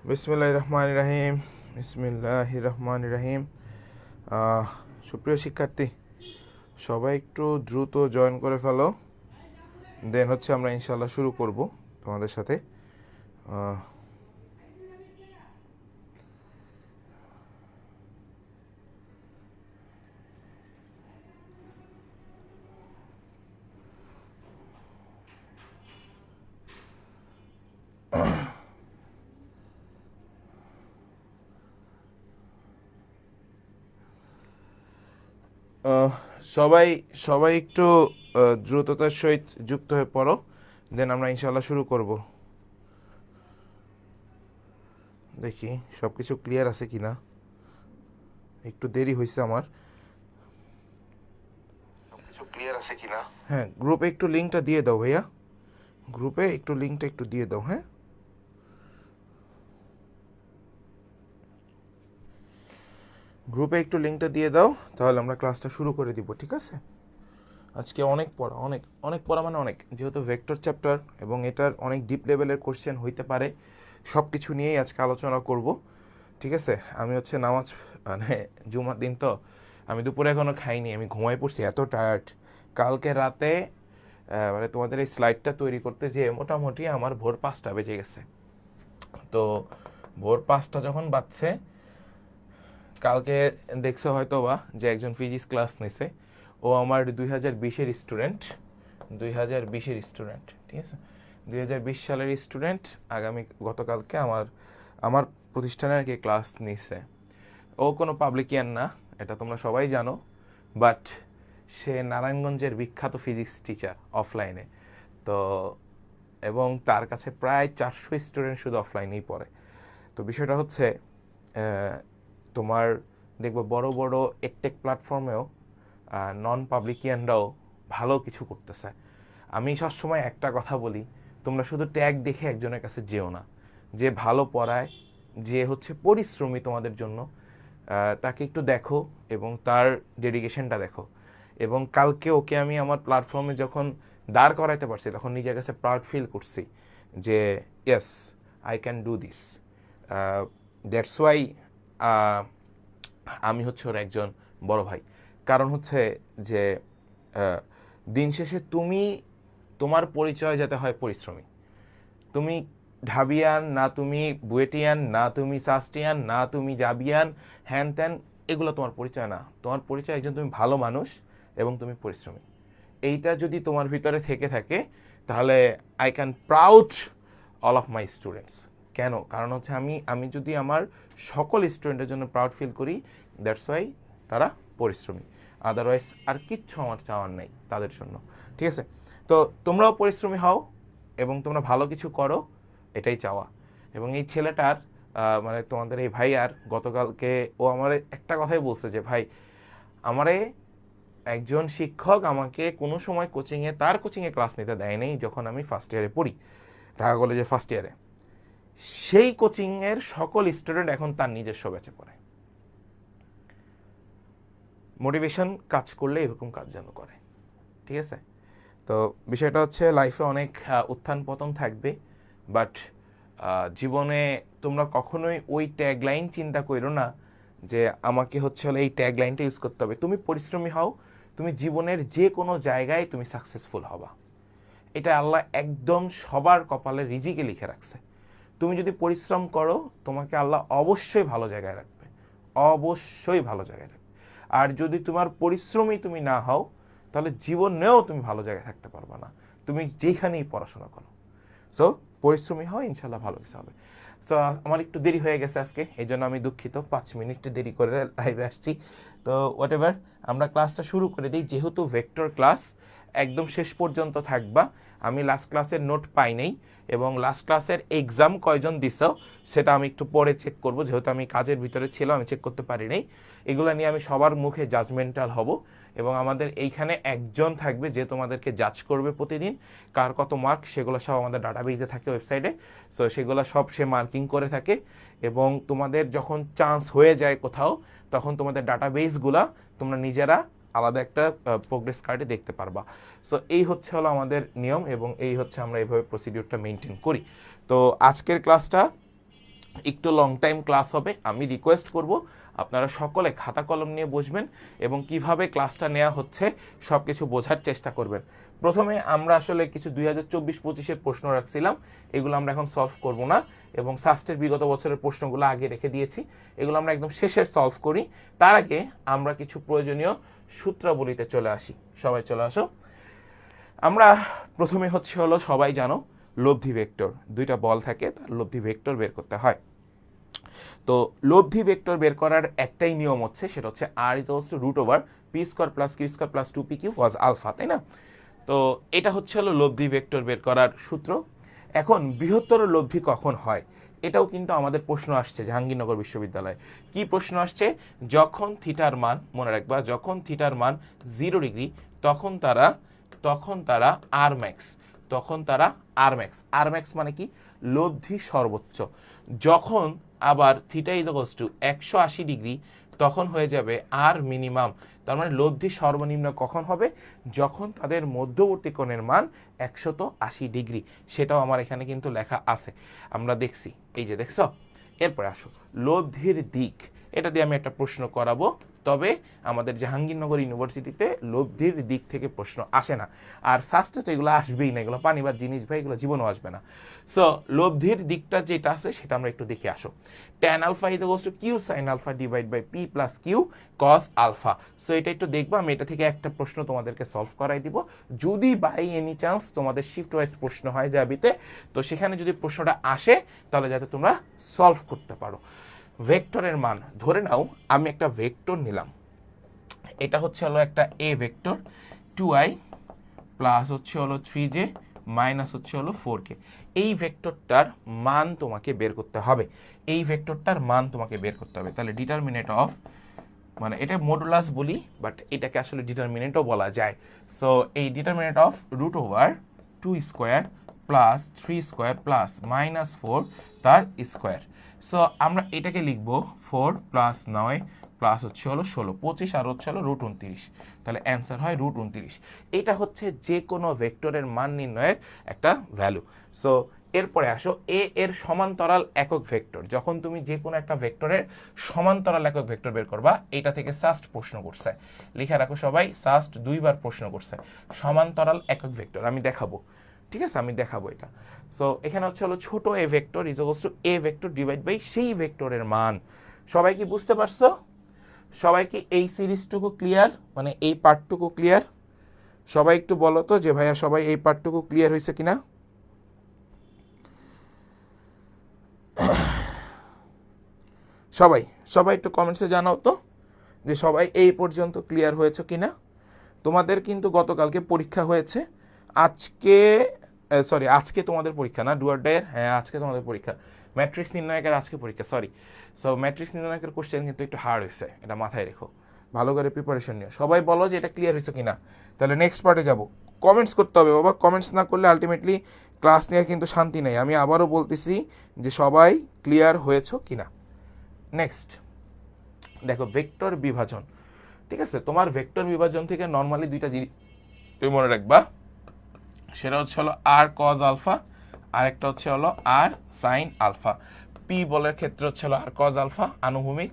বিসমিল্লাহির রহমানির রহিম। বিসমিল্লাহির রহমানির রহিম। সুপ্রিয় শিক্ষার্থী, সবাই একটু দ্রুত জয়েন করে ফেলো, দেন হচ্ছে আমরা ইনশাল্লাহ শুরু করব তোমাদের সাথে। সবাই সবাই একটু দ্রুততার সহিত যুক্ত হয়ে পড়ো, দেন আমরা ইনশাল্লাহ শুরু করব। দেখি সব কিছু ক্লিয়ার আছে কিনা। একটু দেরি হয়েছে আমার। হ্যাঁ, গ্রুপে একটু লিঙ্কটা দিয়ে দাও ভাইয়া, গ্রুপে একটু লিঙ্কটা একটু দিয়ে দাও। হ্যাঁ, গ্রুপে একটু লিঙ্কটা দিয়ে দাও, তাহলে আমরা ক্লাসটা শুরু করে দিব। ঠিক আছে? আজকে অনেক পড়া, অনেক অনেক পড়া মানে অনেক, যেহেতু ভেক্টর চ্যাপ্টার এবং এটার অনেক ডিপ লেভেলের কোশ্চেন হইতে পারে, সব কিছু নিয়েই আজকে আলোচনা করব। ঠিক আছে? আমি হচ্ছে নামাজ মানে জুমার দিন তো, আমি দুপুরে এখনও খাইনি, আমি ঘুমাই পড়ছি, এত টায়ার্ড। কালকে রাতে মানে তোমাদের এই স্লাইডটা তৈরি করতে যেয়ে মোটামুটি আমার ভোর 5টা বেজে গেছে। তো ভোর 5টা যখন বাজছে, কালকে দেখছো হয়তো বা যে একজন ফিজিক্স ক্লাস নিছে, ও আমার 2020-এর স্টুডেন্ট, 2020-এর স্টুডেন্ট। ঠিক আছে? 2020 সালের স্টুডেন্ট গতকালকে আমার আমার প্রতিষ্ঠানে আর কি ক্লাস নিছে। ও কোনো পাবলিকিয়ান না, এটা তোমরা সবাই জানো, বাট সে নারায়ণগঞ্জের বিখ্যাত ফিজিক্স টিচার অফলাইনে। তো এবং তার কাছে প্রায় 400 স্টুডেন্ট শুধু অফলাইনেই পড়ে। তো বিষয়টা হচ্ছে তোমার দেখবো বড় বড় এডটেক প্ল্যাটফর্মেও নন পাবলিকিয়ানরাও ভালো কিছু করতেছে। আমি সবসময় একটা কথা বলি, তোমরা শুধু ট্যাগ দেখে একজনের কাছে যেও না। যে ভালো পড়ায়, যে হচ্ছে পরিশ্রমী তোমাদের জন্য, তাকে একটু দেখো এবং তার ডেডিকেশনটা দেখো। এবং কালকে ওকে আমি আমার প্ল্যাটফর্মে যখন দাঁড় করাইতে পারছি, তখন নিজের কাছে প্রাউড ফিল করছি যে yes, I can do this. That's why আমি হচ্ছে ওর একজন বড় ভাই। কারণ হচ্ছে যে দিন শেষে তোমার পরিচয় যাতে হয় পরিশ্রমী। তুমি ঢাবিয়ান না, তুমি বুয়েটিয়ান না, তুমি সাস্টিয়ান না, তুমি জাবিয়ান, হ্যান ত্যান, এগুলো তোমার পরিচয় না। তোমার পরিচয় একজন তুমি ভালো মানুষ এবং তুমি পরিশ্রমী। এইটা যদি তোমার ভিতরে থেকে থাকে, তাহলে I can proud all of my students. কেন? কারণ হচ্ছে আমি যদি আমার সকল স্টুডেন্টের জন্য প্রাউড ফিল করি, দ্যাটস ওয়াই তারা পরিশ্রমী। আদারওয়াইজ আর কিচ্ছু আমার চাওয়ার নেই তাদের জন্য। ঠিক আছে? তো তোমরাও পরিশ্রমী হও এবং তোমরা ভালো কিছু করো, এটাই চাওয়া। এবং এই ছেলেটার মানে তোমাদের এই ভাই আর গতকালকে ও আমার একটা কথাই বলছে যে ভাই, আমারে একজন শিক্ষক আমাকে কোনো সময় তার কোচিংয়ে ক্লাস নিতে দেয় নাই যখন আমি ফার্স্ট ইয়ারে পড়ি, ঢাকা কলেজের ফার্স্ট ইয়ারে। সেই কোচিংয়ের সকল স্টুডেন্ট এখন তার নিজস্ব ব্যাচে পড়ে। মোটিভেশন কাজ করলে এরকম কাজ যেন করে। ঠিক আছে? তো বিষয়টা হচ্ছে লাইফে অনেক উত্থান পতন থাকবে, বাট জীবনে তোমরা কখনোই ওই ট্যাগলাইন চিন্তা করো না যে আমাকে হচ্ছে হলে এই ট্যাগলাইনটা ইউজ করতে হবে। তুমি পরিশ্রমী হও, তুমি জীবনের যে কোনো জায়গায় তুমি সাকসেসফুল হবা। এটা আল্লাহ একদম সবার কপালে রিজিকে লিখে রাখছে। তুমি যদি পরিশ্রম করো, তোমাকে আল্লাহ অবশ্যই ভালো জায়গায় রাখবে, অবশ্যই ভালো জায়গায় রাখবে। আর যদি তোমার পরিশ্রমী তুমি না হও, তাহলে জীবনেও তুমি ভালো জায়গায় থাকতে পারবে না, তুমি যেখানেই পড়াশোনা করো। সো পরিশ্রমী হয়, ইনশাল্লাহ ভালো কিছু হবে। সো আমার একটু দেরি হয়ে গেছে আজকে, এই জন্য আমি দুঃখিত, 5 মিনিট দেরি করে লাইভে আসছি। তো হোয়াট এভার, আমরা ক্লাসটা শুরু করে দিই। যেহেতু ভেক্টর ক্লাস, একদম শেষ পর্যন্ত থাকবা। আমি লাস্ট ক্লাসের নোট পাই নাই, এবং লাস্ট ক্লাসের এক্সাম কয়জন দিছ সেটা আমি একটু পরে চেক করব, যেহেতু আমি কাজের ভিতরে ছিলাম, আমি চেক করতে পারি নাই। এগুলো নিয়ে আমি সবার মুখে জাজমেন্টাল হব, এবং আমাদের এইখানে একজন থাকবে যে তোমাদেরকে জাজ করবে প্রতিদিন কার কত মার্ক, সেগুলো সব আমাদের ডাটাবেজে থাকে ওয়েবসাইটে। সো সেগুলো সব সে মার্কিং করে থাকে, এবং তোমাদের যখন চান্স হয়ে যায় কোথাও, তখন তোমাদের ডাটাবেসগুলা তোমরা নিজেরা আলাদা একটা প্রোগ্রেস কার্ডে দেখতে পারবা। সো এই হচ্ছে হলো আমাদের নিয়ম এবং এই হচ্ছে আমরা এইভাবে প্রসিডিউরটা মেনটেন করি। তো আজকের ক্লাসটা একটু লং টাইম ক্লাস হবে। আমি রিকোয়েস্ট করব আপনারা সকলে খাতা কলম নিয়ে বসবেন এবং কিভাবে ক্লাসটা নেওয়া হচ্ছে সব কিছু বোঝার চেষ্টা করবেন। প্রথমে আমরা আসলে কিছু 2024-25-এর প্রশ্ন রাখছিলাম, এগুলো আমরা এখন সলভ করব না এবং সাস্টের বিগত বছরের প্রশ্নগুলো আগে রেখে দিয়েছি, এগুলো আমরা একদম শেষের সলভ করি। তার আগে আমরা কিছু প্রয়োজনীয় সূত্রাবলীতে চলে আসি। সবাই চলে আসো। আমরা প্রথমে হচ্ছে হলো, সবাই জানো লব্ধি ভেক্টর, দুইটা বল থাকে, তার লব্ধি ভেক্টর বের করতে হয়। তো লব্ধি ভেক্টর বের করার একটাই নিয়ম হচ্ছে, সেটা হচ্ছে r√p² + q² + 2pq was alpha, তাই না? তো এটা হচ্ছে হলো লব্ধি ভেক্টর বের করার সূত্র। এখন বৃহত্তর লব্ধি কখন হয় এটাও কিন্তু আমাদের প্রশ্ন আসছে জাহাঙ্গীরনগর বিশ্ববিদ্যালয়ে। কি প্রশ্ন আসছে? যখন থিটার মান, মনে রাখবা, যখন থিটার মান 0 ডিগ্রি তখন তারা আর ম্যাক্স মানে কি? লব্ধি সর্বোচ্চ। যখন আবার থিটা = 180 ডিগ্রি তখন হয়ে যাবে আর মিনিমাম। তার মানে লব্ধি সর্বনিম্ন কখন হবে? যখন তাদের মধ্যবর্তী কোণের মান 180 ডিগ্রি। সেটাও আমার এখানে কিন্তু লেখা আছে, আমরা দেখছি, এই যে দেখছো। এরপরে আসো লব্ধির দিক, এটা দিয়ে আমি একটা প্রশ্ন করাবো, তবে আমাদের জাহাঙ্গীরনগর ইউনিভার্সিটিতে লব্ধির দিক থেকে প্রশ্ন আসে না, আর সাস্টে তো এগুলো আসবেই না, এগুলো পানিবার জিনিস ভাই, এগুলো জীবনও আসবে না। সো লব্ধির দিকটা যেটা আছে সেটা আমরা একটু দেখে আসো। tan alpha = q sin alpha / p + q cos alpha। So এটা একটু দেখবো, আমি এটা থেকে একটা প্রশ্ন তোমাদেরকে সলভ করাই দিব। যদি বাই এনি চান্স তোমাদের শিফট ওয়াইজ প্রশ্ন হয় যাবিতে, তো সেখানে যদি প্রশ্নটা আসে তাহলে যাতে তোমরা সলভ করতে পারো। ভেক্টরের মান ধরে নাও, আমি একটা ভেক্টর নিলাম, এটা হচ্ছে হলো একটা a ভেক্টর, 2i প্লাস হচ্ছে হলো 3j মাইনাস হচ্ছে হলো 4k। এই ভেক্টরটার মান তোমাকে বের করতে হবে, তাহলে ডিটারমিনেন্ট অফ, মানে এটা মডুলাস বলি, বাট এটাকে আসলে ডিটারমিনেন্টও বলা যায়। সো এই ডিটারমিনেন্ট অফ √2² প্লাস 3² প্লাস -4 তার স্কোয়ার। সো আমরা এটাকে লিখবো 4 + 9 প্লাস হচ্ছে হলো 16, 25 আর হচ্ছে হলো √29, তাহলে অ্যান্সার হয় √29। এটা হচ্ছে যে কোনো ভেক্টরের মান নির্ণয়ের একটা ভ্যালু। সো এরপরে আসো এ এর সমান্তরাল একক ভেক্টর। যখন তুমি যে কোনো একটা ভেক্টরের সমান্তরাল একক ভেক্টর বের করবা, এটা থেকে সাস্ট প্রশ্ন করছে, লিখে রাখো সবাই, সাস্ট 2বার প্রশ্ন করছে সমান্তরাল একক ভেক্টর। আমি দেখাবো, ঠিক আছে, আমি দেখাবো এটা। সো এখানে হচ্ছে হলো ছোট A vector = a vector divide by সেই ভেক্টরের মান। সবাই কি বুঝতে পারছো? সবাই কি এই সিরিজটুকু ক্লিয়ার, মানে এই পার্টটুকু ক্লিয়ার? সবাই একটু বলো তো যে ভাইয়া সবাই এই পার্টটুকু ক্লিয়ার হয়েছে কিনা? সবাই একটু কমেন্টসে জানাও তো যে সবাই এই পর্যন্ত ক্লিয়ার হয়েছে কিনা। তোমাদের কিন্তু গতকালকে পরীক্ষা হয়েছে, আজকে তোমাদের পরীক্ষা না, ডুয়ারডের, হ্যাঁ আজকে তোমাদের পরীক্ষা, ম্যাট্রিক্স নির্ণায়কের আজকে পরীক্ষা, সরি। সো ম্যাট্রিক্স নির্ণায়কের কোশ্চেন কিন্তু একটু হার্ড হয়েছে, এটা মাথায় রেখো, ভালো করে প্রিপারেশন নিও। সবাই বলো যে এটা ক্লিয়ার হয়েছে কিনা, তাহলে নেক্সট পার্টে যাব। কমেন্টস করতে হবে বাবা, কমেন্টস না করলে আলটিমেটলি ক্লাস নেওয়ার কিন্তু শান্তি নেই। আমি আবারও বলতেছি যে সবাই ক্লিয়ার হয়েছো কিনা। নেক্সট দেখো ভেক্টর বিভাজন, ঠিক আছে? তোমার ভেক্টর বিভাজন থেকে নর্মালি দুইটা জিনিস তুমি মনে রাখবা, সেটা হচ্ছে হলো r cos আলফা, আর একটা হচ্ছে হলো r sin আলফা। পি বলের ক্ষেত্রে হচ্ছে হলো r cos আলফা আনুভূমিক,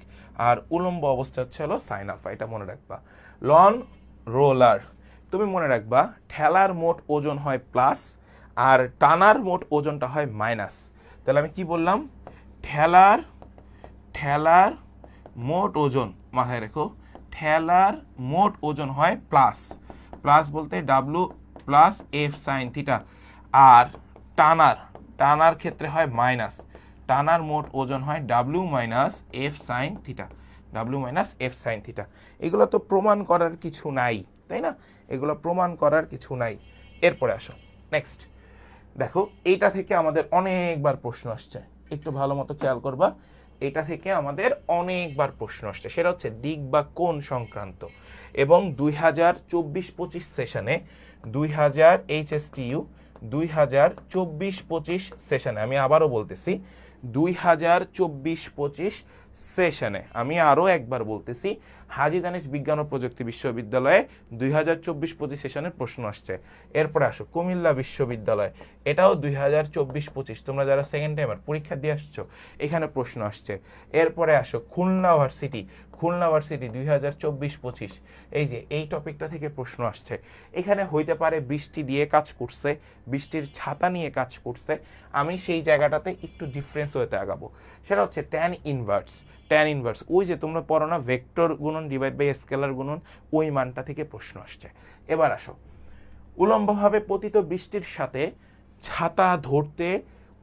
আর উলম্ব অবস্থা হচ্ছে হলো sin আলফা, এটা মনে রাখবা। লন রোলার, তুমি মনে রাখবা ঠেলার মোট ওজন হয় প্লাস আর টানার মোট ওজনটা হয় মাইনাস। তাহলে আমি কি বললাম? ঠেলার মোট ওজন, মাথায় রেখো, ঠেলার মোট ওজন হয় প্লাস বলতে W plus F sin theta, আর টানার ক্ষেত্রে হয় মাইনাস, টানার মোট ওজন হয় W minus F sin theta. এগুলো তো প্রমাণ করার কিছু নাই, তাই না? এগুলো প্রমাণ করার কিছু নাই। এরপরে আসো নেক্সট, দেখো এইটা থেকে আমাদের অনেকবার প্রশ্ন আসছে, একটু ভালো মতো খেয়াল করবা, এটা থেকে আমাদের অনেকবার প্রশ্ন আসছে, সেটা হচ্ছে দিক বা কোণ সংক্রান্ত। এবং 2024-25 সেশনে 2024-25 সেশনে, আমি আবারও বলতেছি 2024-25 সেশনে, আমি আরও একবার বলতেছি হাজী দানেশ বিজ্ঞান ও প্রযুক্তি বিশ্ববিদ্যালয়ে 2024-25 সেশনের প্রশ্ন আসছে। এরপরে আসো কুমিল্লা বিশ্ববিদ্যালয়, এটাও 2024-25, তোমরা যারা সেকেন্ড টাইমার পরীক্ষা দিয়ে আসছো এখানে প্রশ্ন আসছে। এরপরে আসো খুলনা ভার্সিটি, খুলনা ভার্সিটি 2024-25, এই যে এই টপিকটা থেকে প্রশ্ন আসছে। এখানে হইতে পারে বৃষ্টি দিয়ে কাজ করছে, বৃষ্টির ছাতা নিয়ে কাজ করছে, আমি সেই জায়গাটাতে একটু ডিফারেন্স হতে আগাবো। সেটা হচ্ছে ট্যান ইনভার্স, ট্যান ইনভার্স ওই যে তোমরা পড়ো না ভেক্টর গুণন ডিভাইড বাই স্কেলার গুণন, ওই মানটা থেকে প্রশ্ন আসছে। এবার আসো উলম্বভাবে পতিত বৃষ্টির সাথে ছাতা ধরতে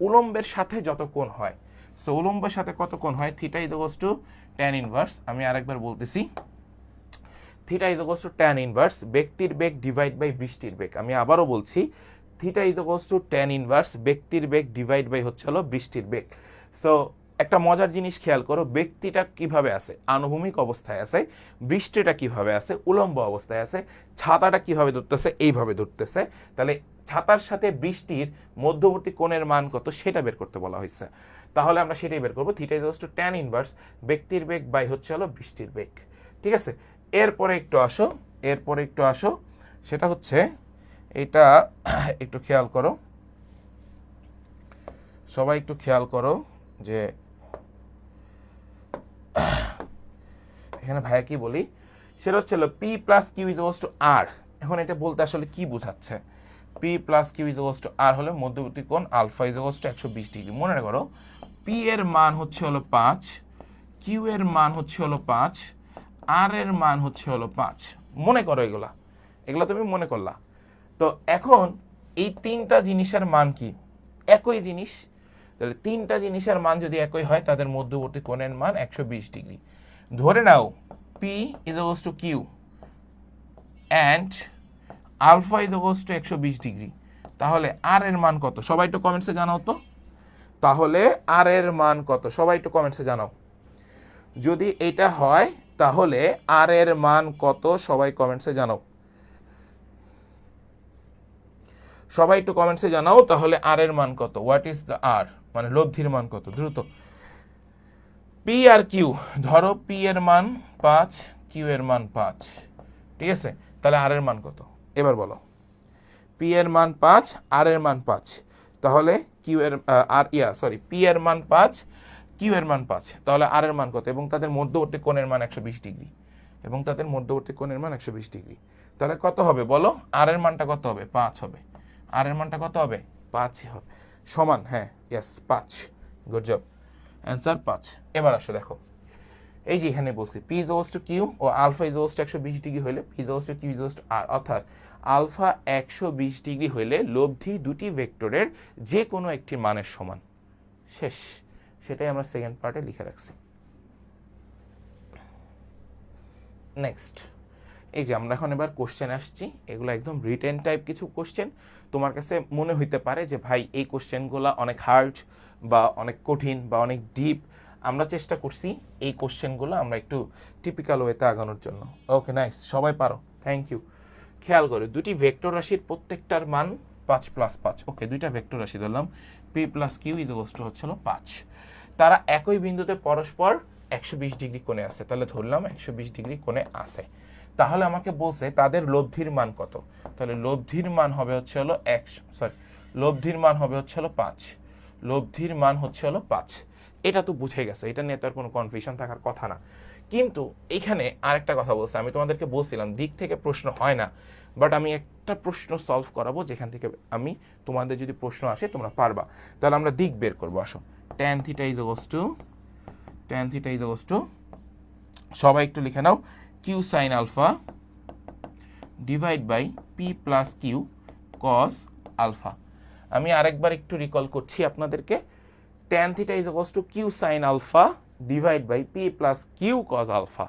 উলম্বের সাথে যত কোণ হয়, সো উলম্বের সাথে কত কোণ হয়, theta is equals to tan inverse, আমি আরেকবার বলতেছি, theta is equals to tan inverse ব্যক্তির বেগ ডিভাইড বাই বৃষ্টির বেগ। আমি আবারও বলছি, theta is equals to tan inverse ব্যক্তির বেগ ডিভাইড বাই হচ্ছে হলো বৃষ্টির বেগ। সো একটা মজার জিনিস খেয়াল করো, ব্যক্তিটা কিভাবে আছে, আনুভূমিক অবস্থায় আছে, বৃষ্টিটা কিভাবে আছে, উলম্ব অবস্থায় আছে, ছাতাটা কিভাবে ধরতেছে, এইভাবে ধরতেছে। তাহলে ছাতার সাথে বৃষ্টির মধ্যবর্তী কোণের মান কত সেটা বের করতে বলা হয়েছে। তাহলে আমরা সেটাই বের করবো, theta is equals to tan inverse ব্যক্তির বেগ বাই হচ্ছে হলো বৃষ্টির বেগ। ঠিক আছে, এরপরে একটু আসো, এরপরে একটু আসো, সেটা হচ্ছে এটা একটু খেয়াল করো, সবাই একটু খেয়াল করো যে এখানে ভাইয়া কি বলি, সেটা হচ্ছে P plus Q is equals to R. এখন এটা বলতে আসলে কি বোঝাচ্ছে, P plus Q is equals to R হলে মধ্যবর্তী কোণ alpha is equals to 120 degree. মনে করো পি এর মান হচ্ছে হলো 5, কিউ এর মান হচ্ছে হলো 5, আর এর মান হচ্ছে হলো 5। মনে করো এগুলা, এগুলা তুমি মনে করলা। তো এখন এই তিনটা জিনিসের মান কি, একই জিনিস, তাহলে তিনটা জিনিসের মান যদি একই হয় তাদের মধ্যবর্তী কোণের মান 120 ডিগ্রি। ধরে নাও P is equals to Q and alpha is equals to 120 degree, তাহলে আর এর মান কত সবাই একটু কমেন্টসে জানাও তো। তাহলে আর এর মান কত সবাই একটু কমেন্টসে জানাও। যদি এটা হয় তাহলে আর এর মান কত সবাই কমেন্টসে জানাও, সবাই একটু কমেন্টসে জানাও। তাহলে আর এর মান কত, হোয়াট ইজ দ্য আর, মানে লব্ধির মান কত, দ্রুত। পি আর কিউ, ধরো পি এর মান 5, কিউ এর মান 5, ঠিক আছে, তাহলে আর এর মান কত এবার বলো। পি এর মান 5, আর এর মান 5, তাহলে কিউ এর পি এর মান 5, কিউ এর মান 5, তাহলে আর এর মান কত, এবং তাদের মধ্যবর্তী কোণের মান 120 ডিগ্রি, এবং তাদের মধ্যবর্তী কোণের মান 120 ডিগ্রি। তাহলে কত হবে বলো, আর এর মানটা কত হবে, 5 হবে। আর এর মানটা কত হবে, 5 হবে, সমান, হ্যাঁ ইয়েস 5, গুড জব, অ্যান্সার 5। এবার আসো দেখো, এই যে এখানে বলছি P is equals to Q ও alpha is equals to 120 degree হলে P is equals to Q is equals to R, অর্থাৎ আলফা 120 ডিগ্রি হলে লব্ধি দুটি ভেক্টরের যে কোনো একটি মানের সমান। শেষ, সেটাই আমরা সেকেন্ড পার্টে লিখে রাখছি। নেক্সট, এই যে আমরা এখন এবার কোশ্চেন আসছি, এগুলো একদম রিটেন টাইপ কিছু কোশ্চেন। তোমার কাছে মনে হইতে পারে যে ভাই এই কোশ্চেনগুলো অনেক হার্ড বা অনেক কঠিন বা অনেক ডিপ, আমরা চেষ্টা করছি এই কোশ্চেনগুলো আমরা একটু টিপিক্যাল ওয়েতে আগানোর জন্য। ওকে নাইস, সবাই পারো, থ্যাংক ইউ। খেয়াল করো, দুটি ভেক্টর রাশির প্রত্যেকটার মান 5 + 5, ওকে, দুইটা ভেক্টর রাশি ধরলাম, P plus Q is equals to হচ্ছে 5, তারা একই বিন্দুতে পরস্পর 120 ডিগ্রি কোণে আছে, তাহলে ধরলাম 120 ডিগ্রি কোণে আছে। তাহলে আমাকে বলছে তাদের লব্ধির মান কত, তাহলে লব্ধির মান হবে হচ্ছে হলো লব্ধির মান হবে হচ্ছে হলো 5, লব্ধির মান হচ্ছে হলো 5। এটা তো বুঝে গেছে, এটা নিয়ে তো আর কোনো কনফিউশন থাকার কথা না। কিন্তু এখানে আরেকটা কথা বলছে, আমি তোমাদেরকে বলছিলাম দিক থেকে প্রশ্ন হয় না, বাট আমি একটা প্রশ্ন সলভ করাবো যেখান থেকে আমি তোমাদের যদি প্রশ্ন আসে তোমরা পারবা। তাহলে আমরা দিক বের করবো, আসো। tan theta is equals to সবাই একটু লিখে নাও, q sin alpha divide by p plus Q cos alpha। আমি আরেকবার একটু রিকল করছি আপনাদেরকে, tan theta is equals to q sin alpha divide by p plus Q cos alpha।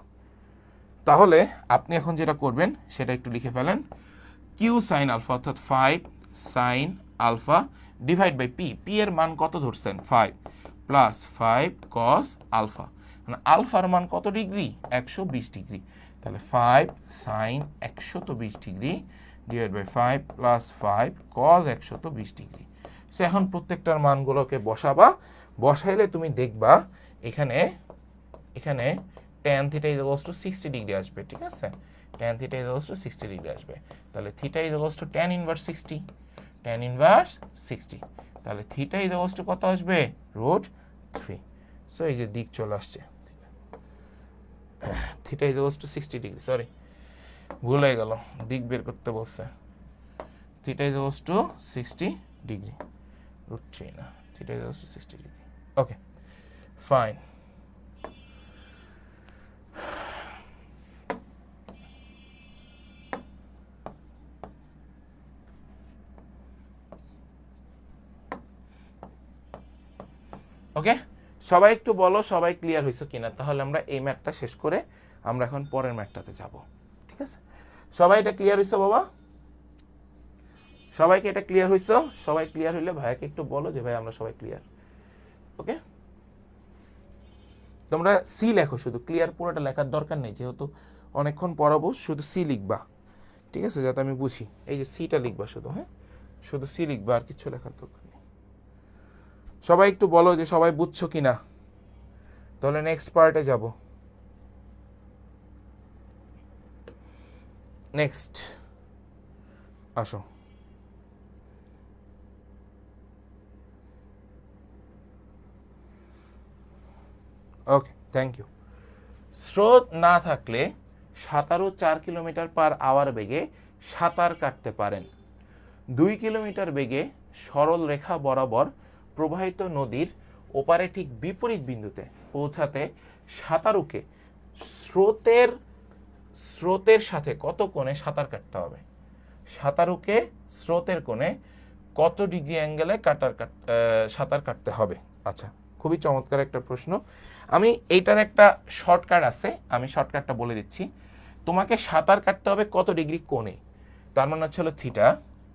তাহলে আপনি এখন যেটা করবেন সেটা একটু লিখে ফেলেন, q sin alpha অর্থাৎ 5 sin alpha divide by p এর মান কত ধরছেন 5 প্লাস 5 cos alpha, মানে আলফার মান কত ডিগ্রি 120 ডিগ্রি, তাহলে 5 sin 120 degree divide by 5 plus 5 cos 120 degree. So এখন প্রত্যেকটার মানগুলোকে বসাবা, বসাইলে তুমি দেখবা এখানে tan theta is equals to 60 degree আসবে, ঠিক আছে? tan theta is equals to 60 degree আসবে। তাহলে theta is equals to tan inverse 60, tan inverse 60। তাহলে থিটা ইজ ইকুয়ালস টু কত আসবে? √3। সো এই যে দিক চলে আসছে, theta is equals to 60 degree, sorry ভুল হয়ে গেল, দিক বের করতে বলছে। Theta is equals to 60 degree, √3 না, theta is equals to 60 degree. Okay fine. Okay, সবাই একটু বলো সবাই ক্লিয়ার হয়েছে কিনা, তাহলে আমরা এই ম্যাথটা শেষ করে আমরা এখন পরের ম্যাথটাতে যাব, ঠিক আছে? সবাই এটা ক্লিয়ার হয়েছে বাবা? সবাইকে এটা ক্লিয়ার হয়েছে? সবাই ক্লিয়ার হইলে ভাইয়াকে একটু বলো যে ভাই আমরা সবাই ক্লিয়ার। ওকে, তোমরা সি লেখো, শুধু ক্লিয়ার পুরোটা লেখার দরকার নেই, যেহেতু অনেকক্ষণ পড়াবো, শুধু সি লিখবা, ঠিক আছে, যাতে আমি বুঝি। এই যে সিটা লিখবা শুধু, হ্যাঁ শুধু সি লিখবা, আর কিছু লেখার দরকার নেই। সবাই একটু বলো যে সবাই বুঝছো কিনা, তাহলে নেক্সট পার্টে যাব। নেক্সট আসো। Okay thank you. স্রোত না থাকলে সাঁতারু 4 কিলোমিটার পার আওয়ার বেগে সাঁতার কাটতে পারেন। 2 কিলোমিটার বেগে সরল রেখা বরাবর প্রবাহিত নদীর ওপারে ঠিক বিপরীত বিন্দুতে পৌঁছাতে সাঁতারুকে স্রোতের সাথে কত কোণে সাঁতার কাটতে হবে? সাঁতারুকে স্রোতের কোণে কত ডিগ্রি অ্যাঙ্গেলে সাঁতার কাটতে হবে? আচ্ছা, খুবই চমৎকার একটা প্রশ্ন। আমি এইটার একটা শর্টকাট আছে, আমি শর্টকাটটা বলে দিচ্ছি। তোমাকে সাঁতার কাটতে হবে কত ডিগ্রি কোণে, তার মানে হচ্ছে হলো theta,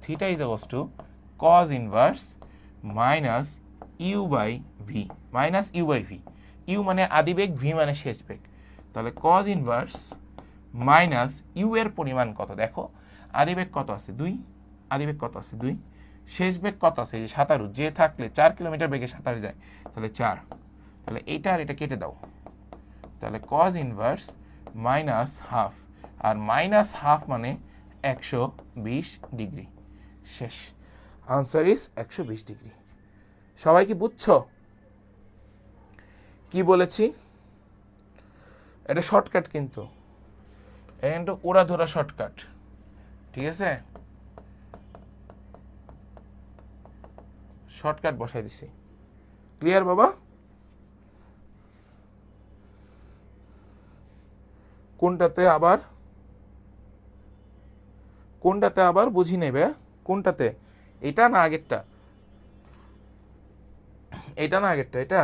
theta is equals to cos inverse minus U by V, minus U by V. U মানে আদিবেগ, ভি মানে শেষ বেগ। তাহলে কজ ইনভার্স মাইনাস ইউ এর পরিমাণ কত? দেখো আদিবেগ কত আছে? 2, আদিবেগ কত আছে? 2, শেষ বেগ কত আছে? এই যে সাঁতারু যে থাকলে 4 কিলোমিটার বেগে সাঁতার যায়, তাহলে 4, তাহলে এইটা আর এটা কেটে দাও, তাহলে কজ ইনভার্স মাইনাস হাফ, আর মাইনাস হাফ মানে 120 ডিগ্রি। শেষ, আনসার ইজ 120 ডিগ্রি। সবাই কি বুঝছো কি বলেছি? এটা শর্টকাট, কিন্তু এটা কিন্তু উড়াধুরা শর্টকাট, ঠিক আছে? শর্টকাট বসাই দিছি। ক্লিয়ার বাবা? কোনটাতে আবার বুঝি নেবে? কোনটাতে? এটা না আগেরটা? এটা না আগেরটা? এটা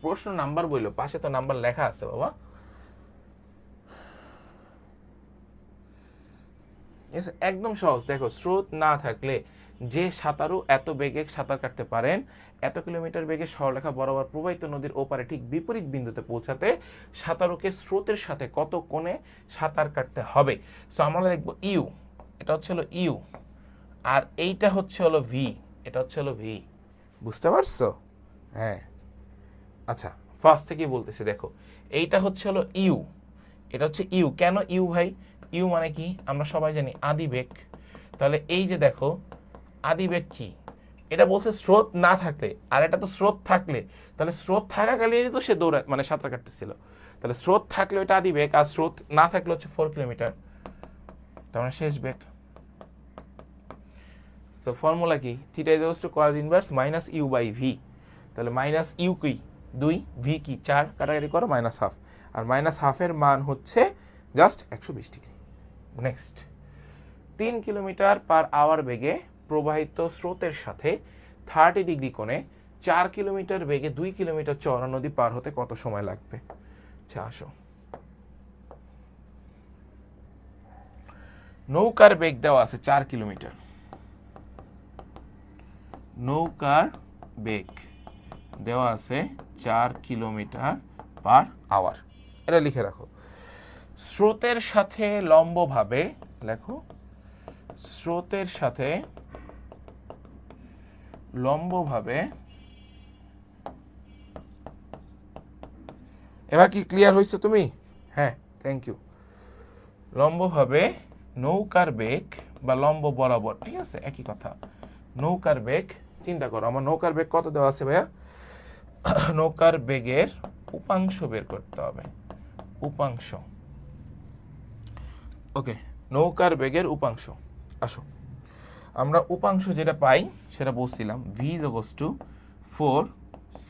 প্রশ্ন নাম্বার বইলো, পাশে তো নাম্বার লেখা আছে বাবা। একদম সহজ। দেখো, স্রোত না থাকলে যে সাঁতারু এত বেগে সাঁতার কাটতে পারেন, এত কিলোমিটার বেগে সরলরেখা বরাবর প্রবাহিত নদীর ওপারে ঠিক বিপরীত বিন্দুতে পৌঁছাতে সাঁতারুকে স্রোতের সাথে কত কোণে সাঁতার কাটতে হবে? সো আমরা লিখবো ইউ, এটা হচ্ছে হলো ইউ, আর এইটা হচ্ছে হলো ভি, এটা হচ্ছে হলো ভি। বুঝতে পারছো? হ্যাঁ আচ্ছা, ফার্স্ট থেকেই বলতেছি। দেখো এইটা হচ্ছে হলো ইউ, এটা হচ্ছে ইউ। কেন ইউ ভাই? ইউ মানে কি আমরা সবাই জানি? আদিবেগ। তাহলে এই যে দেখো আদিবেগ কি, এটা বলছে স্রোত না থাকলে, আর এটা তো স্রোত থাকলে, তাহলে স্রোত থাকাকালীনই তো সে মানে সাঁতার কাটতেছিল, তাহলে স্রোত থাকলে ওইটা আদিবেগ, আর স্রোত না থাকলে হচ্ছে 4 কিলোমিটার, তার মানে শেষ বেগ। সো ফর্মুলা কি? Theta is equals to cos inverse minus U by V. তাহলে মাইনাস ইউ কি 2, ভি কি 4, কাটাকাটি করো, মাইনাস হাফ, আর মাইনাস হাফের মান হচ্ছে just 120 degree. Next, 3 kilometre per hour বেগে প্রবাহিত স্রোতের সাথে 30 ডিগ্রি কোণে 4 কিলোমিটার বেগে 2 কিলোমিটার চওড়া নদী পার হতে কত সময় লাগবে? আচ্ছা আসো। নৌকার বেগ দেওয়া আছে 4 কিলোমিটার, নৌকার বেগ দেওয়া আছে 4 কিলোমিটার পার আওয়ার, এটা লিখে রাখো। স্রোতের সাথে লম্বভাবে লেখো, স্রোতের সাথে লম্বভাবে এবার কি ক্লিয়ার হয়েছে তুমি? হ্যাঁ, থ্যাংক ইউ। লম্বভাবে নৌকার বেগ বা লম্ব বরাবর, ঠিক আছে, একই কথা। নৌকার বেগ, চিন্তা করো আমার নৌকার বেগ কত দেওয়া আছে ভাইয়া? নৌকার বেগের উপাংশ বের করতে হবে, উপাংশ। ওকে, নৌকার বেগের উপাংশ। আসো, আমরা উপাংশ যেটা পাই সেটা বলছিলাম ভি ইজ টু 4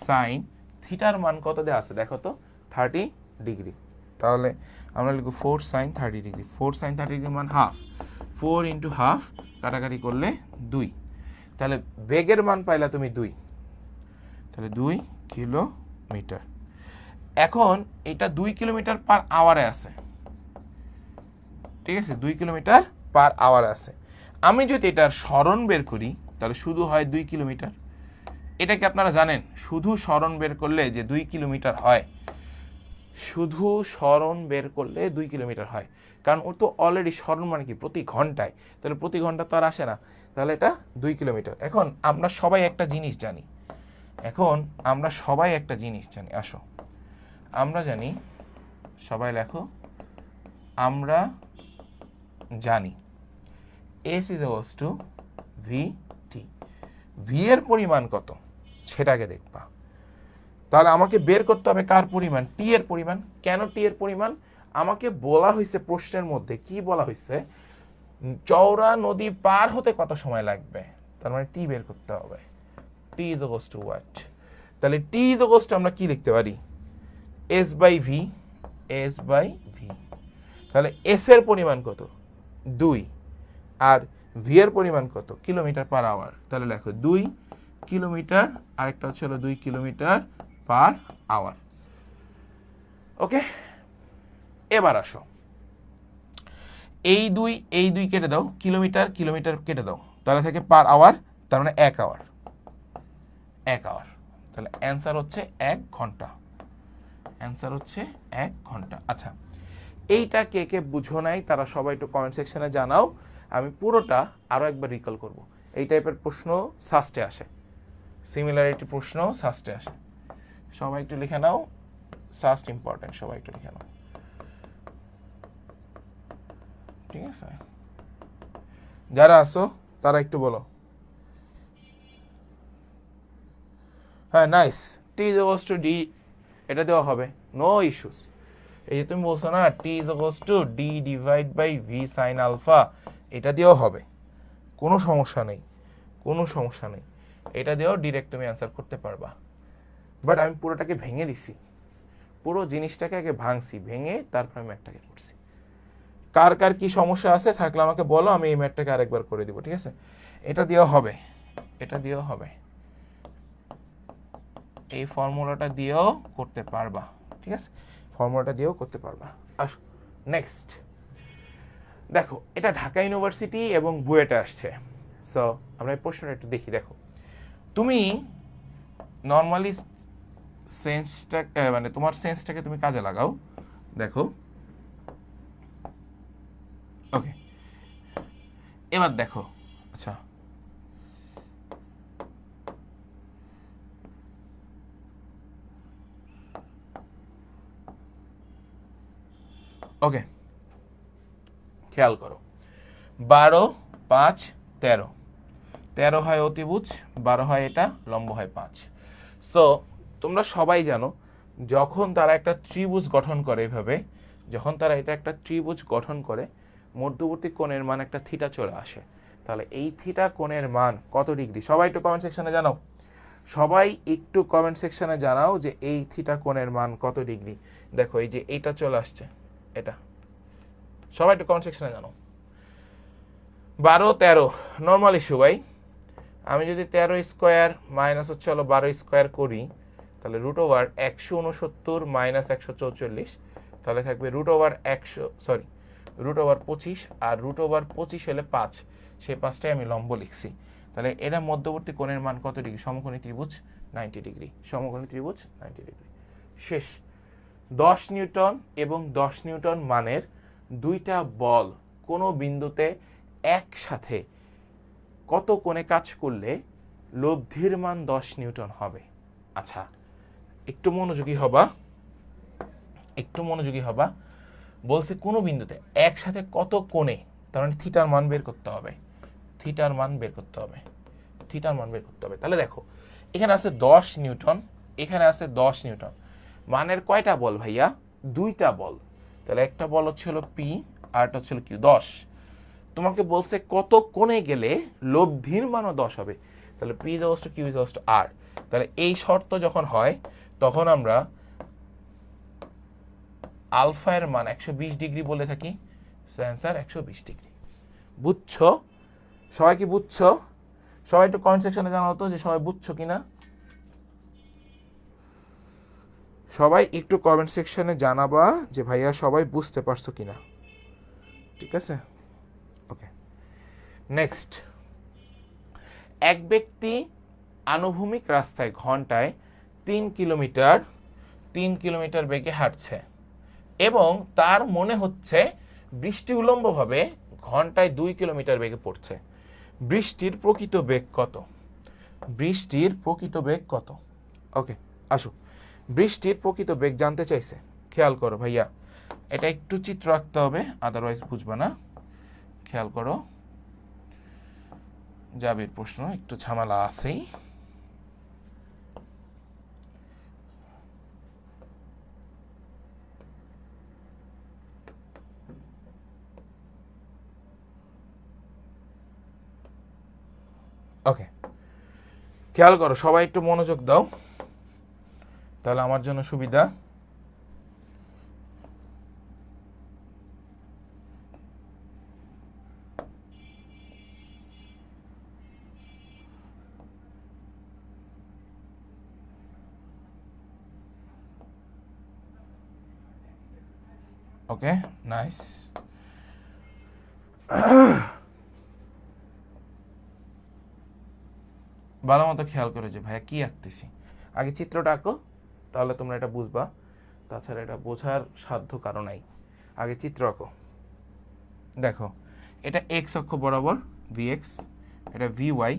সাইন থিটার মান কত দেওয়া আছে দেখো তো, 30 ডিগ্রি। তাহলে আমরা লিখব 4 সাইন 30 ডিগ্রি। 4 সাইন 30 ডিগ্রি মান হাফ, 4 ইন্টু হাফ কাটাকাটি করলে 2। তাহলে বেগের মান পাইলা তুমি 2, তাহলে 2 কিলোমিটার। এখন এটা 2 কিলোমিটার পার আওয়ারে আছে, ঠিক আছে, 2 কিলোমিটার পার আওয়ার আছে। আমি যদি এটার সরণ বের করি তাহলে শুধু হয় 2 কিলোমিটার। এটা কি আপনারা জানেন শুধু সরণ বের করলে যে 2 কিলোমিটার হয়? শুধু সরণ বের করলে 2 কিলোমিটার হয়, কারণ ও তো অলরেডি সরণ মানে কি প্রতি ঘন্টায়, তাহলে প্রতি ঘন্টা তো আর আসে না, তাহলে এটা 2 কিলোমিটার। এখন আমরা সবাই একটা জিনিস জানি, আসো আমরা জানি, সবাই লেখো, আমরা জানি S is to VT। V এর পরিমাণ কত সেটাকে দেখবা। তাহলে আমাকে বের করতে হবে কার পরিমাণ? টি এর পরিমাণ। কেন টি এর পরিমাণ? আমাকে বলা হয়েছে প্রশ্নের মধ্যে, কি বলা হয়েছে, চওড়া নদী পার হতে কত সময় লাগবে, তার মানে টি বের করতে হবে। T is to what? তাহলে টি ইজ টু আমরা কি লিখতে পারি? S by V, S by V. তাহলে এস এর পরিমাণ কত? 2, আর ভি এর পরিমাণ কত? Kilometre per hour. তাহলে লেখো 2 কিলোমিটার, আরেকটা হচ্ছে হলো 2 কিলোমিটার পার আওয়ার। ওকে, এবার আসো, এই দুই কেটে দাও, কিলোমিটার কিলোমিটার কেটে দাও, তাহলে থেকে পার আওয়ার, তার মানে 1 আওয়ার, 1 আওয়ার। তাহলে অ্যান্সার হচ্ছে 1 ঘন্টা, অ্যান্সার হচ্ছে 1 ঘন্টা। আচ্ছা, এইটা কে কে বুঝো নাই তারা সবাই একটু কমেন্ট সেকশনে জানাও, আমি পুরোটা আরও একবার রিকল করব। এই টাইপের প্রশ্ন সাস্টে আসে, সিমিলারিটি প্রশ্ন সাস্টে আসে। সবাই একটু লিখে নাও, সাস্ট ইম্পর্টেন্ট, সবাই একটু লিখে নাও, ঠিক আছে? যারা আসো তারা একটু বলো। হ্যাঁ, nice. T is to D, এটা দেওয়া হবে, নো ইস্যুস। এই যে তুমি বলছো না T is to D divide by V sine alpha, এটা দিয়েও হবে, কোনো সমস্যা নেই, কোনো সমস্যা নেই। এটা দিয়েও ডিরেক্ট তুমি অ্যান্সার করতে পারবা। বাট আমি পুরোটাকে ভেঙে দিছি, পুরো জিনিসটাকে আগে ভাঙছি, ভেঙে তারপর আমি ম্যাথটাকে করছি। কার কার কি সমস্যা আছে থাকলে আমাকে বলো, আমি এই ম্যাথটাকে আরেকবার করে দিব, ঠিক আছে? এটা দিয়েও হবে, এটা দিয়েও হবে, এই ফর্মুলাটা দিয়েও করতে পারবা, ঠিক আছে? ফর্মুলাটা দিয়েও করতে পারবা। আসো নেক্সট দেখো, এটা ঢাকা ইউনিভার্সিটি এবং বুয়েটে আসছে। সো আমরা এই প্রশ্নটা একটু দেখি। দেখো, তুমি নর্মালি সেন্সটা, মানে তোমার সেন্সটাকে তুমি কাজে লাগাও। দেখো, ওকে, এবার দেখো, আচ্ছা ওকে, খেয়াল করো, 12, 5, 13, 13 হয় অতিভুজ, 12 হয় এটা, লম্ব হয় 5। সো তোমরা সবাই জানো যখন তারা একটা ত্রিভুজ গঠন করে এভাবে, যখন তারা এটা একটা ত্রিভুজ গঠন করে, মধ্যবর্তী কোণের মান একটা থিটা চলে আসে। তাহলে এই থিটা কোণের মান কত ডিগ্রি? সবাই একটু কমেন্ট সেকশনে জানাও, সবাই একটু কমেন্ট সেকশনে জানাও যে এই থিটা কোণের মান কত ডিগ্রি। দেখো এই যে এইটা চলে আসছে, এটা সবাই একটু কমেন্ট সেকশনে জানাও। 12, 13 নর্মাল ইস্যু ভাই। আমি যদি 13 স্কোয়ার মাইনাস হচ্ছে হলো 12 স্কোয়ার করি, তাহলে রুট ওভার 169 মাইনাস 144, তাহলে থাকবে রুট ওভার 25, আর রুট ওভার 25 হলে 5, সেই 5টাই আমি লম্ব লিখছি। তাহলে এটা মধ্যবর্তী কোণের মান কত ডিগ্রি? সমকোণী ত্রিভুজ 90 ডিগ্রি, সমকোণী ত্রিভুজ 90 ডিগ্রি। শেষ। 10 নিউটন এবং 10 নিউটন মানের দুইটা বল কোনো বিন্দুতে একসাথে কত কোণে কাজ করলে লব্ধির মান 10 নিউটন হবে? আচ্ছা, একটু মনোযোগী হবা, একটু মনোযোগী হবা। বলছে কোনো বিন্দুতে একসাথে কত কোণে, তার মানে থিটার মান বের করতে হবে, থিটার মান বের করতে হবে, থিটার মান বের করতে হবে। তাহলে দেখো এখানে আছে 10 নিউটন, এখানে আছে 10 নিউটন, মানের কয়টা বল ভাইয়া? দুইটা বল। তাহলে একটা বল হচ্ছিল পি আর একটা হচ্ছিল কিউ, 10। তোমাকে বলছে কত কোণে গেলে লব্ধির মানও 10 হবে। তাহলে P is to Q is to R. তাহলে এই শর্ত যখন হয় তখন আমরা আলফা এর মান 120 ডিগ্রি বলে থাকি। So answer 120 degree. বুঝছো? সবাই কি বুঝছো? সবাই একটু কমেন্ট সেকশনে জানাও তো যে সবাই বুঝছো কিনা। সবাই একটু কমেন্ট সেকশনে জানাবা যে ভাইয়া সবাই বুঝতে পারছো কিনা। ঠিক আছে, ওকে। নেক্সট, এক ব্যক্তি আনুভূমিক রাস্তায় ঘন্টায় 3 কিলোমিটার বেগে হাঁটছে এবং তার মনে হচ্ছে বৃষ্টি উলম্বভাবে ঘন্টায় 2 কিলোমিটার বেগে পড়ছে। বৃষ্টির প্রকৃত বেগ কত? বৃষ্টির প্রকৃত বেগ কত? ওকে, আসো। বৃষ্টির প্রকৃত বেগ জানতে চাইছে। খেয়াল করো ভাইয়া, এটা একটু চিত্র আঁকতে হবে, আদারওয়াইজ বুঝবা না। খেয়াল করো, জাবির প্রশ্ন একটু ঝামেলা আছেই। ওকে, খেয়াল করো, সবাই একটু মনোযোগ দাও, তাহলে আমার জন্য সুবিধা। ওকে, নাইস। ভালো মতো খেয়াল করো যে ভাইয়া কি আঁকতেছি। আগে চিত্রটা আঁকো, তাহলে তোমরা এটা বুঝবা, তাছাড়া এটা বোঝার সাধ্য কারো নাই। আগে চিত্র আঁকো। দেখো, এটা এক্স অক্ষ বরাবর ভিএক্স, এটা ভি ওয়াই,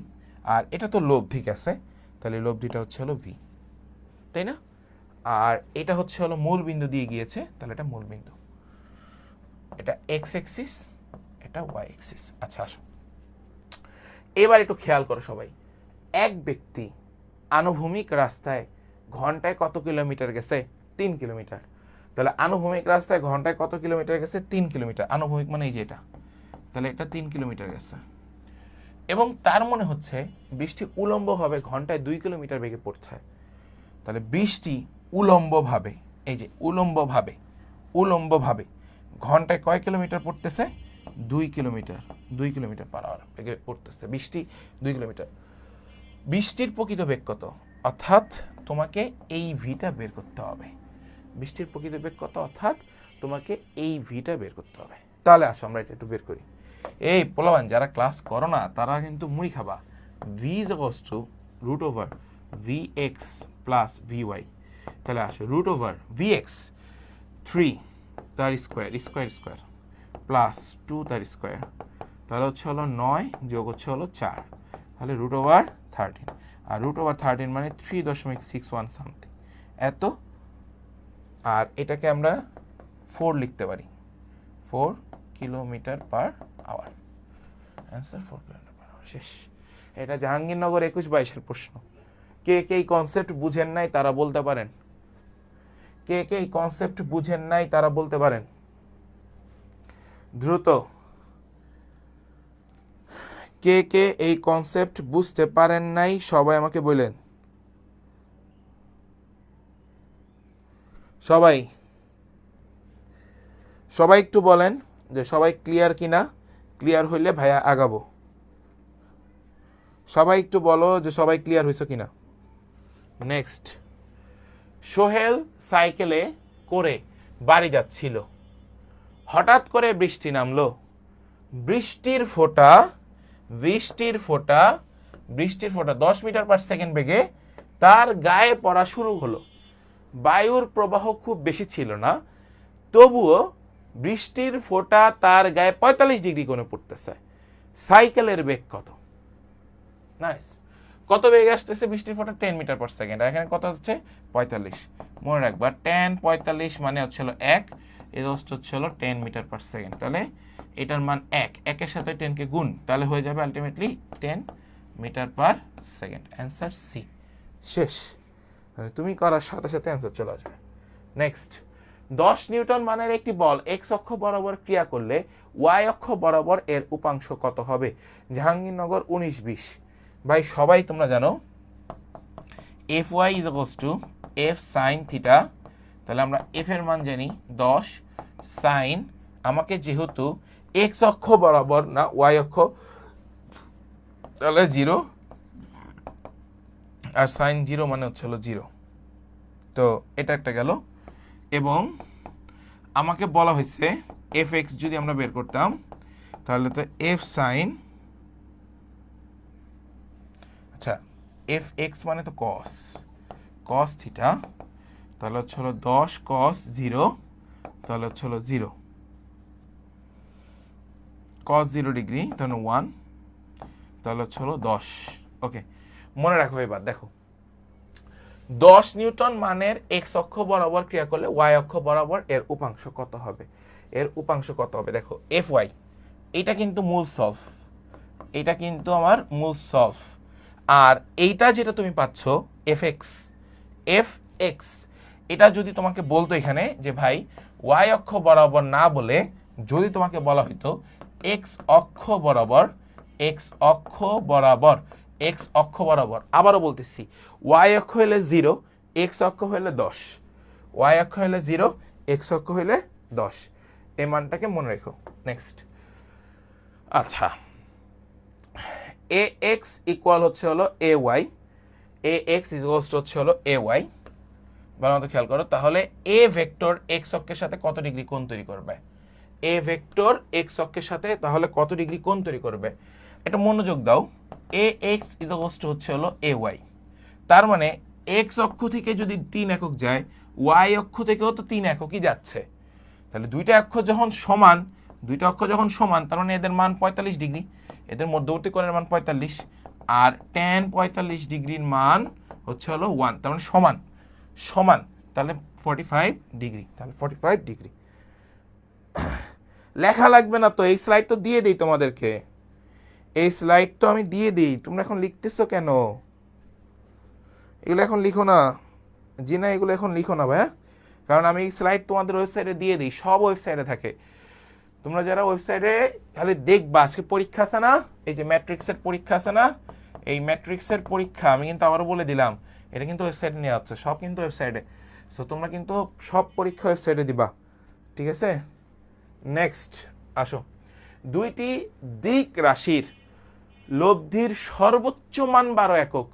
আর এটা তো লোভ, ঠিক আছে? তাহলে লব্ধিটা হচ্ছে হলো ভি, তাই না? আর এটা হচ্ছে হলো মূল বিন্দু দিয়ে গিয়েছে, তাহলে এটা মূল বিন্দু। এটা এক্স এক্সিস, এটা ওয়াই এক্সিস। আচ্ছা, আসো এবার একটু খেয়াল করো সবাই। এক ব্যক্তি আনুভূমিক রাস্তায় ঘন্টায় কত কিলোমিটার গেছে? 3 কিলোমিটার। তাহলে আনুভূমিক রাস্তায় ঘন্টায় কত কিলোমিটার গেছে? 3 কিলোমিটার। আনুভূমিক মানে এই যে এটা, তাহলে এটা 3 কিলোমিটার গেছে। এবং তার মনে হচ্ছে বৃষ্টি উলম্বভাবে ঘন্টায় 2 কিলোমিটার বেগে পড়ছে। তাহলে বৃষ্টি উলম্বভাবে, এই যে উলম্বভাবে, উলম্বভাবে ঘন্টায় কয় কিলোমিটার পড়তেছে? 2 কিলোমিটার, 2 কিলোমিটার পার আওয়ার বেগে পড়তেছে বৃষ্টি, 2 কিলোমিটার। বৃষ্টির প্রকৃত বেগ কত? অর্থাৎ তোমাকে এই ভিটা বের করতে হবে। বৃষ্টির প্রকৃত বেগ কত? অর্থাৎ তোমাকে এই ভিটা বের করতে হবে। তাহলে আসো আমরা এটা একটু বের করি। এই পোলাবান যারা ক্লাস করো না তারা কিন্তু মুড়ি খাবা। V is equals to root over V X plus V Y. তাহলে আসো রুট ওভার ভি এক্স 3 তার স্কোয়ার স্কোয়ার স্কোয়ার প্লাস 2 তার স্কোয়ার, তাহলে হচ্ছে হলো 9 যোগ হচ্ছে হলো 4, তাহলে রুট ওভার 13। আর রুট ওভার 13 মানে 3.61 সামথিং এত। আর এটাকে আমরা 4 লিখতে পারি, 4 kilometre per hour. Answer 4 kilometre per hour. শেষ। এটা জাহাঙ্গীরনগর 21-22-এর প্রশ্ন। কে কে এই কনসেপ্ট বুঝেন নাই তারা বলতে পারেন? কে কে এই কনসেপ্ট বুঝেন নাই তারা বলতে পারেন দ্রুত। কে কে এই কনসেপ্ট বুঝতে পারেন নাই সবাই আমাকে বলেন। সবাই সবাই একটু বলেন যে সবাই ক্লিয়ার কিনা। ক্লিয়ার হইলে ভাইয়া আগাবো। সবাই একটু বলো যে সবাই ক্লিয়ার হয়েছে কিনা। নেক্সট, সোহেল সাইকেলে করে বাড়ি যাচ্ছিল, হঠাৎ করে বৃষ্টি নামলো। বৃষ্টির ফোঁটা 10 মিটার পার সেকেন্ড বেগে তার গায়ে পড়া শুরু হলো। বায়ুর প্রবাহ খুব বেশি ছিল না, তবুও বৃষ্টির ফোঁটা তার গায়ে 45 ডিগ্রি কোণে পড়তেছে। সাইকেলের বেগ কত? নাইস। কত বেগে আসতেছে বৃষ্টির ফোঁটা 10 মিটার পার সেকেন্ড, আর এখানে কত হচ্ছে 45। মনে রাখবা 10 45 মানে হচ্ছিল 1, এই হচ্ছিল 10 মিটার পার সেকেন্ড। তাহলে এটার মান 1, একের সাথে 10 কে গুণ, তাহলে হয়ে যাবে ultimately 10 metre per second. Answer C. শেষ, মানে তুমি করার সাথে সাথে অ্যান্সার চলে আসবে। নেক্সট, 10 নিউটন মানের একটি বল এক্স অক্ষ বরাবর ক্রিয়া করলে ওয়াই অক্ষ বরাবর এর উপাংশ কত হবে? জাহাঙ্গীরনগর 19-20। ভাই সবাই তোমরা জানো F Y is equals to F sine theta. তাহলে আমরা এফ এর মান জানি 10 সাইন, আমাকে যেহেতু এক্স অক্ষ বরাবর না ওয়াই অক্ষ, তাহলে 0, আর সাইন 0 মানে হচ্ছে 0। তো এটা একটা গেল। এবং আমাকে বলা হয়েছে এফ এক্স যদি আমরা বের করতাম, তাহলে তো এফ সাইন, আচ্ছা এফ এক্স মানে তো কস, কস থিটা, তাহলে হচ্ছে 10 কস 0, তাহলে হচ্ছে 0, কস 0 ডিগ্রি, তাহলে 1, তাহলে হচ্ছে 10। ওকে, মনে রাখো। এবার দেখো 10 নিউটন মানের এক্স অক্ষ বরাবর ক্রিয়া করলে ওয়াই অক্ষ বরাবর এর উপাংশ কত হবে? এর উপাংশ কত হবে? দেখো এফ ওয়াই, এটা কিন্তু মূল সলভ, এটা কিন্তু আমার মূল সলভ। আর এইটা যেটা তুমি পাচ্ছ এফ এক্স, এফ এক্স, এটা যদি তোমাকে বলতো এখানে যে ভাই ওয়াই অক্ষ বরাবর না বলে যদি তোমাকে বলা হইতো এক্স অক্ষ বরাবর, এক্স অক্ষ বরাবর, এক্স অক্ষ বরাবর, আবারও বলতেছি ওয়াই অক্ষ হলে 0, এক্স অক্ষ হলে 10, ওয়াই অক্ষ হলে 0, এক্স অক্ষ হলে 10, এই মানটাকে মনে রেখো। নেক্সট, আচ্ছা এ এক্স ইকুয়াল হচ্ছে A Y, A x equals হচ্ছে এ ওয়াই, ভালো মতো খেয়াল করো। তাহলে এ ভেক্টর এক্স অক্ষের সাথে কত ডিগ্রি কোণ তৈরি করবে? এ ভেক্টর এক্স অক্ষের সাথে তাহলে কত ডিগ্রি কোণ তৈরি করবে? এটা মনোযোগ দাও। এ এক্স ইকুয়ালস হচ্ছে এ ওয়াই, তার মানে এক্স অক্ষ থেকে যদি 3 একক যায়, ওয়াই অক্ষ থেকেও তো 3 এককই যাচ্ছে। তাহলে দুইটা অক্ষ যখন সমান, দুইটা অক্ষ যখন সমান, তার মানে এদের মান 45 ডিগ্রি, এদের মধ্যবর্তী কোণের মান 45, আর tan 45 ডিগ্রির মান হচ্ছে 1, তার মানে সমান সমান, তাহলে 45 ডিগ্রি, তাহলে 45 ডিগ্রি। লেখা লাগবে না তো, এই স্লাইড তো দিয়ে দিই তোমাদেরকে, এই স্লাইড তো আমি দিয়ে দিই, তোমরা এখন লিখতেছো কেন? এগুলো এখন লিখো না, জি না, এগুলো এখন লিখো না ভাই, কারণ আমি এই স্লাইড তোমাদের ওয়েবসাইটে দিয়ে দিই, সব ওয়েবসাইটে থাকে। তোমরা যারা ওয়েবসাইটে খালি দেখবা, আজকে পরীক্ষা আছে না, এই যে ম্যাট্রিক্সের পরীক্ষা আছে না, এই ম্যাট্রিক্সের পরীক্ষা আমি কিন্তু আবারও বলে দিলাম, এটা কিন্তু ওয়েবসাইটে নেওয়া হচ্ছে, সব কিন্তু ওয়েবসাইটে। সো তোমরা কিন্তু সব পরীক্ষা ওয়েবসাইটে দিবা, ঠিক আছে? নেক্সট আসো, দুইটি দিক রাশির লব্ধির সর্বোচ্চ মান 12 একক,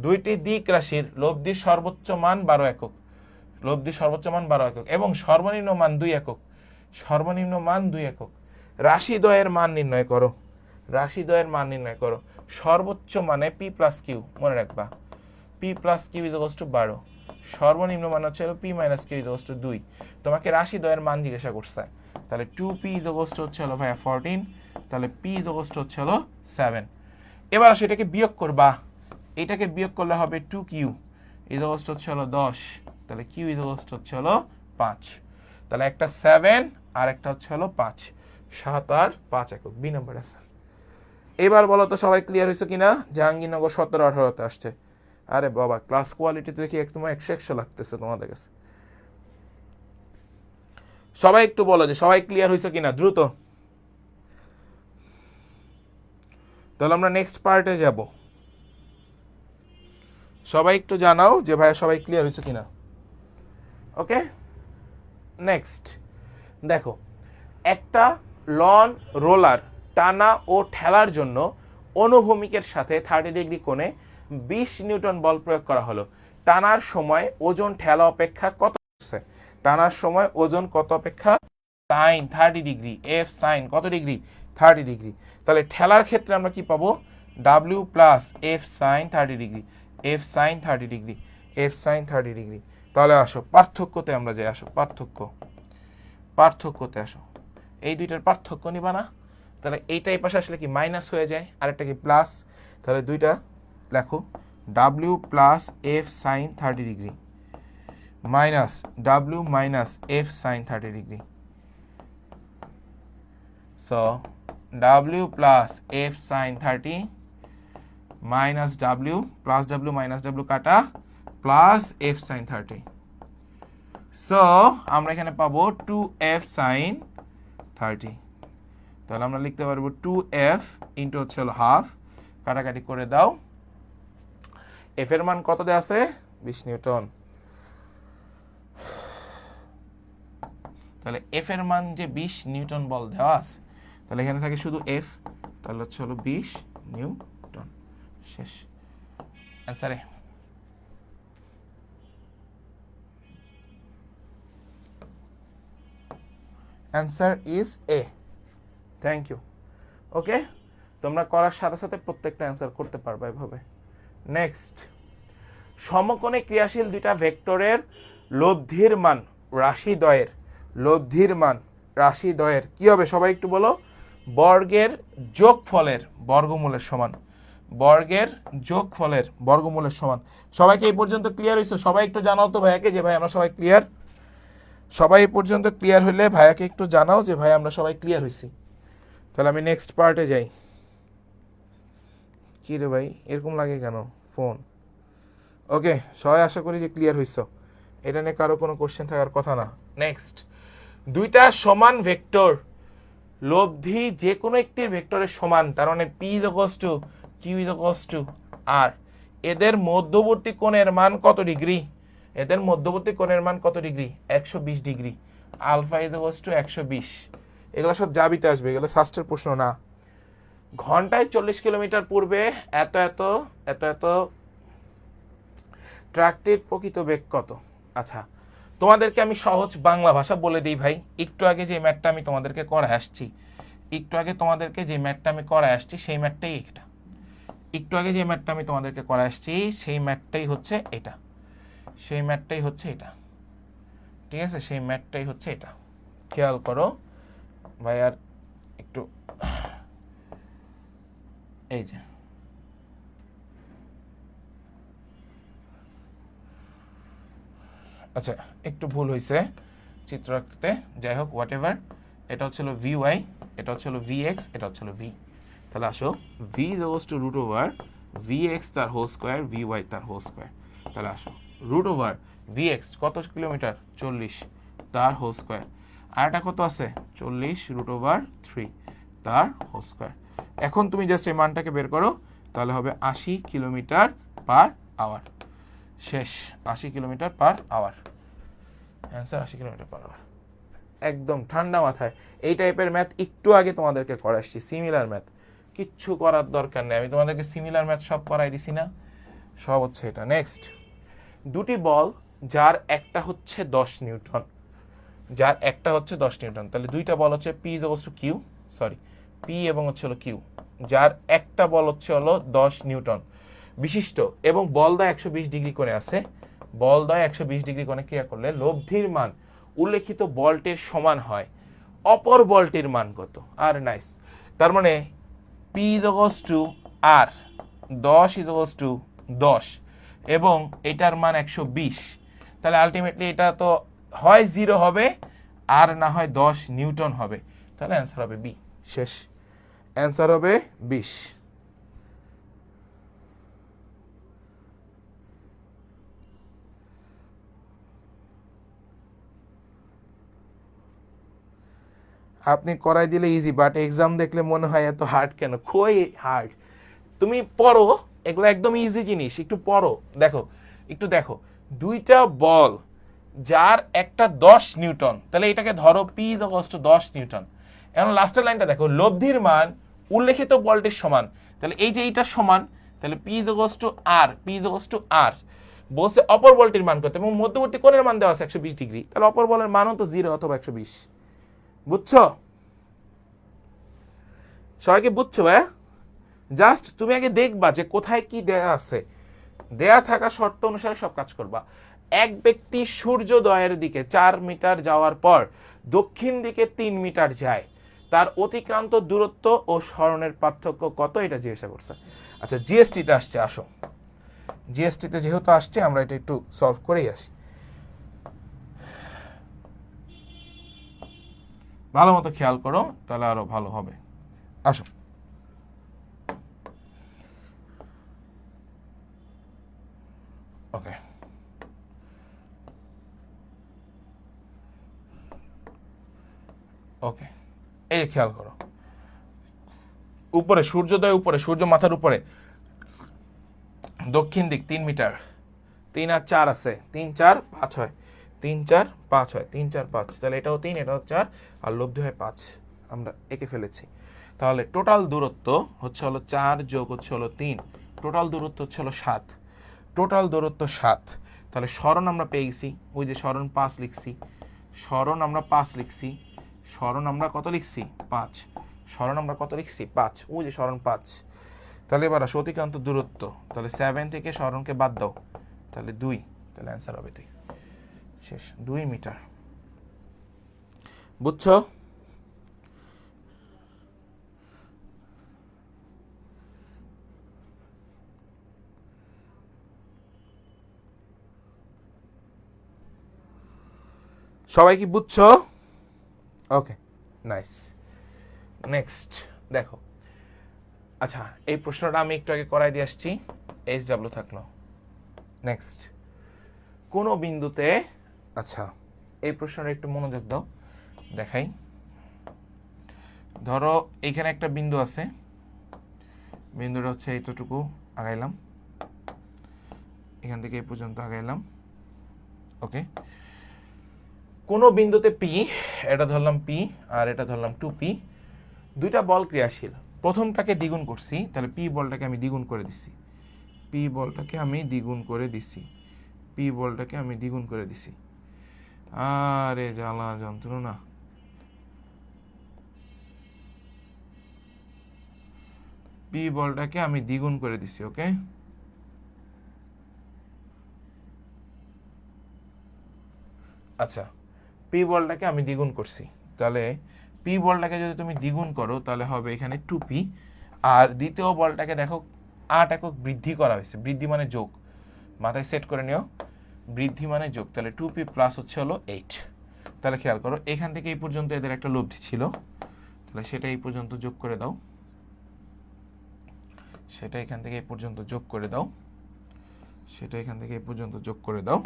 দুইটি দিক রাশির লব্ধির সর্বোচ্চ মান 12 একক, লব্ধির সর্বোচ্চ মান 12 একক এবং সর্বনিম্ন মান 2 একক, সর্বনিম্ন মান 2 একক। রাশিদ্বয়ের মান নির্ণয় করো, রাশিদ্বয়ের মান নির্ণয় করো। সর্বোচ্চ মানে পি প্লাস কিউ, মনে রাখবা P plus Q is equals to 12, সর্বনিম্ন মান হচ্ছে P minus Q is equals to 2। তোমাকে রাশিদ্বয়ের মান জিজ্ঞাসা করছে, তাহলে 2p ইজ ইকুয়ালস টু হচ্ছে ভাইয়া 14, তাহলে p ইজ ইকুয়ালস টু হচ্ছে 7। এবার আসো এটাকে বিয়োগ করবা, এটাকে বিয়োগ করলে হবে 2q ইজ ইকুয়ালস টু হচ্ছে 10, তাহলে q ইজ ইকুয়ালস টু হচ্ছে 5, তাহলে একটা 7 আর একটা হচ্ছে 5, 7 আর 5 একক, বি নাম্বার আছে। এবার বলো তো সবাই ক্লিয়ার হয়েছে কিনা? জাহাঙ্গীরনগর 17-18তে আসছে। আরে বাবা, ক্লাস কোয়ালিটি দেখি একদম 100 লাগতেছে তোমাদের কাছে। সবাই একটু বলো যে সবাই ক্লিয়ার হয়েছে কিনা, দ্রুত। তাহলে আমরা নেক্সট পার্টে যাব। সবাই একটু জানাও যে ভাইয়া সবাই ক্লিয়ার হয়েছে কিনা। ওকে, নেক্সট দেখো, একটা লন রোলার টানা ও ঠেলার জন্য অনুভূমিকের সাথে 30 ডিগ্রি কোণে 20 নিউটন বল প্রয়োগ করা হলো। টানার সময় ওজন ঠেলা অপেক্ষা কত? টানার সময় ওজন কত অপেক্ষা? সাইন 30 ডিগ্রি, এফ সাইন কত ডিগ্রি? 30 ডিগ্রি। তাহলে ঠেলার ক্ষেত্রে আমরা কি পাবো? W plus F sine 30 degree, F sine 30 degree, F sine 30 degree. তাহলে আসো পার্থক্যতে আমরা যাই, আসো পার্থক্যতে আসো, এই দুইটার পার্থক্য নিবা না? তাহলে এইটা এই পাশে আসলে কি মাইনাস হয়ে যায়, আর একটা কি প্লাস, তাহলে দুইটা লেখো W plus F sine 30 degree minus W minus F sine 30 degree. So W plus F sine 30 minus W plus W minus W কাটা প্লাস এফ সাইন 30। সো আমরা এখানে পাবো 2f সাইন 30। তাহলে আমরা লিখতে পারবো 2f ইন্টু হচ্ছে হলো হাফ, কাটাকাটি করে দাও। এফ এর মান কত দেওয়া আছে? 20 নিউটন। তাহলে এফ এর মান যে 20 নিউটন বল দেওয়া আছে, তাহলে এখানে থাকে শুধু এফ, তাহলে হচ্ছে হলো 20 নিউটন। শেষ অ্যান্সারে। Answer is A. Thank you. Okay, তোমরা করার সাথে সাথে প্রত্যেকটা অ্যান্সার করতে পারবে এভাবে। নেক্সট, সমকোণে ক্রিয়াশীল দুইটা ভেক্টরের লব্ধির মান রাশিদ্বয়ের, লব্ধির মান রাশিদ্বয়ের কি হবে সবাই একটু বলো? বর্গের যোগফলের বর্গমূলের সমান, বর্গের যোগফলের বর্গমূলের সমান। সবাইকে এই পর্যন্ত ক্লিয়ার হয়েছে? সবাই একটু জানাও তো ভাইয়াকে যে ভাই আমরা সবাই ক্লিয়ার। সবাই এই পর্যন্ত ক্লিয়ার হলে ভাইয়াকে একটু জানাও যে ভাই আমরা সবাই ক্লিয়ার হয়েছি। তাহলে আমি নেক্সট পার্টে যাই। কি রে ভাই এরকম লাগে কেন ফোন? ওকে, সবাই আশা করি যে ক্লিয়ার হইছো, এটা নিয়ে কারো কোনো কোশ্চেন থাকার কথা না। নেক্সট, দুইটা সমান ভেক্টর লব্ধি যে কোনো একটি ভেক্টরের সমান, তার মানে P is equals to Q is equals to R, এদের মধ্যবর্তী কোণের মান কত ডিগ্রি? এদের মধ্যবর্তী কোণের মান কত degree? 120 degree. Alpha is equals to 120। এগুলো সব জাবিতে আসবে, এগুলো শাস্ত্রের প্রশ্ন না। ঘন্টায় 40 কিলোমিটার পূর্বে এত এত এত এত ট্রাকটির প্রকৃত বেগ কত? আচ্ছা, তোমাদেরকে আমি সহজ বাংলা ভাষা বলে দিই ভাই। একটু আগে যে ম্যাথটা আমি তোমাদেরকে করায় আসছি, একটু আগে তোমাদেরকে যে ম্যাথটা আমি করায় আসছি সেই ম্যাথটাই এটা। একটু আগে যে ম্যাথটা আমি তোমাদেরকে করায় আসছি সেই ম্যাথটাই হচ্ছে এটা, সেই ম্যাথটাই হচ্ছে এটা, ঠিক আছে? সেই ম্যাথটাই হচ্ছে এটা। খেয়াল করো ভাই, আর একটু এই যে আচ্ছা একটু ভুল হয়েছে চিত্র আঁকতে, যাই হোক হোয়াট এভার। এটা হচ্ছিল ভি ওয়াই, এটা হচ্ছিল ভি এক্স, এটা হচ্ছিল ভি। তাহলে আসো V is equals to root over V X তার হোল স্কোয়ার, ভি ওয়াই তার হোল স্কোয়ার। তাহলে আসো রুট ওভার ভি এক্স কত কিলোমিটার? 40 তার হোল স্কোয়ার। আর এটা কত আছে? 40 রুট ওভার 3 তার হোল স্কোয়ার। এখন তুমি জাস্ট এই মানটাকে বের করো, তাহলে হবে 80 কিলোমিটার পার আওয়ার। শেষ, 80 kilometre per hour. Answer 80 kilometre per hour. একদম ঠান্ডা মাথায়। এই টাইপের ম্যাথ একটু আগে তোমাদেরকে করাচ্ছি, সিমিলার ম্যাথ। কিচ্ছু করার দরকার নেই, আমি তোমাদেরকে সিমিলার ম্যাথ সব করাই দিছি না, সব হচ্ছে এটা। নেক্সট, দুটি বল যার একটা হচ্ছে 10 নিউটন, যার একটা হচ্ছে 10 নিউটন, তাহলে দুইটা বল হচ্ছে P is equals to Q, sorry P এবং হচ্ছে হলো কিউ, যার একটা বল হচ্ছে হলো 10 নিউটন বিশিষ্ট এবং বলদয় 120 ডিগ্রি কোণে আছে। বলদয় 120 ডিগ্রি কোণে ক্রিয়া করলে লব্ধির মান উল্লেখিত বলটির সমান হয়। অপর বলটির মান কত? আর নাইস, তার মানে P is equals to R 10 is equals to 10 এবং এটার মান 120। তাহলে আলটিমেটলি এটা তো হয় 0 হবে আর না হয় 10 নিউটন হবে। তাহলে অ্যান্সার হবে বি। শেষ, অ্যান্সার হবে 20। আপনি করাই দিলে ইজি, বাট এক্সাম দেখলে মনে হয় এত হার্ড কেন? কই হার্ড, তুমি পড়ো, এগুলো একদম ইজি জিনিস, একটু পড়ো। দেখো একটু দেখো, দুইটা বল যার একটা 10 নিউটন, তাহলে এটাকে ধরো P is equals to 10 Newton. এখন লাস্টের লাইনটা দেখো, লব্ধির মান উল্লেখিত বলটির সমান, তাহলে এই যে এইটার সমান, তাহলে P is equals to R, P is equals to R. বলছে অপর বলটির মান কত এবং মধ্যবর্তী কোণের মান দেওয়া আছে 120 ডিগ্রি, তাহলে অপর বলের মানও তো 0 অথবা 120। বুঝছো? সবাইকে বুঝছো ভাইয়া? জাস্ট তুমি আগে দেখবা যে কোথায় কি দেয়া আছে, দেয়া থাকা শর্ত অনুসারে সব কাজ করবা। এক ব্যক্তি সূর্যোদয়ের দিকে 4 মিটার যাওয়ার পর দক্ষিণ দিকে 3 মিটার যায়, তার অতিক্রান্ত দূরত্ব ও সরণের পার্থক্য কত, এটা জিজ্ঞাসা করছে। আচ্ছা জিএসটিতে আসছে, আসো জিএসটিতে যেহেতু আসছে আমরা এটা একটু সলভ করেই আসি, ভালো মতো খেয়াল করো তাহলে আরো ভালো হবে। আসো ওকে, ওকে এই খেয়াল করো, উপরে সূর্যোদয়, উপরে সূর্য মাথার উপরে, দক্ষিণ দিক 3 মিটার, 3 আর 4 আছে, 3 4 5 হয়, 3 4 5 হয়, 3 4 5, তাহলে এটাও 3 এটাও 4 আর লব্ধি হয় 5, আমরা এঁকে ফেলেছি। তাহলে টোটাল দূরত্ব হচ্ছে হলো 4 যোগ হচ্ছে হলো 3, টোটাল দূরত্ব হচ্ছে হলো 7, টোটাল দূরত্ব 7। তাহলে সরণ আমরা পেয়ে গেছি, ওই যে সরণ 5 লিখছি, সরণ আমরা 5 লিখছি, সরণ আমরা কত লিখছি 5, সরণ আমরা কত লিখছি 5, ওই যে সরণ 5। তাহলে এবার আসো অতিক্রান্ত দূরত্ব, তাহলে 7 থেকে সরণকে বাদ দাও, তাহলে 2, তাহলে অ্যান্সার হবে 2, শেষ 2 মিটার। বুঝছো? সবাই কি বুঝছো? ওকে নাইস, নেক্সট দেখো। আচ্ছা এই প্রশ্নটা আমি একটু আগে করাই দিয়ে আসছি, HW থাকলো। নেক্সট কোন বিন্দুতে, আচ্ছা এই প্রশ্নটা একটু মনোযোগ দাও, দেখাই। ধরো এখানে একটা বিন্দু আছে, বিন্দুটা হচ্ছে এইটুকু আগাইলাম, এখান থেকে এই পর্যন্ত আগাইলাম, ওকে। কোন বিন্দুতে পি, এটা ধরলাম পি আর এটা ধরলাম 2p, দুইটা বল ক্রিয়াশীল, প্রথমটাকে দ্বিগুণ করছি, তাহলে পি বলটাকে আমি দ্বিগুণ করে দিছি, পি বলটাকে আমি দ্বিগুণ করে দিছি, পি বলটাকে আমি দ্বিগুণ করে দিছি, আরে জ্বালা যন্ত্রণা। পি বলটাকে আমি দ্বিগুণ করে দিছি, ওকে। আচ্ছা পি বলটাকে আমি দ্বিগুণ করছি, তাহলে পি বলটাকে যদি তুমি দ্বিগুণ করো তাহলে হবে এখানে 2p, আর দ্বিতীয় বলটাকে দেখো 8 একক বৃদ্ধি করা হয়েছে, বৃদ্ধি মানে যোগ, মাথায় সেট করে নিও, বৃদ্ধি মানে যোগ, তাহলে 2p প্লাস হচ্ছে হলো 8। তাহলে খেয়াল করো এখান থেকে এই পর্যন্ত এদের একটা লব্ধি ছিল, তাহলে সেটা এই পর্যন্ত যোগ করে দাও, সেটা এখান থেকে এই পর্যন্ত যোগ করে দাও, সেটা এখান থেকে এই পর্যন্ত যোগ করে দাও,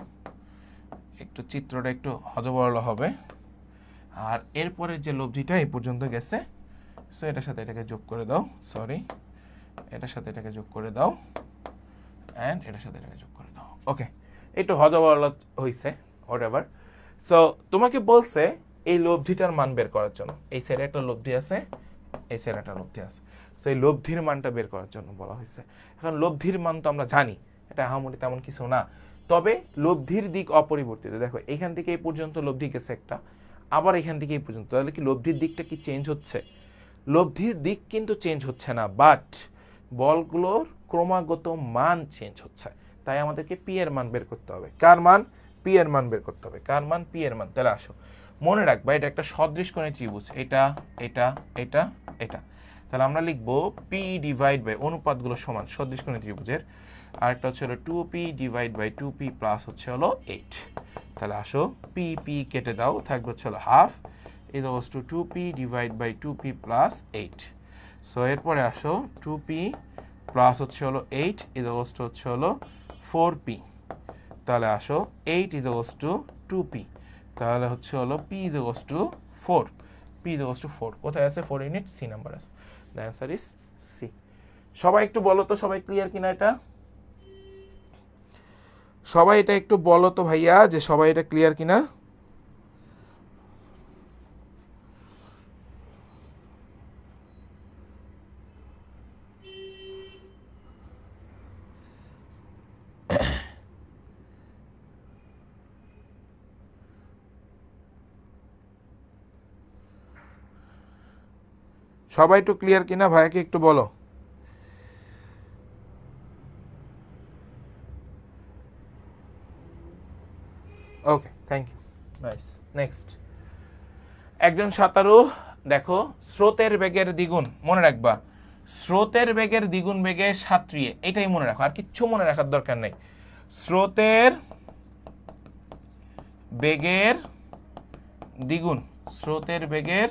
একটু চিত্রটা একটু হজবরল হবে। আর এরপরে যে লব্ধিটা এই পর্যন্ত গেছে, সো এটার সাথে এটাকে যোগ করে দাও, সরি এটার সাথে এটাকে যোগ করে দাও, অ্যান্ড এটার সাথে এটাকে যোগ করে দাও, ওকে। একটু হজবরল হয়েছে, হোয়াটএভার। সো তোমাকে বলছে এই লব্ধিটার মান বের করার জন্য, এই সাইডে একটা লব্ধি আছে, এই সাইডে একটা লব্ধি আছে, সো এই লব্ধির মানটা বের করার জন্য বলা হয়েছে। এখন লব্ধির মান তো আমরা জানি, এটা আহামরি তেমন কিছু না, তবে লব্ধির দিক অপরিবর্তিত। দেখো এখান থেকে এই পর্যন্ত লব্ধি গেছে একটা, আবার এখান থেকে এই পর্যন্ত, তাহলে কি লব্ধির দিকটা কি চেঞ্জ হচ্ছে? লব্ধির দিক কিন্তু চেঞ্জ হচ্ছে না, বাট বলগুলোর ক্রমাগত মান চেঞ্জ হচ্ছে, তাই আমাদেরকে পি এর মান বের করতে হবে। কার মান? পি এর মান বের করতে হবে। কার মান? পি এর মান। তাহলে আসো মনে রাখবা এটা একটা সদৃশকোণী ত্রিভুজ, এটা এটা এটা এটা, তাহলে আমরা লিখবো পি ডিভাইড বাই, অনুপাতগুলো সমান সদৃশকোণী ত্রিভুজের, আরেকটা হচ্ছে হলো 2p divide by 2p plus হচ্ছে হলো 8। তাহলে আসো পি পি কেটে দাও, থাকবে হচ্ছে হলো half, equals to 2p divide by 2p plus 8। So এরপরে আসো 2p প্লাস হচ্ছে হলো 8 ইকুয়ালস টু হচ্ছে হলো 4p। তাহলে আসো 8 ইকুয়ালস টু 2p, তাহলে হচ্ছে হলো p equals to 4, p equals to 4 কোথায় আছে? 4 ইউনিট সি নাম্বার আছে, দ্য অ্যান্সার ইজ সি। সবাই একটু বলো তো, সবাই ক্লিয়ার কিনা এটা? সবাই এটা একটু বলো তো ভাইয়া, যে সবাই এটা ক্লিয়ার কিনা? সবাই একটু ক্লিয়ার কিনা ভাইয়াকে একটু বলো। Okay thank you, nice. Next, একজন সাঁতারু দেখো স্রোতের বেগের দ্বিগুণ, মনে রাখবা স্রোতের বেগের দ্বিগুণ বেগে সাঁতরিয়ে, এটাই মনে রাখো, আর কিচ্ছু মনে রাখার দরকার নেই। স্রোতের বেগের দ্বিগুণ, স্রোতের বেগের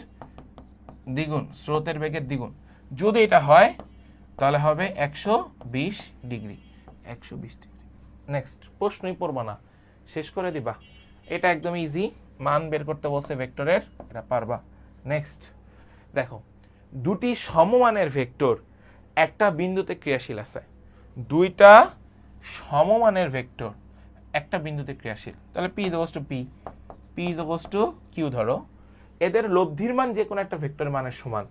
দ্বিগুণ, স্রোতের বেগের দ্বিগুণ যদি এটা হয় তাহলে হবে 120 ডিগ্রি, 120 ডিগ্রি। নেক্সট প্রশ্নই পড়বা না, শেষ করে দিবা। এটা একদম ইজি, মান বের করতে বলছে ভেক্টরের, এটা পারবা। নেক্সট দেখো, দুটি সমমানের ভেক্টর একটা বিন্দুতে ক্রিয়াশীল আছে, দুইটা সমমানের ভেক্টর একটা বিন্দুতে ক্রিয়াশীল, তাহলে P is to P, P is to Q ধরো, এদের লব্ধির মান যে কোনো একটা ভেক্টরের মানের সমান,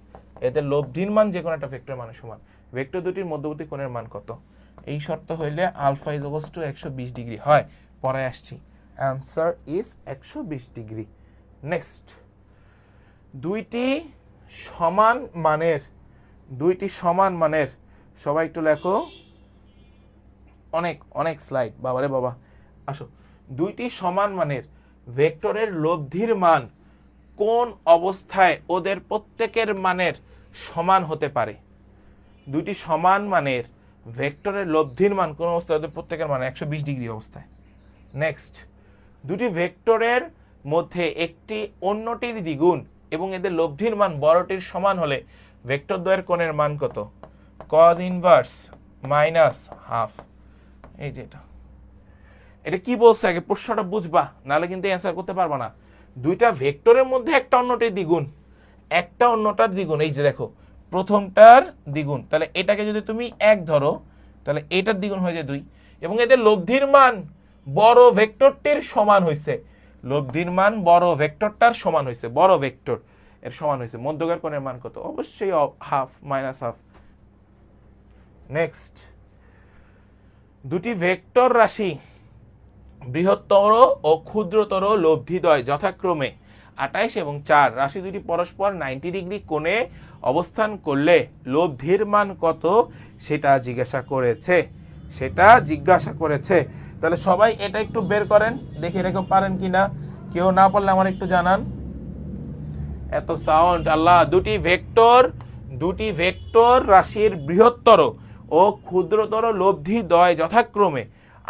এদের লব্ধির মান যে কোনো একটা ভেক্টরের মানের সমান। ভেক্টর দুটির মধ্যবর্তী কোণের মান কত? এই শর্ত হইলে আলফা ইজ টু 120 ডিগ্রি হয়। পরে আসছি, অ্যান্সার ইজ 120 ডিগ্রি। নেক্সট, দুইটি সমান মানের, দুইটি সমান মানের, সবাই একটু লেখো, অনেক অনেক স্লাইড বাবারে বাবা, আসো। দুইটি সমান মানের ভেক্টরের লব্ধির মান কোন অবস্থায় ওদের প্রত্যেকের মানের সমান হতে পারে? দুইটি সমান মানের ভেক্টরের লব্ধির মান কোন অবস্থায় ওদের প্রত্যেকের মান 120 ডিগ্রি অবস্থায়। নেক্সট, দুটি ভেক্টরের মধ্যে একটি অন্যটির দ্বিগুণ এবং এদের লব্ধির মান বড়টির সমান হলে ভেক্টর দ্বয়ের কোণের মান কত? cos inverse minus half. এই যে এটা কি বলছে আগে প্রশ্নটা বুঝবা, নাহলে কিন্তু অ্যান্সার করতে পারবা না। দুইটা ভেক্টরের মধ্যে একটা অন্যটির দ্বিগুণ, একটা অন্যটার দ্বিগুণ, এই যে দেখো প্রথমটার দ্বিগুণ, তাহলে এটাকে যদি তুমি 1 ধরো তাহলে এটার দ্বিগুণ হয়ে যায় 2, এবং এদের লব্ধির মান বড় ভেক্টরটির সমান হয়েছে, লব্ধির মান বড় ভেক্টরটার সমান হয়েছে, বড় ভেক্টর এর সমান হয়েছে। মধ্যকার কোণের মান কত? অবশ্যই হাফ, মাইনাস হাফ। নেক্সট, দুটি ভেক্টর রাশি বৃহত্তর ও ক্ষুদ্রতর লব্ধিদ্বয় যথাক্রমে 28 এবং 4, রাশি দুটি পরস্পর 90 ডিগ্রি কোণে অবস্থান করলে লব্ধির মান কত সেটা জিজ্ঞাসা করেছে, সেটা জিজ্ঞাসা করেছে। তাহলে সবাই এটা একটু বের করেন, দেখে রেখে পারেন কিনা, কেউ না পারলে আমার একটু জানান। এত সাউন্ড আল্লাহ। দুটি ভেক্টর রাশির বৃহত্তর ও ক্ষুদ্রতর লব্ধিদ্বয় যথাক্রমে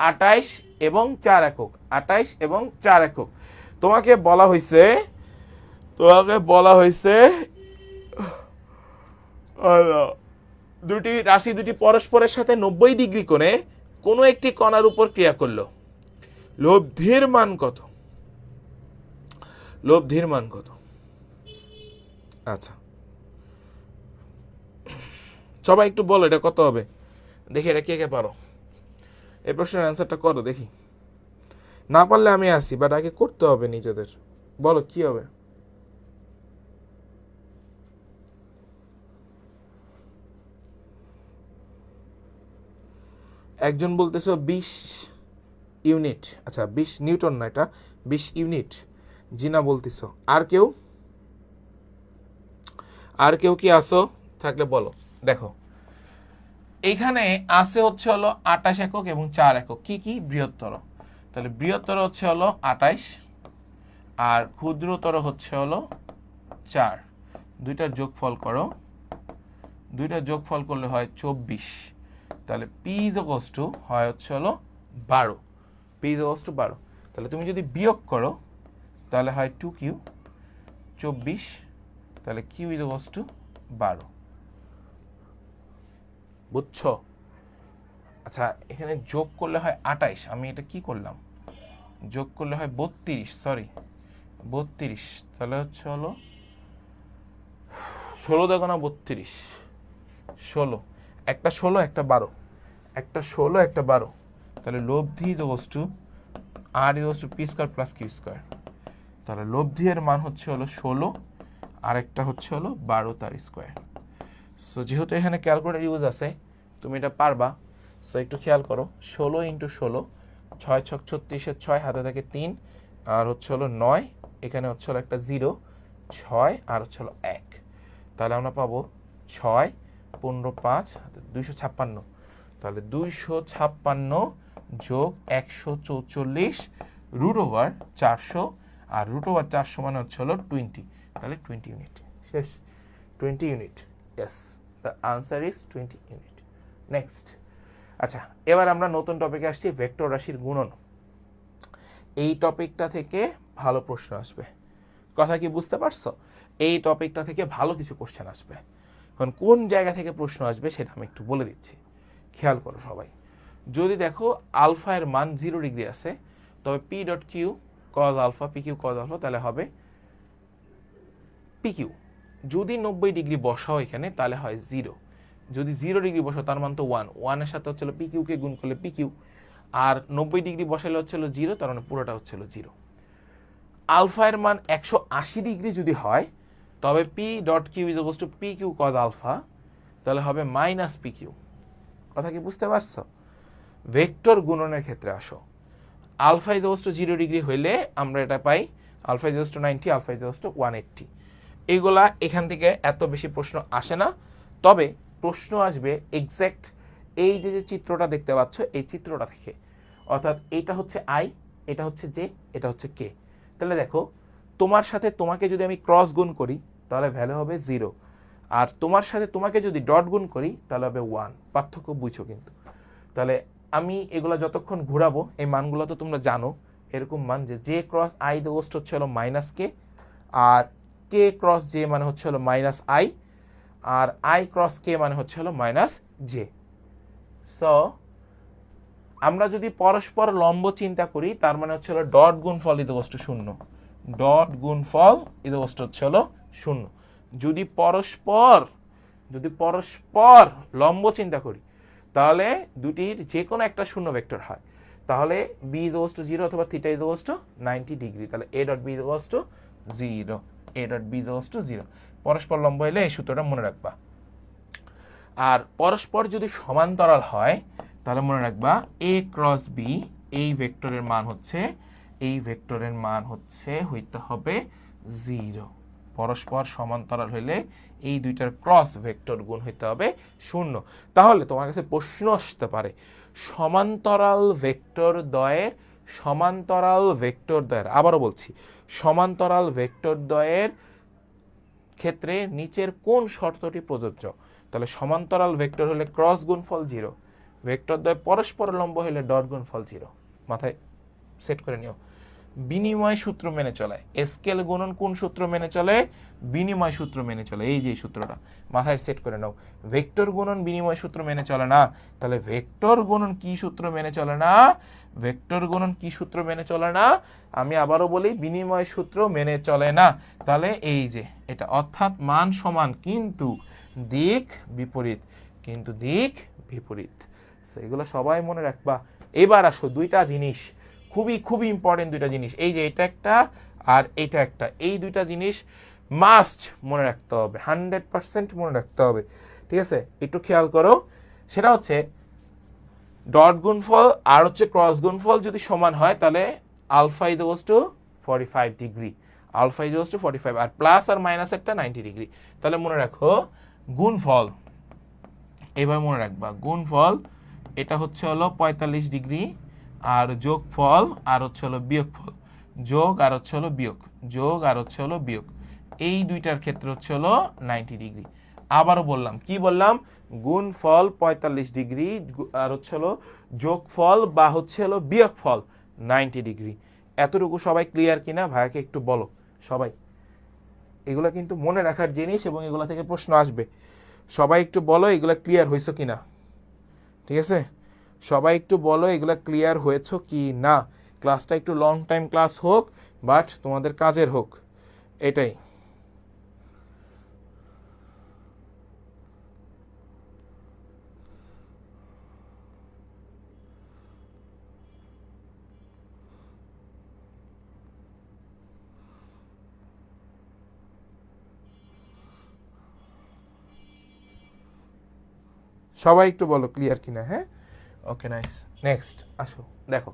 28 এবং 4 একক, 28 এবং 4 একক। তোমাকে বলা হয়েছে দুটি রাশি দুটি পরস্পরের সাথে 90 ডিগ্রি কোণে কোনো একটি কণার উপর ক্রিয়া করলো, লব্ধির মান কত? লব্ধির মান কত? আচ্ছা সবাই একটু বলো এটা কত হবে, দেখি এটা কে কে পারো। এই প্রশ্নের অ্যান্সারটা করো দেখি, না পারলে আমি আসি, বাট আগে করতে হবে নিজেদের। বলো কি হবে? একজন বলতেছো 20 ইউনিট, আচ্ছা 20 নিউটন না, এটা 20 ইউনিট। জিনা বলতেছো। আর কেউ কি আসো? থাকলে বলো। দেখো এইখানে আছে হচ্ছে হলো 28 একক এবং 4 একক, কি কি? বৃহত্তর। তাহলে বৃহত্তর হচ্ছে হলো 28 আর ক্ষুদ্রতর হচ্ছে হলো 4, দুইটার যোগফল করো, দুইটার যোগফল করলে হয় 24। তাহলে পি ইজ ইকুয়ালস টু হয় হচ্ছে হলো 12, পি ইজ ইকুয়ালস টু 12। তাহলে তুমি যদি বিয়োগ করো তাহলে হয় 2q 24, তাহলে কিউ ইজ ইকুয়ালস টু 12। বুঝছো? আচ্ছা এখানে যোগ করলে হয় 28, আমি এটা কি করলাম, যোগ করলে হয় 32, সরি 32, তাহলে হচ্ছে হলো 16 দেখো না 32, 16, একটা 16 একটা 12, একটা 16 একটা 12, তাহলে লব্ধি is equals to R is equals to P square plus Q square. তাহলে লব্ধি এর মান হচ্ছে হলো 16 আর একটা হচ্ছে হলো 12 তার স্কয়ার। সো যেহেতু এখানে ক্যালকুলেটর ইউজ আছে তুমি এটা পারবা। সো একটু খেয়াল করো, 16 ইন্টু 16, 6 ছক 36, 6 হাতে থাকে 3 আর হচ্ছে হলো 9, এখানে হচ্ছে হলো একটা 0, 6 আর হচ্ছে হলো 1, তাহলে আমরা পাবো 6 15 5 256, তাহলে 256 যোগ 144 √400, আর √400 মানে হচ্ছে হলো 20, তাহলে 20 ইউনিট। শেষ 20 unit. Yes, the answer is 20 unit. Next, আচ্ছা এবার আমরা নতুন টপিকে আসছি, ভেক্টর রাশির গুণন। এই টপিকটা থেকে ভালো প্রশ্ন আসবে, কথা কি বুঝতে পারছো? এই টপিকটা থেকে ভালো কিছু কোশ্চেন আসবে। এখন কোন জায়গা থেকে প্রশ্ন আসবে সেটা আমি একটু বলে দিচ্ছি, খেয়াল করো সবাই। যদি দেখো আলফা এর মান 0 ডিগ্রি আছে, তবে P dot Q cos alpha, P Q cos alpha, তাহলে হবে পি কিউ। যদি 90 ডিগ্রি বসাও এখানে তাহলে হয় 0। যদি 0 ডিগ্রি বসাও তার মান তো 1, 1 এর সাথে হচ্ছিল পি কিউকে গুণ করলে পি কিউ, আর 90 ডিগ্রি বসালে হচ্ছিল 0, তার মানে পুরোটা হচ্ছিল 0। আলফা এর মান 180 ডিগ্রি যদি হয়, তবে P dot Q is equals to P Q cos alpha, তাহলে হবে মাইনাস পি কিউ। কথা কি বুঝতে পারছো? ভেক্টর গুণনের ক্ষেত্রে আসো, alpha is equals to 0 degree হইলে আমরা এটা পাই alpha is equals to 90, alpha is equals to 180। এইগুলা এখান থেকে এত বেশি প্রশ্ন আসে না, তবে প্রশ্ন আসবে এক্স্যাক্ট এই যে যে চিত্রটা দেখতে পাচ্ছ এই চিত্রটা থেকে, অর্থাৎ এটা হচ্ছে আই, এটা হচ্ছে জে, এটা হচ্ছে কে। তাহলে দেখো তোমার সাথে তোমাকে যদি আমি ক্রস গুণ করি তাহলে ভ্যালু হবে 0, আর তোমার সাথে তোমাকে যদি ডট গুণ করি তাহলে হবে 1। পার্থক্য বুঝো কিন্তু। তাহলে আমি এগুলা যতক্ষণ ঘোরাবো এই মানগুলো তো তোমরা জানো, এরকম মান যে জে ক্রস আই দোস্ট হচ্ছে হলো মাইনাস কে, আর কে ক্রস জে মানে হচ্ছে হলো মাইনাস আই, আর আই ক্রস কে মানে হচ্ছে হলো মাইনাস জে। সো আমরা যদি পরস্পর লম্ব চিন্তা করি তার মানে হচ্ছে হলো ডট গুণফল ইকুয়ালস টু 0, ডট গুণফল ইকুয়ালস টু হচ্ছে হলো 0। যদি পরস্পর লম্ব চিন্তা করি তাহলে দুটির যে কোনো একটা শূন্য ভেক্টর হয়, তাহলে বি ইকুয়ালস টু 0 অথবা থিটা ইকুয়ালস টু 90 ডিগ্রি, তাহলে A dot B equals to 0, A dot B equals to 0। পরস্পর লম্ব হলে এই সূত্রটা মনে রাখবা। আর পরস্পর যদি সমান্তরাল হয় তাহলে মনে রাখবা এ ক্রস বি, এই ভেক্টরের মান হচ্ছে হইতে হবে 0। পরস্পর সমান্তরাল হইলে এই দুইটার ক্রস ভেক্টর গুণ হইতে হবে 0। তাহলে তোমার কাছে প্রশ্ন আসতে পারে সমান্তরাল ভেক্টর দ্বয়ের, আবারও বলছি, সমান্তরাল ভেক্টর দ্বয়ের ক্ষেত্রে নিচের কোন শর্তটি প্রযোজ্য? তাহলে সমান্তরাল ভেক্টর হলে ক্রস গুণফল 0, ভেক্টর দ্বয় পরস্পর লম্ব হলে ডট গুণফল 0। মাথায় সেট করে নিও। বিনিময় সূত্র মেনে চলে, স্কেল গুণন কোন সূত্র মেনে চলে? বিনিময় সূত্র মেনে চলে। এই যে সূত্রটা মাথায় সেট করে নাও। ভেক্টর গুণন বিনিময় সূত্র মেনে চলে না, তাহলে ভেক্টর গুণন কি সূত্র মেনে চলে না? ভেক্টর গুণন কি সূত্র মেনে চলে না? আমি আবারও বলি, বিনিময় সূত্র মেনে চলে না। তাহলে এই যে এটা, অর্থাৎ মান সমান কিন্তু দিক বিপরীত, এগুলো সবাই মনে রাখবা। এবার আসো দুইটা জিনিস, খুবই ইম্পর্টেন্ট দুইটা জিনিস, এই যে এটা একটা আর এটা একটা, এই দুইটা জিনিস মাস্ট মনে রাখতে হবে, 100% মনে রাখতে হবে। ঠিক আছে, একটু খেয়াল করো। সেটা হচ্ছে ডট গুণফল আর হচ্ছে ক্রস গুণফল যদি সমান হয় তাহলে alpha equals to 45 degree, alpha equals to 45, আর প্লাস আর মাইনাস একটা 90 ডিগ্রি। তাহলে মনে রাখো গুণফল, এবার মনে রাখবা গুণফল এটা হচ্ছে হলো 45 ডিগ্রি, আর যোগফল আর হচ্ছে হলো বিয়োগফল, যোগ আর হচ্ছে হলো বিয়োগ, এই দুইটার ক্ষেত্রে হচ্ছে হলো 90 ডিগ্রি। আবারও বললাম, কি বললাম? গুণফল 45 ডিগ্রি আর হচ্ছে হলো যোগফল বা হচ্ছে হলো বিয়োগফল 90 ডিগ্রি। এতটুকু সবাই ক্লিয়ার কিনা ভাইয়াকে একটু বলো সবাই। এগুলা কিন্তু মনে রাখার জিনিস এবং এগুলা থেকে প্রশ্ন আসবে। সবাই একটু বলো এগুলা ক্লিয়ার হয়েছে কিনা। ঠিক আছে, সবাই একটু বলো এগুলা ক্লিয়ার হয়েছে কি না। ক্লাসটা একটু লং টাইম ক্লাস হোক, বাট তোমাদের কাজের হোক, এটাই। সবাই একটু বলো ক্লিয়ার কিনা। হ্যাঁ, ওকে, নাইস। নেক্সট আসো, দেখো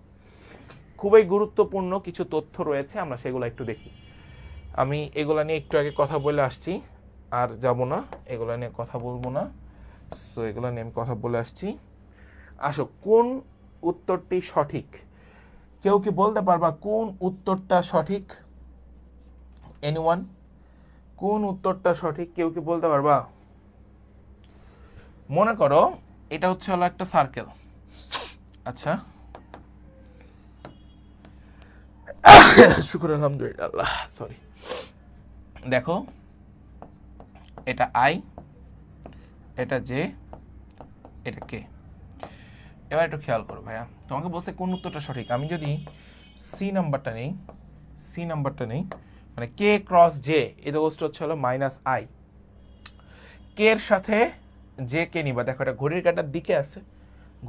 খুবই গুরুত্বপূর্ণ কিছু তথ্য রয়েছে, আমরা সেগুলো একটু দেখি। আমি এগুলা নিয়ে একটু আগে কথা বলে আসছি, আর যাব না, এগুলা নিয়ে কথা বলবো না। সো এগুলা নিয়ে আমি কথা বলে আসছি। আসো, কোন উত্তরটি সঠিক? কেউ কি বলতে পারবা কোন উত্তরটা সঠিক? এনিওয়ান? কোন উত্তরটা সঠিক কেউ কি বলতে পারবা? মনে করো এটা হচ্ছে হলো একটা সার্কেল। আচ্ছা, শুকর আলহামদুলিল্লাহ, সরি। দেখো এটা আই, এটা জে, এটা কে। এবার একটু খেয়াল করো ভাইয়া, তোমাকে বলছে কোন উত্তরটা সঠিক। আমি যদি সি নাম্বারটা নেই, মানে কে ক্রস জে এটা হচ্ছে হলো মাইনাস আই। কে এর সাথে জে কে নিবা, দেখো এটা ঘড়ির কাঁটার দিকে আছে,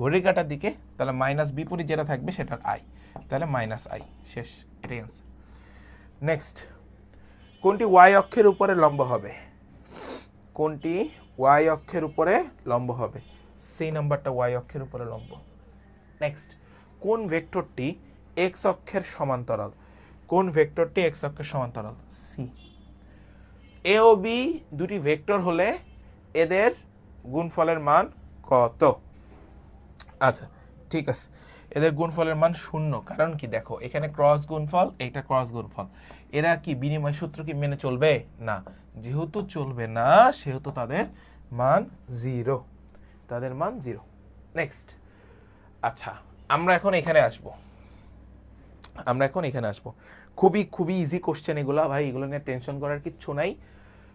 ঘড়ির কাঁটার দিকে, তাহলে মাইনাস বিপরীত যেটা থাকবে সেটার আই, তাহলে মাইনাস আই, শেষ, এটাই আনসার। নেক্সট, কোনটি ওয়াই অক্ষের উপরে লম্ব হবে? কোনটি ওয়াই অক্ষের উপরে লম্ব হবে? সি নাম্বারটা ওয়াই অক্ষের উপরে লম্ব। নেক্সট, কোন ভেক্টরটি এক্স অক্ষের সমান্তরাল? কোন ভেক্টরটি এক্স অক্ষের সমান্তরাল? সি। এ ও বি দুটি ভেক্টর হলে এদের গুণফলের মান কত? আচ্ছা ঠিক আছে, এদের গুণফলের মান 0। কারণ কি, দেখো এখানে ক্রস গুণফল, এইটা ক্রস গুণফল, এরা কি বিনিময় সূত্র কি মেনে চলবে? না, যেহেতু চলবে না সেহেতু তাদের মান 0, তাদের মান 0। নেক্সট, আচ্ছা আমরা এখন এখানে আসবো, খুবই ইজি কোশ্চেন এগুলো ভাই, এগুলো নিয়ে টেনশন করার কিচ্ছু নাই।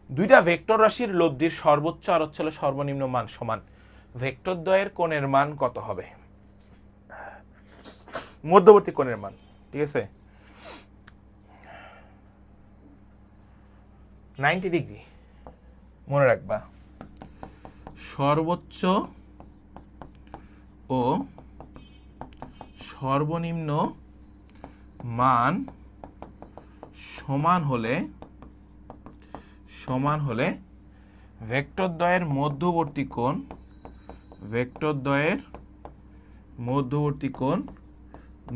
দুইটা ভেক্টর রাশির লব্ধির সর্বোচ্চ আর হচ্ছে সর্বনিম্ন মান সমান, ভেক্টর দ্বয়ের কোণের মান কত হবে? মধ্যবর্তী কোণের মান, ঠিক আছে, 90 ডিগ্রি মনে রাখবা। সর্বোচ্চ ও সর্বনিম্ন মান সমান হলে ভেক্টর দ্বয়ের মধ্যবর্তী কোণ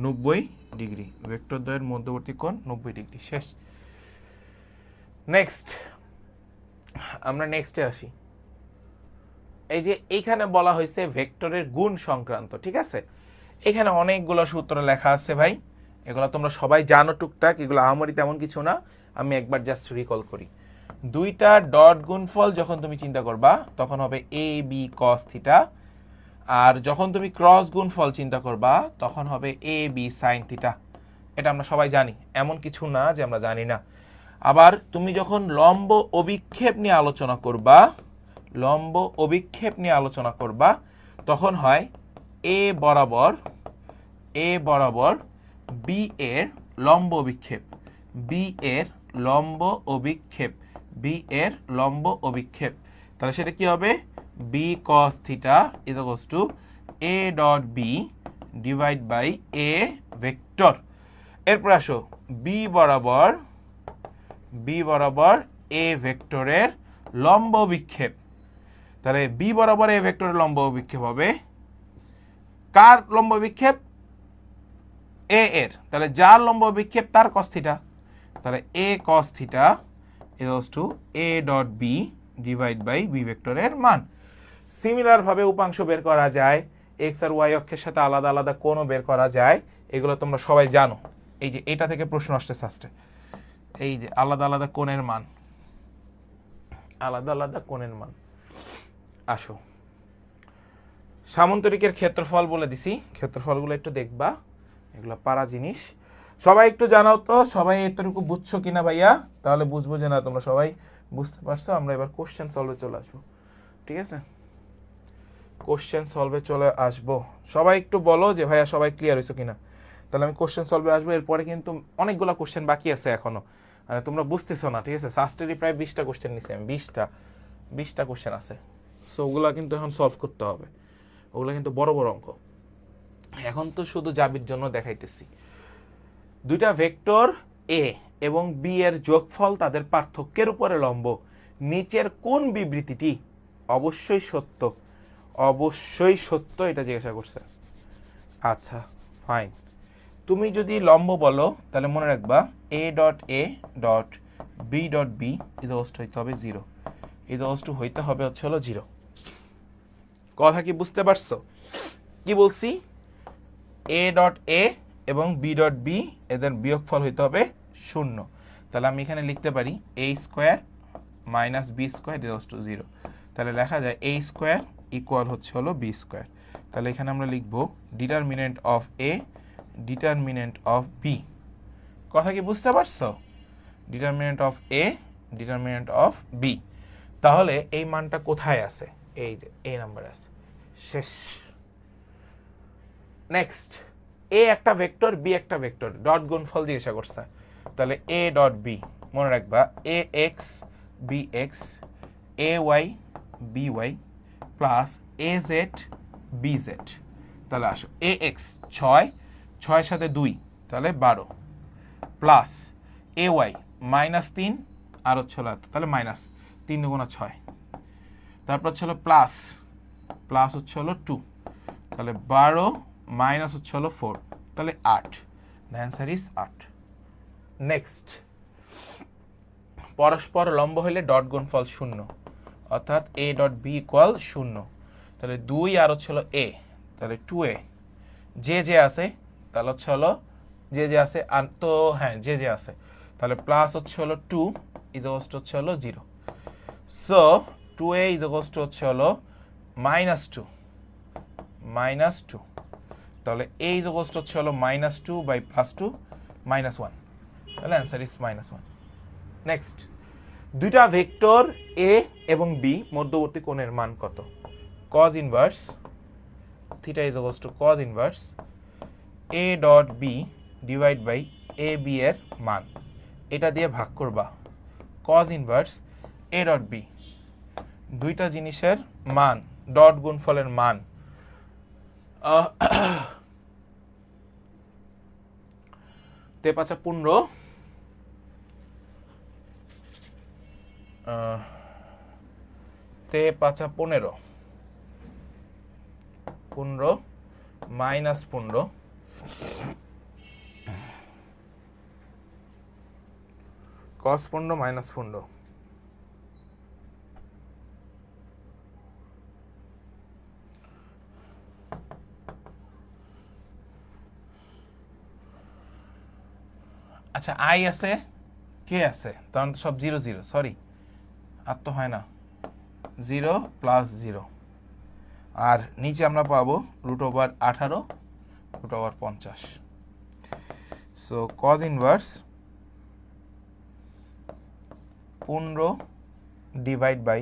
90 ডিগ্রি, ভেক্টর দ্বয়ের মধ্যবর্তী কোণ 90 ডিগ্রি, শেষ। নেক্সট, আমরা নেক্সটে আসি। এই যে এইখানে বলা হয়েছে ভেক্টরের গুণ সংক্রান্ত, ঠিক আছে, এখানে অনেকগুলো সূত্র লেখা আছে ভাই, এগুলো তোমরা সবাই জানো টুকটাক, এগুলো আহামরি তেমন কিছু না, আমি একবার জাস্ট রিকল করি। দুইটা ডট গুণফল যখন তুমি চিন্তা করবা তখন হবে এ বি কস থিটা, আর যখন তুমি ক্রস গুণফল চিন্তা করবা তখন হবে এ বি সাইন থিটা। এটা আমরা সবাই জানি, এমন কিছু না যে আমরা জানি না। আবার তুমি যখন লম্ব অভিক্ষেপ নিয়ে আলোচনা করবা তখন হয় এ বরাবর বি এর লম্ব অভিক্ষেপ, তাহলে সেটা কি হবে? B cos theta equals to A dot B divide by A vector. এরপর আসো বি বরাবর এ ভেক্টরের লম্ব অভিক্ষেপ, তাহলে বি বরাবর এ ভেক্টরের লম্ব অভিক্ষেপ হবে কার লম্ব অভিক্ষেপ? এ এর, তাহলে যার লম্ব অভিক্ষেপ তার cos থিটা, তাহলে A cos theta equals to A dot B divide by B ভেক্টরের মান। সিমিলার ভাবে উপাংশ বের করা যায়, এক্স আর ওয়াই অক্ষের সাথে আলাদা আলাদা কোণও বের করা যায়, এগুলো তোমরা সবাই জানো। এই যে এটা থেকে প্রশ্ন আসছে ফার্স্টে, এই যে আলাদা আলাদা কোণের মান, আসো সামান্তরিকের ক্ষেত্রফল বলে দিছি, ক্ষেত্রফলগুলো একটু দেখবা, এগুলো পারা জিনিস, সবাই একটু জানাও তো, সবাই এতটুকু বুঝছো কিনা ভাইয়া? তাহলে বুঝবো যে না তোমরা সবাই বুঝতে পারছো। আমরা এবার কোশ্চেন সলভে চলে আসবো, ঠিক আছে, কোশ্চেন সলভে চলে আসবো। সবাই একটু বলো যে ভাইয়া সবাই ক্লিয়ার হয়েছো কিনা, তাহলে আমি কোশ্চেন সলভে আসবো। এরপরে কিন্তু অনেকগুলো কোশ্চেন বাকি আছে এখনো, মানে তোমরা বুঝতেছো না, ঠিক আছে, সাস্টেরই প্রায় 20টা কোশ্চেন নিছি আমি, 20টা কোশ্চেন আছে, সো ওগুলা কিন্তু এখন সলভ করতে হবে, ওগুলো কিন্তু বড় বড় অঙ্ক। এখন তো শুধু জাবির জন্য দেখাইতেছি। দুইটা ভেক্টর এ এবং বি এর যোগফল তাদের পার্থক্যের উপরে লম্ব, নিচের কোন বিবৃতিটি অবশ্যই সত্য, এটা জিজ্ঞাসা করছে। আচ্ছা ফাইন, তুমি যদি লম্ব বলো তাহলে মনে রাখবা A dot B dot B equals হইতে হবে 0, ইকুয়ালস টু হইতে হবে হচ্ছে হলো 0। কথা কি বুঝতে পারছো কি বলছি? এ ডট এ এবং বি ডট বি এদের বিয়োগফল হইতে হবে 0, তাহলে আমি এখানে লিখতে পারি a² minus B square is to 0। তাহলে লেখা যায় এ স্কোয়ার ইকুয়াল হচ্ছে হলো বি স্কোয়ার। তাহলে এখানে আমরা লিখব determinant of A determinant of B. কথা কি বুঝতে পারছো? Determinant of A determinant of B. তাহলে এই মানটা কোথায় আছে? এই যে এই নাম্বারে আছে। শেষ। নেক্সট, এ একটা ভেক্টর বি একটা ভেক্টর, ডট গুণফল জিজ্ঞাসা করছে। তাহলে এ ডট বি মনে রাখবা A X B X A Y B Y plus A Z B Z. তাহলে আসো এ এক্স 6, 6 সাথে 2 তাহলে 12 প্লাস এ ওয়াই -3 আর হচ্ছে হলো তাহলে মাইনাস 3 দুগুণা 6, তারপর হচ্ছে হলো প্লাস প্লাস হচ্ছে হলো 2 তাহলে 12 মাইনাস হচ্ছে হলো 4 তাহলে 8। The answer is 8। নেক্সট, পরস্পর লম্ব হলে ডট গুণফল 0, অর্থাৎ এ ডট বি ইকুয়াল 0। তাহলে 2 আর হচ্ছে হলো এ, তাহলে 2a যে যে আছে তাহলে হচ্ছে হলো যে যে আছে আর তো হ্যাঁ যে যে আছে তাহলে প্লাস হচ্ছে হলো 2 ইজ হচ্ছে হলো 0। সো 2a ইজ হচ্ছে হলো -2 -2 তাহলে a ইজ হচ্ছে হলো -2 বাই +2 -1 তাহলে অ্যান্সার ইজ -1। নেক্সট, দুইটা ভেক্টর এ এবং বি মধ্যবর্তী কোণের মান কত? cos inverse theta is to cos inverse A dot B divide by A B এর মান, এটা দিয়ে ভাগ করবা cos inverse A dot B, দুইটা জিনিসের মান ডট গুণফলের মান। তে 5 15 তে 5 15 15 মাইনাস 15 cos 15 মাইনাস 15। আচ্ছা আই আছে কে আছে তখন তো সব 0 0, সরি আর তো হয় না 0 প্লাস 0 আর নিচে আমরা পাবো √18 √50। So cos inverse 15 divide by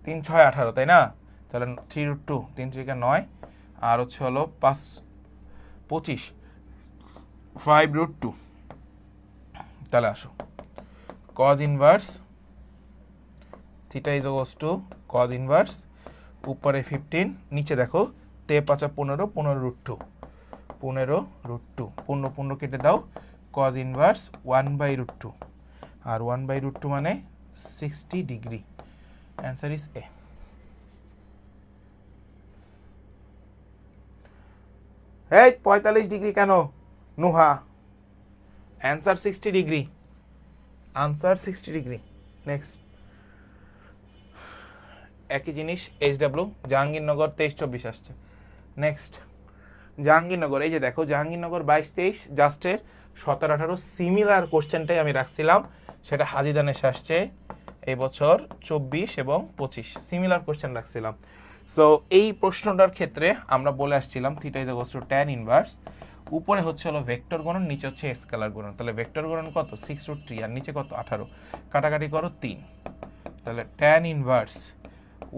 3 6 18 তাই না? তাহলে 3√2 3 3 9 আর হচ্ছে হলো 5 25 5√2। তাহলে আসো cos inverse theta is to cos inverse উপরে 15 নিচে দেখো তে 5 15 15√2 15√2 15 15 কেটে দাও cos ইনভার্স 1/√2 আর 1/√2 মানে 60 ডিগ্রি। অ্যান্সার ইজ এ। এই 45 ডিগ্রি কেন Nuha? Answer 60 degree, answer 60 degree. Next, একই জিনিস HW জাহাঙ্গীরনগর 23 24 আসছে। নেক্সট, জাহাঙ্গীরনগর এই যে দেখো জাহাঙ্গীরনগর 22 23 জাস্টের 17 18 সিমিলার কোশ্চেনটাই আমি রাখছিলাম, সেটা হাজিদানেশে আসছে এই বছর 24 এবং 25 সিমিলার কোশ্চেন রাখছিলাম। সো এই প্রশ্নটার ক্ষেত্রে আমরা বলে আসছিলাম theta is equals to tan inverse, উপরে হচ্ছে হলো ভেক্টর গুণন নিচে হচ্ছে স্কেলার গুণন। তাহলে ভেক্টর গুণন কত 6√3 আর নিচে কত 18, কাটাকাটি করো 3, তাহলে tan ইনভার্স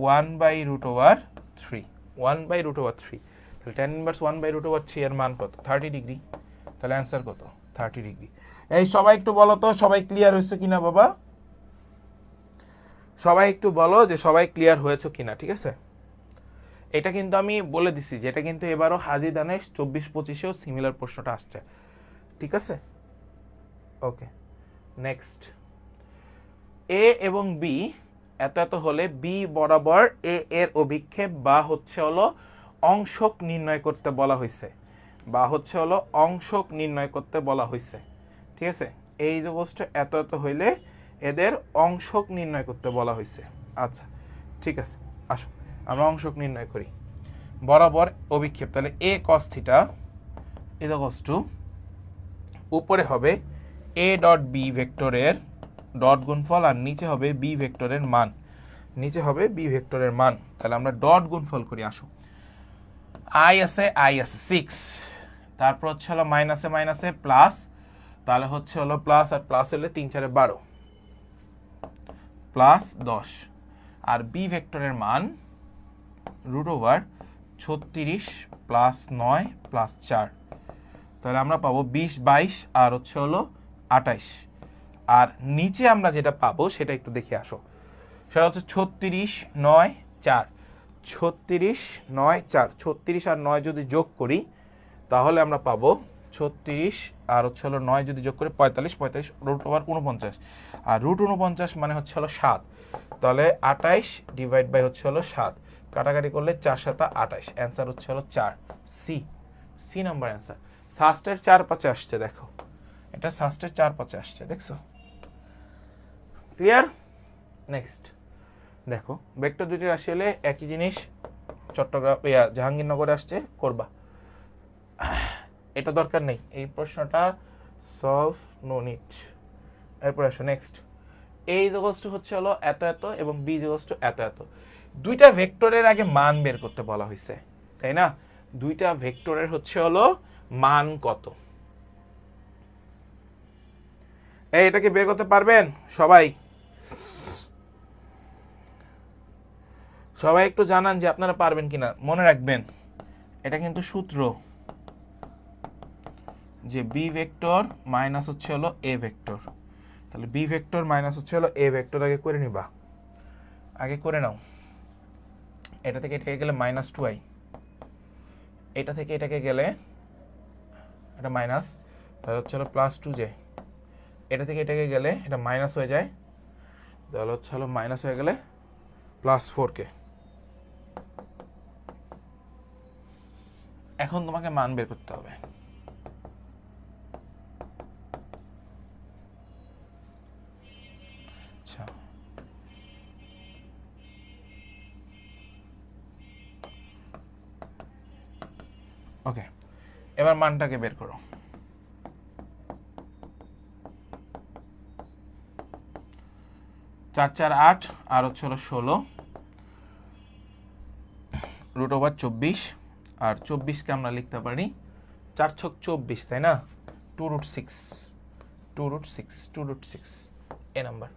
1/√3 1/√3 তাহলে tan ইনভার্স 1/√3 এর মান কত 30 ডিগ্রি। তাহলে অ্যান্সার কত 30 ডিগ্রি। এই সবাই একটু বলো তো সবাই ক্লিয়ার হয়েছে কিনা বাবা? সবাই একটু বলো যে সবাই ক্লিয়ার হয়েছে কিনা, ঠিক আছে? এটা কিন্তু আমি বলে দিছি যে এটা কিন্তু এবারও হাজিদানেশ 24 25-এও সিমিলার প্রশ্নটা আসছে, ঠিক আছে? ওকে, নেক্সট, এ এবং বি এত এত হলে বি বরাবর এ এর অভিক্ষেপ বা হচ্ছে হলো অংশক নির্ণয় করতে বলা হয়েছে, বা হচ্ছে হলো অংশক নির্ণয় করতে বলা হয়েছে, ঠিক আছে? এই যে বস্তু এত এত হইলে এদের অংশক নির্ণয় করতে বলা হয়েছে। আচ্ছা ঠিক আছে, আসো আমরা অংশক নির্ণয় করি। বরাবর অভিক্ষেপ, তাহলে A cos theta is equals two উপরে হবে এ ডট বি ভেক্টরের ডট গুণফল আর নিচে হবে বি ভেক্টরের মান, নিচে হবে বি ভেক্টরের মান। তাহলে আমরা ডট গুণফল করি, আসো। আই আছে 6, তারপর হচ্ছে হলো মাইনাসে মাইনাসে প্লাস, তাহলে হচ্ছে হলো প্লাস আর প্লাস হলে 3 4 12 প্লাস 10, আর বি ভেক্টরের মান রুট ওভার 36 প্লাস 9 প্লাস 4, তাহলে আমরা পাবো 20 22 আর হচ্ছে হলো 28। আর নিচে আমরা যেটা পাবো সেটা একটু দেখে আসো, সেটা হচ্ছে 36 9 4, 36 9 4, 36 আর 9 যদি যোগ করি তাহলে আমরা পাবো 36 আর হচ্ছে হলো 9 যদি যোগ করি 45, 45 রুট ওভার 49, আর রুট 49 মানে হচ্ছে হলো 7, তাহলে 28 ডিভাইড বাই হচ্ছে হলো 7, কাটাকাটি করলে 4 7 28, অ্যান্সার হচ্ছে হলো 4, সি নাম্বার অ্যান্সার। সাস্টের 4 5 আসছে, দেখো এটা সাস্টের 4 5 আসছে, দেখছো? ক্লিয়ার? নেক্সট দেখো, ভেক্টর দুটি রাশি হলে একই জিনিস চট্টগ্রাম জাহাঙ্গীরনগরে আসছে, করবা, এটা দরকার নেই, এই প্রশ্নটা সলভ নো নিড। এরপর আসো নেক্সট, এ ইকুয়ালস টু হচ্ছে হলো এত এত এবং বি ইকুয়ালস টু এত এত, দুইটা ভেক্টরের আগে মান বের করতে বলা হয়েছে, তাই না? দুইটা ভেক্টরের হচ্ছে হলো মান কত, এটাকে বের করতে পারবেন সবাই? সবাই একটু জানান যে আপনারা পারবেন কিনা। মনে রাখবেন এটা কিন্তু সূত্র, যে বি ভেক্টর মাইনাস হচ্ছে হলো এ ভেক্টর, তাহলে বি ভেক্টর মাইনাস হচ্ছে হলো এ ভেক্টর আগে করে নিবা, আগে করে নাও। এটা থেকে এটাকে গেলে মাইনাস 2i, এটা থেকে এটাকে গেলে এটা মাইনাস, তাহলে হচ্ছে হলো প্লাস 2j, এটা থেকে এটাকে গেলে এটা মাইনাস হয়ে যায়, তাহলে হচ্ছে হলো মাইনাস হয়ে গেলে প্লাস 4k। এখন তোমাকে মান বের করতে হবে। আচ্ছা, ওকে, এবার মানটাকে বের করো। 4 4 8 আর হচ্ছে হলো 16 রুট ওভার 24, আর 24কে আমরা লিখতে পারি 4 6 24, তাই না? 2 রুট 6 2 রুট 6 2 রুট 6, এ নাম্বার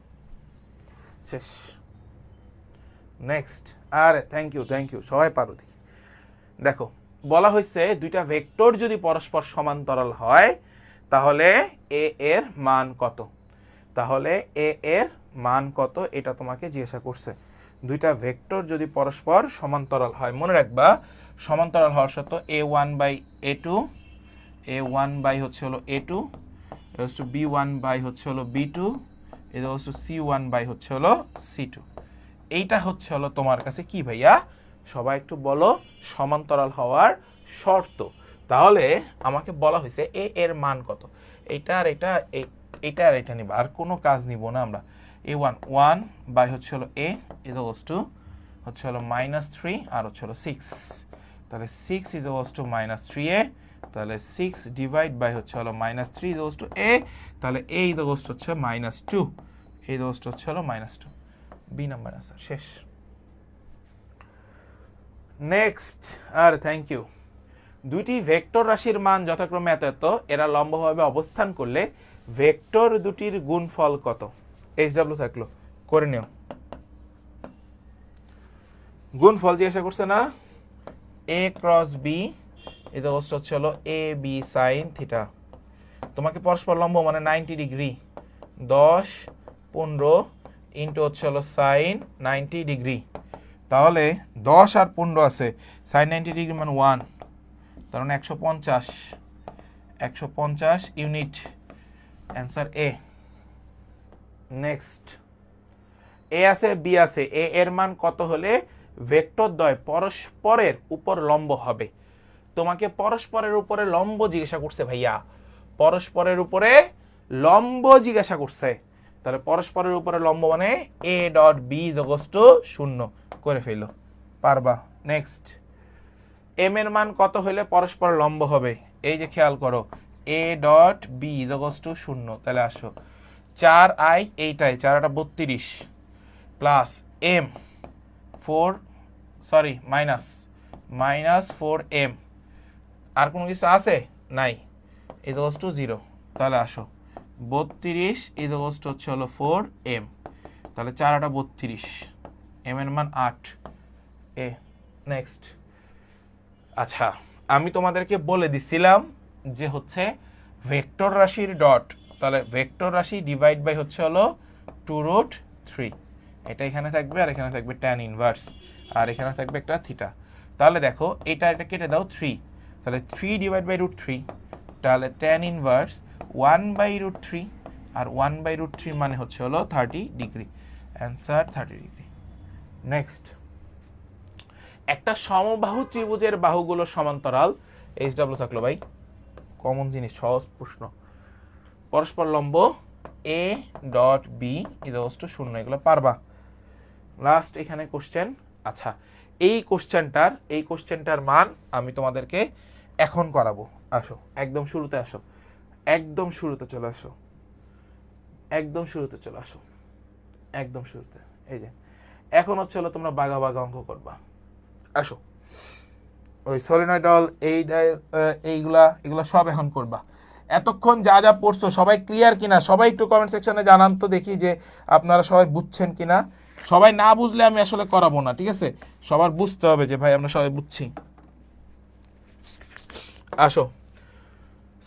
শেষ। নেক্সট, আরে থ্যাংক ইউ সবাই পারো। দেখি দেখো, বলা হয়েছে দুইটা ভেক্টর যদি পরস্পর সমান্তরাল হয় তাহলে এ এর মান কত, তাহলে এ এর মান কত এটা তোমাকে জিজ্ঞাসা করছে। দুইটা ভেক্টর যদি পরস্পর সমান্তরাল হয়, মনে রাখবা সমান্তরাল হওয়ার সত্য a1 by a2, a1 by হচ্ছে হলো a2 equals to b1 by হচ্ছে হলো b2 equals to c1 by হচ্ছে হলো c2। এইটা হচ্ছে হলো তোমার কাছে কি ভাইয়া, সবাই একটু বলো, সমান্তরাল হওয়ার শর্ত। তাহলে আমাকে বলা হয়েছে এ এর মান কত, এইটা আর এটা, এইটা আর এটা নিব, আর কোনো কাজ নিব না আমরা। a1 1 বাই হচ্ছে হলো a ইকুয়ালস টু হচ্ছে হলো -3 আর হচ্ছে হলো 6, তাহলে 6 ইকুয়ালস টু -3a, তাহলে 6 ডিভাইড বাই হচ্ছে হলো -3 ইকুয়ালস টু a, তাহলে a ইকুয়ালস টু হচ্ছে -2, a ইকুয়ালস টু হচ্ছে হলো -2, বি নাম্বার আনসার শেষ। নেক্সট, আর থ্যাংক ইউ। দুইটি ভেক্টর রাশির মান যথাক্রমে এত এত, এরা লম্বভাবে অবস্থান করলে ভেক্টর দুটির গুণফল কত? এইচডব্লিউ থাকলো, করে নিও। গুণফল জিজ্ঞাসা করছে না, এ ক্রস বি এটা হচ্ছে হলো এ বি সাইন থিটা, তোমাকে পরস্পর লম্ব মানে 90 ডিগ্রি, 10 15 ইন্টু হচ্ছে হলো সাইন 90 ডিগ্রি, তাহলে 10 আর 15 আছে, সাইন 90 ডিগ্রি মানে 1, তার মানে 150 ইউনিট, অ্যান্সার এ। নেক্সট, এ আছে বি আছে, এ এর মান কত হলে ভেক্টর দ্বয় পরস্পরের উপর লম্ব হবে? তোমাকে পরস্পরের উপরে লম্ব জিজ্ঞাসা করছে ভাইয়া, পরস্পরের উপরে লম্ব জিজ্ঞাসা করছে, তাহলে পরস্পরের উপরে লম্ব মানে A dot B equals to 0, করে ফেলো, পারবা। নেক্সট, এম এর মান কত হলে পরস্পর লম্ব হবে? এই যে খেয়াল করো, A dot B equals to 0, তাহলে আসো 4i এইটাই 4 8 32 plus m 4 sorry minus 4m আর কোনো কিছু আছে নাই ইকুয়ালস টু 0 তাহলে আসো 32 ইকুয়ালস টু হচ্ছে হলো 4m তাহলে 4 8 32 m এর মান 8 এ নেক্সট আচ্ছা আমি তোমাদেরকে বলে দিছিলাম যে হচ্ছে ভেক্টর রাশির ডট তাহলে ভেক্টর রাশি ডিভাইড বাই হচ্ছে হলো 2√3 এটা এখানে থাকবে আর এখানে থাকবে tan ইনভার্স আর এখানে থাকবে একটা থিটা তাহলে দেখো এটা কেটে দাও 3 তাহলে 3 ডিভাইড বাই √3 তাহলে tan ইনভার্স 1/√3 আর 1/√3 মানে হচ্ছে হলো 30 ডিগ্রি অ্যান্সার 30 ডিগ্রি নেক্সট একটা সমবাহু ত্রিভুজের বাহুগুলো সমান্তরাল এইচডব্লিউ থাকলো ভাই কমন জিনিস সহজ প্রশ্ন পরস্পর লম্ব A dot B equals to 0 এগুলো পারবা লাস্ট এখানে কোশ্চেন আচ্ছা এই কোশ্চেনটার মান আমি তোমাদেরকে এখন করাবো আসো একদম শুরুতে আসো একদম শুরুতে চলে আসো একদম শুরুতে এই যে এখন হচ্ছে হলো তোমরা বাঘা অঙ্ক করবা আসো ওই সলিনয়েডল এইগুলা সব এখন করবা এতক্ষণ যা যা পড়ছো সবাই ক্লিয়ার কিনা সবাই একটু কমেন্ট সেকশনে জানান তো দেখি যে আপনারা সবাই বুঝছেন কিনা সবাই না বুঝলে আমি আসলে করাবো না ঠিক আছে সবার বুঝতে হবে যে ভাই আমরা সবাই বুঝছি আসো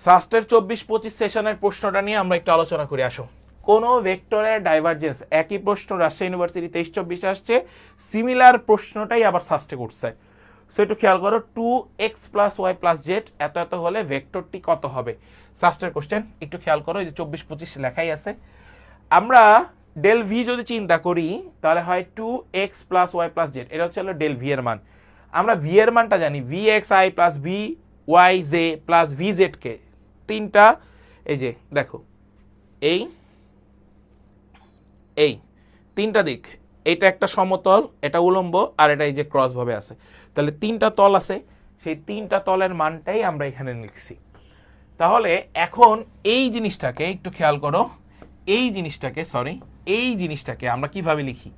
সাস্টের 24-25 সেশনের প্রশ্নটা নিয়ে আমরা একটু আলোচনা করি আসো কোন ভেক্টরের ডাইভারজেন্স একই প্রশ্ন রাজশাহী ইউনিভার্সিটি 23-24 আসছে সিমিলার প্রশ্নটাই আবার সাস্টে করছে সো একটু খেয়াল করো 2x + y + z এত হলে ভেক্টরটি কত হবে সাস্টের কোশ্চেন একটু খেয়াল করো এই যে 24-25 লেখাই আছে আমরা ডেল ভি যদি চিন্তা করি তাহলে হয় 2x + y + z এটা হচ্ছে হলো ডেল ভি এর মান আমরা ভি এর মানটা জানি vxi + vyj + vz কে তিনটা এই যে দেখো এই তিনটা দিক এটা একটা সমতল এটা উলম্ব আর এটা এই যে ক্রস ভাবে আছে তাহলে তিনটা তল আছে সেই তিনটা তলের মানটাই আমরা এখানে লিখছি তাহলে এখন এই জিনিসটাকে একটু খেয়াল করো এই জিনিসটাকে আমরা কিভাবে লিখি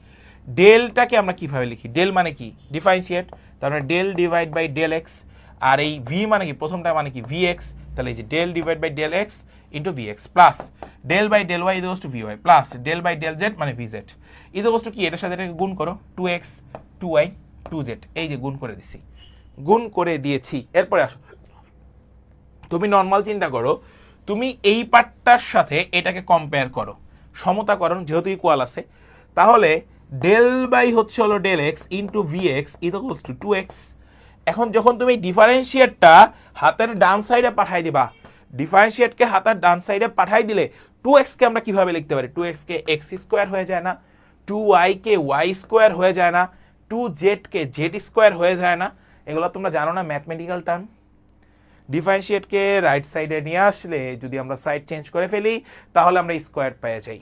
ডেলটাকে আমরা কিভাবে লিখি ডেল মানে কি ডিফারেন্সিয়েট তার মানে del divide by del X আর এই ভি মানে কি প্রথমটা মানে কি ভি এক্স তাহলে এই যে del divide by del X into V X plus del by del Y equals to V Y plus del by del Z মানে ভি জেড ইকুয়ালস টু কি এটার সাথে এটাকে গুণ করো 2x 2y 2z এই যে গুণ করে দিয়েছি এরপরে আসো তুমি নর্মাল চিন্তা করো তুমি এই পার্টটার সাথে এটাকে কম্পেয়ার করো সমতাকরণ যেহেতু ইকুয়াল আছে তাহলে ডেল বাই হচ্ছে হলো del X into V X equals to 2x এখন যখন তুমি ডিফারেন্সিয়েটটা হাতের ডান সাইডে পাঠাই দিবা ডিফারেন্সিয়েটকে হাতের ডান সাইডে পাঠাই দিলে 2x কে আমরা কিভাবে লিখতে পারি 2x কে x স্কয়ার হয়ে যায় না 2y কে y স্কয়ার হয়ে যায় না 2z কে z স্কয়ার হয়ে যায় না এগুলো তোমরা জানো না ম্যাথমেটিক্যাল টার্ম ডিফারেন্সিয়েটকে রাইট সাইডে নিয়ে আসলে যদি আমরা সাইড চেঞ্জ করে ফেলি তাহলে আমরা স্কয়ার পেয়ে যাই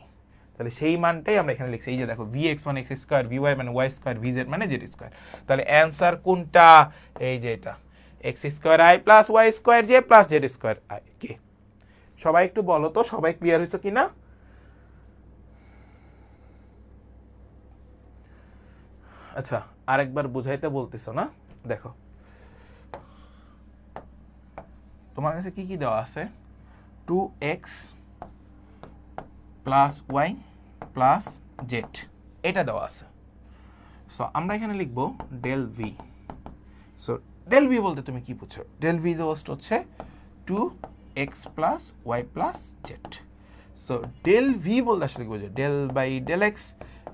তাহলে সেই মানটাই আমরা এখানে লিখছি এই যে দেখো vx মানে x স্কয়ার vy মানে y স্কয়ার vz মানে z স্কয়ার তাহলে অ্যানসার কোনটা এই যে এটা x square i plus y square j plus z square i কে সবাই একটু বলো তো সবাই ক্লিয়ার হয়েছে কিনা আচ্ছা আরেকবার বুঝাইতে বলতেছো না দেখো তোমার কাছে কি দেওয়া আছে 2x plus y plus z এটা দেওয়া আছে সো আমরা এখানে লিখবো del V so del V বলতে তুমি কি বুঝছো ডেল ভি হচ্ছে 2x plus y plus z so del V বলতে আসলে কি বুঝছো del by del X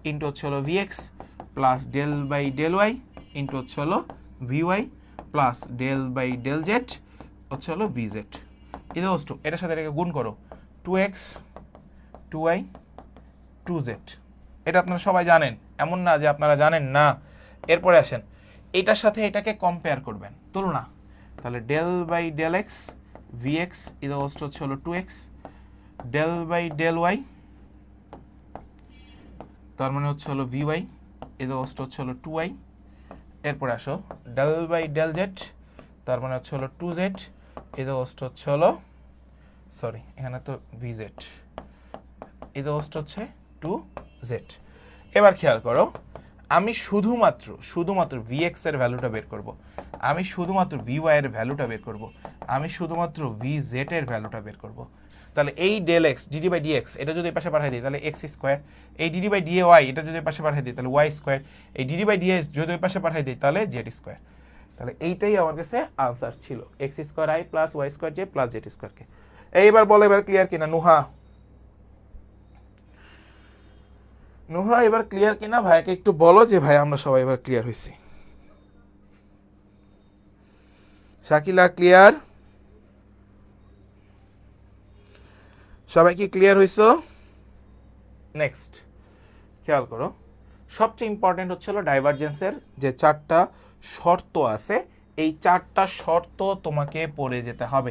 into হচ্ছে হলো vx plus del by del Y into হচ্ছে হলো vy plus del by del Z হচ্ছে হলো vz এটার সাথে এটাকে গুণ করো 2x 2y 2z এটা আপনারা সবাই জানেন এমন না যে আপনারা জানেন না এরপরে আসেন এটার সাথে এটাকে কম্পেয়ার করবেন তুলনা তাহলে del by del X vx হচ্ছে হলো 2x del by del Y তার মানে হচ্ছে হলো vy হচ্ছে হলো 2y এরপরে আসো ডেল বাই ডেল জেড তার মানে হচ্ছে হলো 2z হচ্ছে হলো সরি এখানে তো vz ইজ হচ্ছে 2z। এবার খেয়াল করো, আমি শুধুমাত্র vx এর ভ্যালুটা বের করব, আমি শুধুমাত্র vy এর ভ্যালুটা বের করব, আমি শুধুমাত্র vz এর ভ্যালুটা বের করব। তাহলে এই del X D D by D X এটা যদি পাশে পাঠিয়ে দিই তাহলে এক্স স্কোয়ার, এই ডিডি বাই ডিএ ওয়াই এটা যদি পাশে পাঠিয়ে দিই তাহলে ওয়াই স্কোয়ার, এই ডিডি বাই ডিএস যদি পাশে পাঠিয়ে দিই তাহলে জেড স্কোয়ার। তাহলে এইটাই আমার কাছে আনসার ছিল, X square I plus Y square J plus Z স্কোয়ারকে। এইবার বলো, এবার ক্লিয়ার কিনা নুহা? নুহা এবার ক্লিয়ার কিনা? ভাইকে একটু বলো যে ভাই আমরা সবাই এবার ক্লিয়ার হয়েছি। শাকিলা ক্লিয়ার? সবাই কি ক্লিয়ার হইছো? নেক্সট খেয়াল করো, সবচেয়ে ইম্পর্টেন্ট হচ্ছিল ডাইভারজেন্সের যে 4টা শর্ত আছে, এই 4টা শর্ত তোমাকে পড়ে যেতে হবে।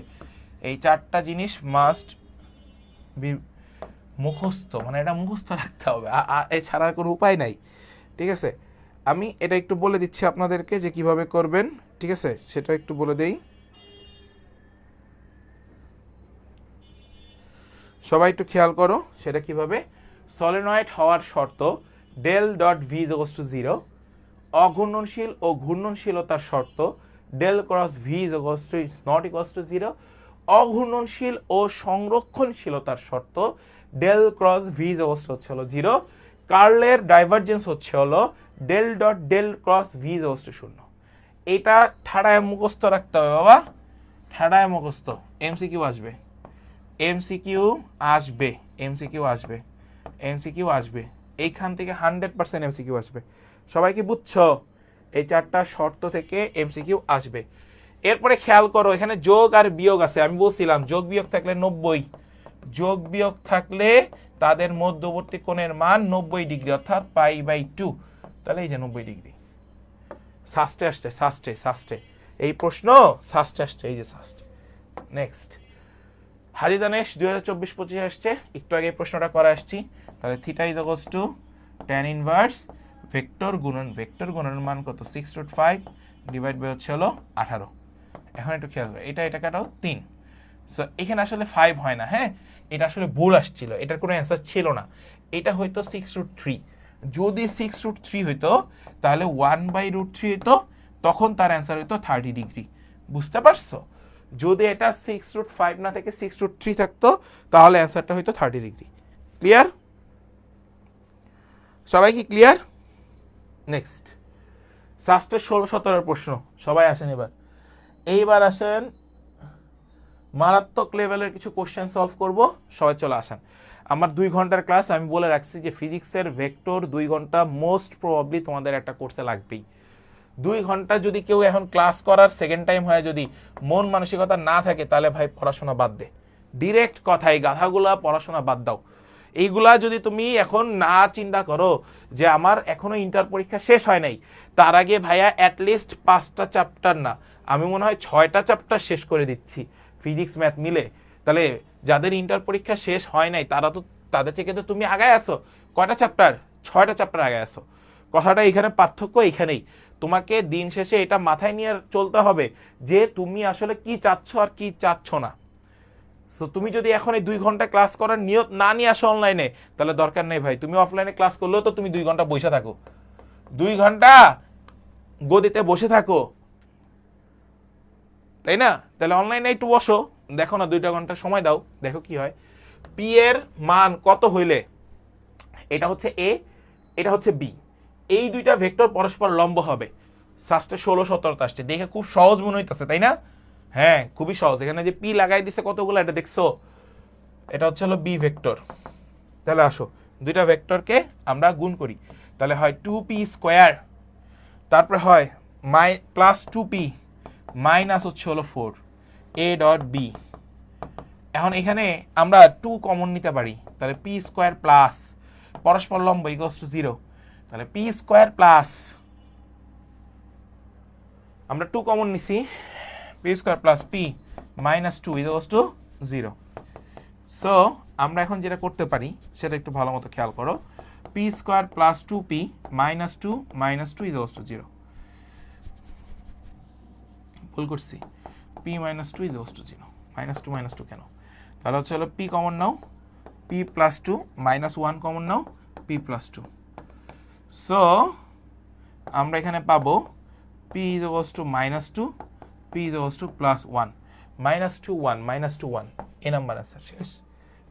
এই 4টা জিনিস মাস্ট বি মুখস্থ, মানে এটা মুখস্থ রাখতে হবে, এছাড়া কোনো উপায় নাই। ঠিক আছে, আমি এটা একটু বলে দিচ্ছি আপনাদেরকে যে কিভাবে করবেন। ঠিক আছে, সেটা একটু বলে দেই। সবাই একটু খেয়াল করো সেটা কিভাবে। সলিনয়েড হওয়ার শর্ত del dot V is to 0, অঘূর্ণনশীল ও ঘূর্ণনশীলতার শর্ত del cross V is not equals to 0, অঘূর্ণনশীল ও সংরক্ষণশীলতার শর্ত ডেল ক্রস ভি ইজ হচ্ছে হলো 0, কার্লের ডাইভারজেন্স হচ্ছে হলো del dot del cross V is to 0। এটা ঠাড়ায় মুখস্থ রাখতে হবে বাবা, ঠাড়ায় মুখস্থ। এমসিকিউ আসবে, এমসিকিউ আসবে, এমসিকিউ আসবে, এমসিকিউ আসবে, এইখান থেকে 100% এমসিকিউ আসবে। সবাই কি বুঝছো? এই 4টা শর্ত থেকে এমসিকিউ আসবে। এরপরে খেয়াল করো, এখানে যোগ আর বিয়োগ আছে, আমি বলছিলাম যোগ বিয়োগ থাকলে 90, যোগ বিয়োগ থাকলে তাদের মধ্যবর্তী কোণের মান 90 ডিগ্রি, অর্থাৎ π/2। তাহলে এই যে 90 ডিগ্রি সাস্টে আসছে, সাস্টে এই প্রশ্ন সাস্টে আসছে, এই যে সাস্টে। নেক্সট হাজিদানেশ 2024-25 আসছে, একটু আগে এই প্রশ্নটা করে আসছি। তাহলে theta is equals to tan inverse vector গুণনের মান কত? 6√5 ডিভাইড বাই হচ্ছে হলো 18। এখন একটু খেয়াল করো, এটা কাটাও 3। সো এখানে আসলে 5 হয় না, হ্যাঁ এটা আসলে ভুল আসছিল, এটার কোনো অ্যান্সার ছিল না, এটা হয়তো 6√3। যদি 6√3 হইতো তাহলে 1/√3 হইতো, তখন তার অ্যান্সার হইতো 30 ডিগ্রি। বুঝতে পারছো? যদি এটা 6√5 না থেকে 6√3 থাকতো তাহলে অ্যান্সারটা হইতো 30 ডিগ্রি। ক্লিয়ার? সবাই কি ক্লিয়ার? নেক্সট সাস্টের 16-17 প্রশ্ন, সবাই আসেন এইবার আসেন মারাত্মক লেভেলের কিছু কোশ্চেন সলভ করব, সবাই চলে আসেন। আমার 2 ঘন্টার ক্লাস, আমি বলে রাখছি যে ফিজিক্সের ভেক্টর 2 ঘন্টা মোস্ট প্রবাবলি তোমাদের একটা কোর্সে লাগবেই। 2 ঘন্টা যদি কেউ এখন ক্লাস করার সেকেন্ড টাইম হয়, যদি মন মানসিকতা না থাকে তাহলে ভাই পড়াশোনা বাদ দে, ডিরেক্ট কথাই গাধাগুলা পড়াশোনা বাদ দাও। এইগুলা যদি তুমি এখন না চিন্তা করো যে আমার এখনো ইন্টার পরীক্ষা শেষ হয় নাই, তার আগে ভাইয়া অ্যাটলিস্ট 5টা চ্যাপ্টার না, আমি মনে হয় 6টা চ্যাপ্টার শেষ করে দিচ্ছি ফিজিক্স ম্যাথ মিলে। তাহলে যাদের ইন্টার পরীক্ষা শেষ হয় নাই তারা তো, তাদের থেকে তো তুমি আগায় আছো। কয়টা চ্যাপ্টার? 6টা চ্যাপ্টার আগায় আছো। কথাটা এখানে পার্থক্য এইখানেই। তোমাকে দিন শেষে এটা মাথায় নিয়ে চলতে হবে যে তুমি আসলে কি চাচ্ছ আর কি চাচ্ছ না। সো তুমি যদি এখন এই 2 ঘন্টা ক্লাস করার নিয়ত না নিয়ে আসো অনলাইনে, তাহলে দরকার নেই ভাই, তুমি অফলাইনে ক্লাস করলেও তো তুমি 2 ঘন্টা বসে থাকো, 2 ঘন্টা গদিতে বসে থাকো, তাই না? তাহলে অনলাইনে একটু বসো, দেখো না 2টা ঘন্টা সময় দাও, দেখো কি হয়। পি এর মান কত হইলে, এটা হচ্ছে এ, এটা হচ্ছে বি, এই 2টা ভেক্টর পরস্পর লম্ব হবে। সাস্টে 16-17 আসছে, দেখে খুব সহজ মনে হইতেছে তাই না? হ্যাঁ খুবই সহজ। এখানে যে পি লাগাই দিছে কতগুলো, এটা দেখছো, এটা হচ্ছে হলো বি ভেক্টর। তাহলে আসো 2টা ভেক্টরকে আমরা গুণ করি, তাহলে হয় 2p², তারপরে হয় প্লাস 2p মাইনাস হচ্ছে হলো 4 a ডট বি। এখন এখানে আমরা 2 কমন নিতে পারি, তাহলে p² প্লাস পরস্পর লম্ব ইকুয়ালস টু 0, তাহলে p² প্লাস আমরা 2 কমন নিছি, p² plus p minus 2 equals to 0। So আমরা এখন যেটা করতে পারি সেটা একটু ভালো মতো খেয়াল করো, p² plus 2p minus 2 equals to 0। ভুল করছি, p minus 2 equals to 0, minus 2 কেন? তাহলে হচ্ছে হলো p কমন নাও, P plus two minus one common নাও, পি প্লাস টু। সো আমরা এখানে পাবো P is equals to minus two, P is equals to plus one, minus two one, minus two one, A number answer শেষ।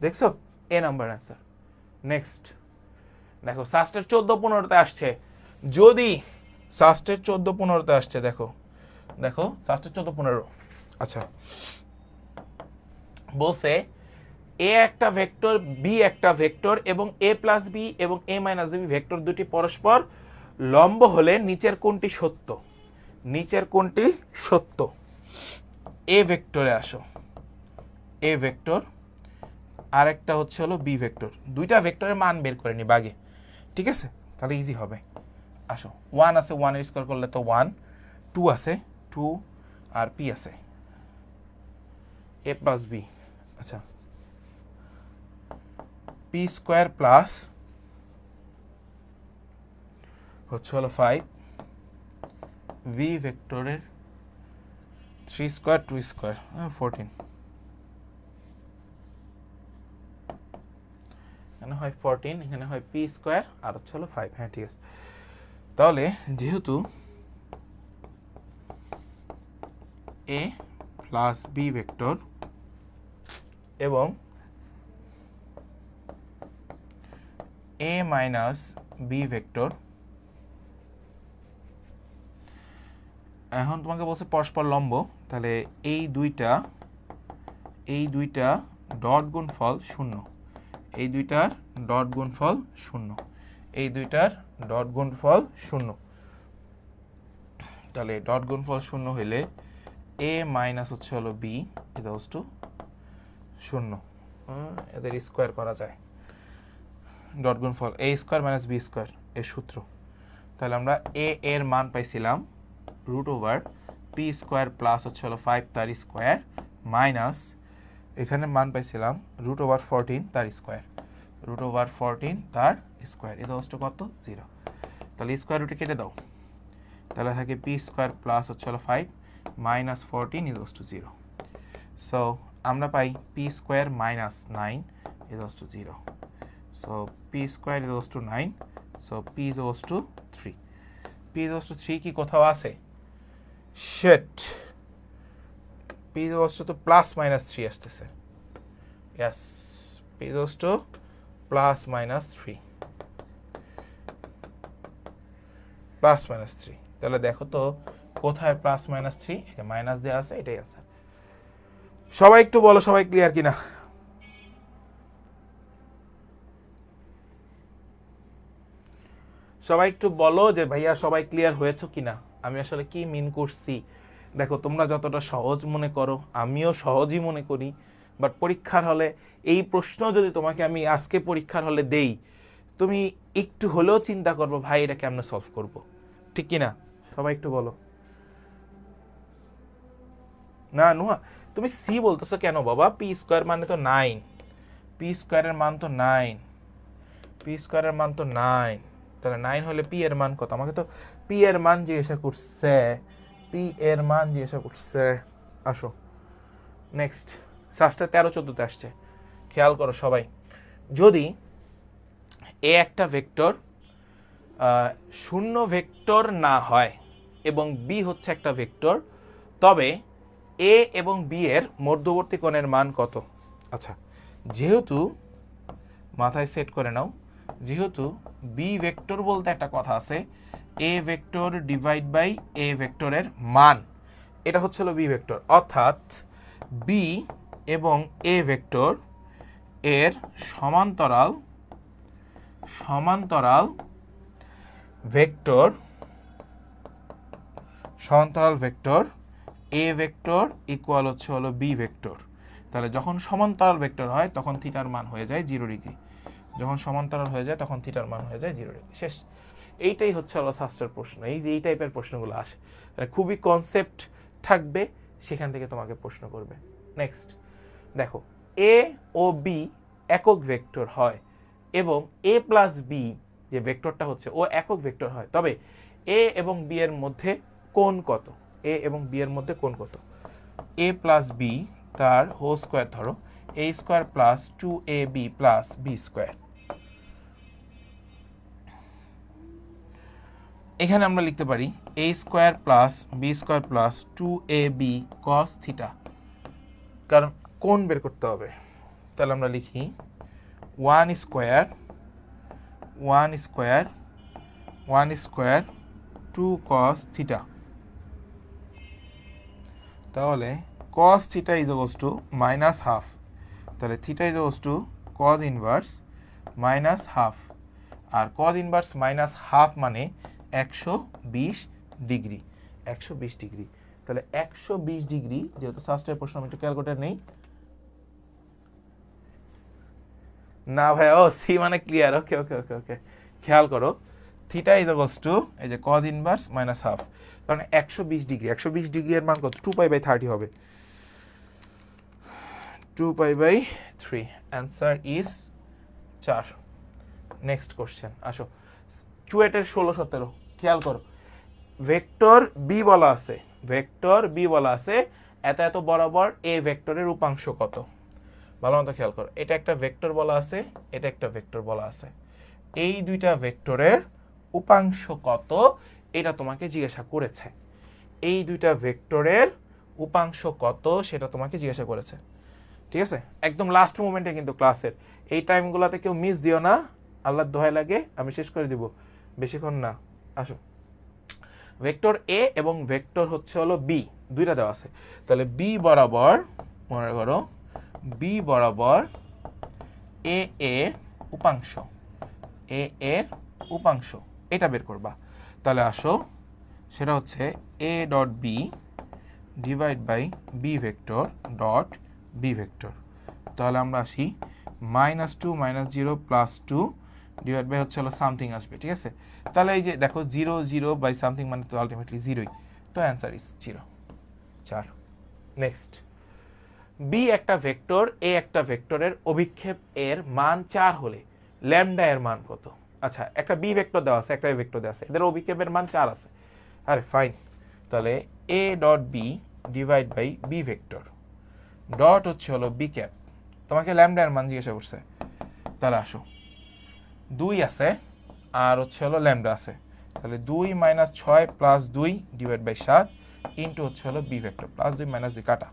দেখছো, এ number answer. Next দেখো সাস্টের 14-15তে আসছে, যদি সাস্টের 14-15তে আসছে, দেখো দেখো সাস্টের 14-15, আচ্ছা বলছে এ একটা ভেক্টর, বি একটা ভেক্টর এবং এ প্লাস বি এবং এ মাইনাস বি ভেক্টর দুটি পরস্পর লম্ব হলে নিচের কোনটি সত্য? নিচের কোনটি সত্য? এ ভেক্টরে আসো, এ ভেক্টর, আরেকটা হচ্ছে হলো বি ভেক্টর, দুইটা ভেক্টরের মান বের করে নি বাগে, ঠিক আছে? তাহলে ইজি হবে। আসো, ওয়ান আছে, ওয়ানের স্কোয়ার করলে তো ওয়ান, টু আছে, টু, আর পি আছে এ প্লাস বি, আচ্ছা পি স্কোয়ার প্লাস হচ্ছে হলো 5 ভি ভেক্টরের 3 স্কোয়ার 2 স্কোয়ার 14, এখানে হয় 14, এখানে হয় পি স্কোয়ার আর হচ্ছে হলো 5। হ্যাঁ ঠিক আছে, তাহলে যেহেতু এ প্লাস বি ভেক্টর এবং এ মাইনাস বি ভেক্টর, এখন তোমাকে বলছে পরস্পর লম্ব, তাহলে এই দুইটা ডট গুণফল শূন্য, এই দুইটার ডট গুণফল শূন্য, এই দুইটার ডট গুণফল শূন্য। তাহলে ডট গুণফল শূন্য হইলে এ মাইনাস হচ্ছে হলো বি ইকুয়ালস টু শূন্য, এদের স্কোয়ার করা যায়, ডট গুণফল A square minus B square এর সূত্র। তাহলে আমরা এ এর মান পাইছিলাম root over P square plus হচ্ছে হলো 5 তার স্কোয়ার মাইনাস এখানে মান পাইছিলাম রুট ওভার 14 তার স্কোয়ার, রুট ওভার 14 তার স্কোয়ার, এটা হচ্ছে কত? 0। তাহলে স্কোয়ার রুটে কেটে দাও, তাহলে থাকে পি স্কোয়ার প্লাস হচ্ছে হলো 5 মাইনাস 14 ইজ টু 0। সো আমরা পাই P square minus 9 is to 0। So P square is to 9, so P is to 3। P is to 3 কি কোথাও আছে? Shit, P is to plus minus 3 আসতেছে, yes P is to plus minus 3, plus minus 3। তাহলে দেখো তো কোথায় plus minus 3, এটা minus দেওয়া আছে, এটাই আনসার। সবাই একটু বলো, সবাই ক্লিয়ার কিনা? সবাই একটু বলো যে ভাইয়া সবাই ক্লিয়ার হয়েছে কিনা, আমি আসলে কি মিন করছি। দেখো তোমরা যতটা সহজ মনে করো আমিও সহজই মনে করি, বাট পরীক্ষার হলে এই প্রশ্ন যদি তোমাকে আমি আজকে পরীক্ষার হলে দেই, তুমি একটু হলেও চিন্তা করবো ভাই এটা কেমনে সলভ করব, ঠিক কিনা? সবাই একটু বলো। না নুহা, তুমি সি বলতেছো কেন বাবা? পি স্কোয়ার মানে তো 9, পি স্কোয়ারের মান তো 9, পি স্কোয়ারের মান তো 9, তাহলে 9 হলে পি এর মান কত? আমাকে তো পি এর মান জিজ্ঞাসা করছে, পি এর মান জিজ্ঞাসা করছে। আসো নেক্সট, সাস্টে 13-14তে আসছে, খেয়াল করো সবাই। যদি এ একটা ভেক্টর শূন্য ভেক্টর না হয় এবং বি হচ্ছে একটা ভেক্টর, তবে এ এবং বি এর মধ্যবর্তী কোণের মান কত? আচ্ছা, যেহেতু মাথায় সেট করে নাও, যেহেতু বি ভেক্টর বলতে একটা কথা আছে, এ ভেক্টর ডিভাইড বাই এ ভেক্টরের মান, এটা হচ্ছে হলো বি ভেক্টর, অর্থাৎ বি এবং এ ভেক্টর এর সমান্তরাল ভেক্টর এ ভেক্টর ইকুয়াল হচ্ছে হলো বি ভেক্টর। তাহলে যখন সমান্তরাল ভেক্টর হয় তখন থিটার মান হয়ে যায় 0 ডিগ্রি, যখন সমান্তরাল হয়ে যায় তখন থিটার মান হয়ে যায় 0 ডিগ্রি। শেষ। এইটাই হচ্ছে হলো শাস্ত্রের প্রশ্ন, এই টাইপের প্রশ্নগুলো আসে, খুবই কনসেপ্ট থাকবে, সেখান থেকে তোমাকে প্রশ্ন করবে। নেক্সট দেখো, এ ও বি একক ভেক্টর হয় এবং এ প্লাস বি যে ভেক্টরটা হচ্ছে ও একক ভেক্টর হয়, তবে এ এবং বি এর মধ্যে কোণ কত? এ এবং বি এর মধ্যে কোণ কত? এ প্লাস বি তার হোল স্কোয়ার ধরো, A square plus 2ab plus B square. এখানে আমরা লিখতে পারি A square plus B square plus 2ab cos theta, কারণ কোণ বের করতে হবে। তাহলে আমরা লিখি 1 স্কোয়ার 2 কস থিটা। তাহলে cos theta is equals to minus half, তাহলে theta is equals to cos inverse minus half, আর কজ ইনভার্স মাইনাস হাফ মানে 120 ডিগ্রি। 120 ডিগ্রি, তাহলে 120 ডিগ্রি, যেহেতু ফার্স্টের প্রশ্ন আমি একটু ক্যালকুলেটর নেই না ভাই, ও সি মানে ক্লিয়ার, ওকে ওকে ওকে ওকে, খেয়াল করো থিটা ইজ ইকুয়ালস টু এই যে কজ ইনভার্স মাইনাস হাফ, কারণ 120 ডিগ্রি, 120 ডিগ্রি এর মান কত? 2π/30 হবে, 2π/3, অ্যান্সার ইজ 4। নেক্সট কোশ্চেন আসো, চুয়েটের 16-17 খেয়াল করো, ভেক্টর বি বলা আছে, এত এত বরাবর এ ভেক্টরের উপাংশ কত? ভালো মতো খেয়াল করো, এটা একটা ভেক্টর বলা আছে, এটা একটা ভেক্টর বলা আছে, এই দুইটা ভেক্টরের উপাংশ কত এটা তোমাকে জিজ্ঞাসা করেছে। এই দুইটা ভেক্টরের উপাংশ কত সেটা তোমাকে জিজ্ঞাসা করেছে, ঠিক আছে? একদম লাস্ট মোমেন্টে কিন্তু ক্লাসের, এই টাইমগুলোতে কেউ মিস দিও না, আল্লাহর দোহাই লাগে, আমি শেষ করে দিব, বেশিক্ষণ না। আসো, ভেক্টর এ এবং ভেক্টর হচ্ছে হলো বি, দুইটা দেওয়া আছে, তাহলে বি বরাবর মনে করো, বি বরাবর এ এর উপাংশ এটা বের করবা। তাহলে আসো, সেটা হচ্ছে A dot B divide by B vector dot B vector. তাহলে আমরা আসি -2 -0 +2 ডিভাইড বাই হচ্ছে হলো সামথিং আসবে, ঠিক আছে? তাহলে এই যে দেখো 0 0 বাই সামথিং মানে তো আলটিমেটলি 0ই, তো অ্যান্সার ইজ 0, 4। নেক্সট, বি একটা ভেক্টর, এ একটা ভেক্টরের অভিক্ষেপ এর মান 4 হলে ল্যামডা এর মান কত? আচ্ছা, একটা বি ভেক্টর দেওয়া আছে, একটা এ ভেক্টর দেওয়া আছে, এদের অভিক্ষেপের মান 4 আছে, আরে ফাইন। তাহলে A dot B divide by B vector dot হচ্ছে হলো বি ক্যাপ, তোমাকে ল্যামডা এর মান জিজ্ঞাসা করছে। তাহলে আসো, 2 আছে আর হচ্ছে হলো ল্যামডা আছে, তাহলে 2 - 6 + 2 ডিভাইড বাই 7 ইন্টু হচ্ছে হলো বি ভেক্টর, +2 - 2 কাটা,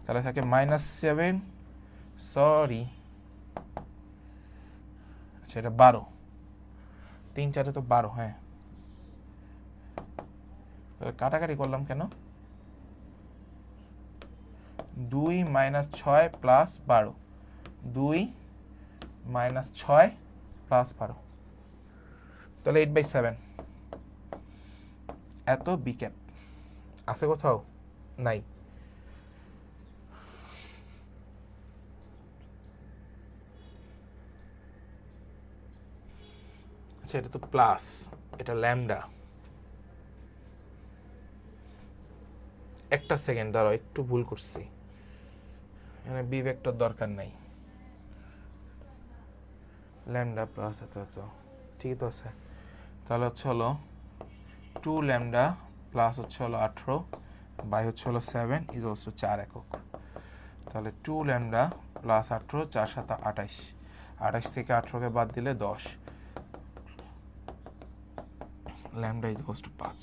তাহলে থাকে -7, সরি আচ্ছা এটা 12, 3 4 তো 12, হ্যাঁ তাহলে কাটাকাটি করলাম কেন? 2 - 6 + 12, 2 - 6 + 12, তাহলে 8/7, এত বি ক্যাপ আছে কোথাও? নাই। আচ্ছা, এটা তো প্লাস, এটা ল্যামডা, একটা সেকেন্ড দাঁড়াও, একটু ভুল করছি, এখানে বি ভেক্টর দরকার নাই, ল্যামডা প্লাস এত এত, ঠিক তো আছে। তাহলে হচ্ছে হলো 2 ল্যামডা প্লাস হচ্ছে হলো 18 বাই হচ্ছে হলো 7 ইজ অলসো 4 একক। তাহলে 2 ল্যামডা প্লাস 18, 4 7 28, 28 থেকে 18কে বাদ দিলে 10, lambda is equals two 5।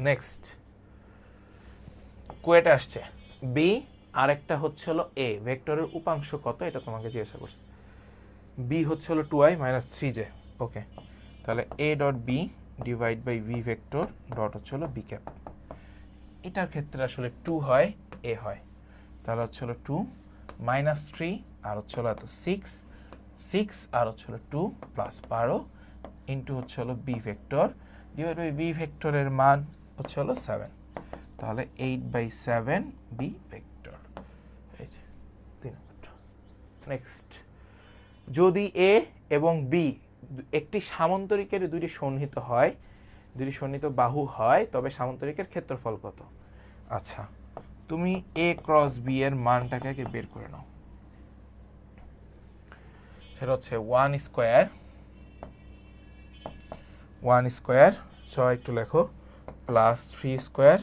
Next, Quetta আসছে বি আর একটা হচ্ছে হলো এ ভেক্টরের উপাংশ কত এটা তোমাকে জিজ্ঞাসা করছে। বি হচ্ছে হলো 2i - 3j, ওকে। তাহলে A dot B divide by B vector dot হচ্ছে হলো বি ক্যাপ, এটার ক্ষেত্রে আসলে 2 হয়, এ হয়, তাহলে হচ্ছে হলো 2 - 3 আর হচ্ছে হলো এত 6 আর হচ্ছে হলো 2 + 12 ইন্টু হচ্ছে হলো B vector divide by B ভেক্টরের মান হচ্ছে হলো 7, তাহলে 8/7 বি ভেক্টর, এই যে 3 নম্বরটা। নেক্সট, যদি এ এবং বি একটি সামান্তরিকের দুটি সন্নিহিত হয়, দুটি সন্নিহিত বাহু হয়, তবে সামান্তরিকের ক্ষেত্রফল কত? আচ্ছা, তুমি এ ক্রস বি এর মানটাকে আগে বের করে নাও, সেটা হচ্ছে 1 স্কোয়ার, সবাই একটু লেখো, +3 স্কোয়ার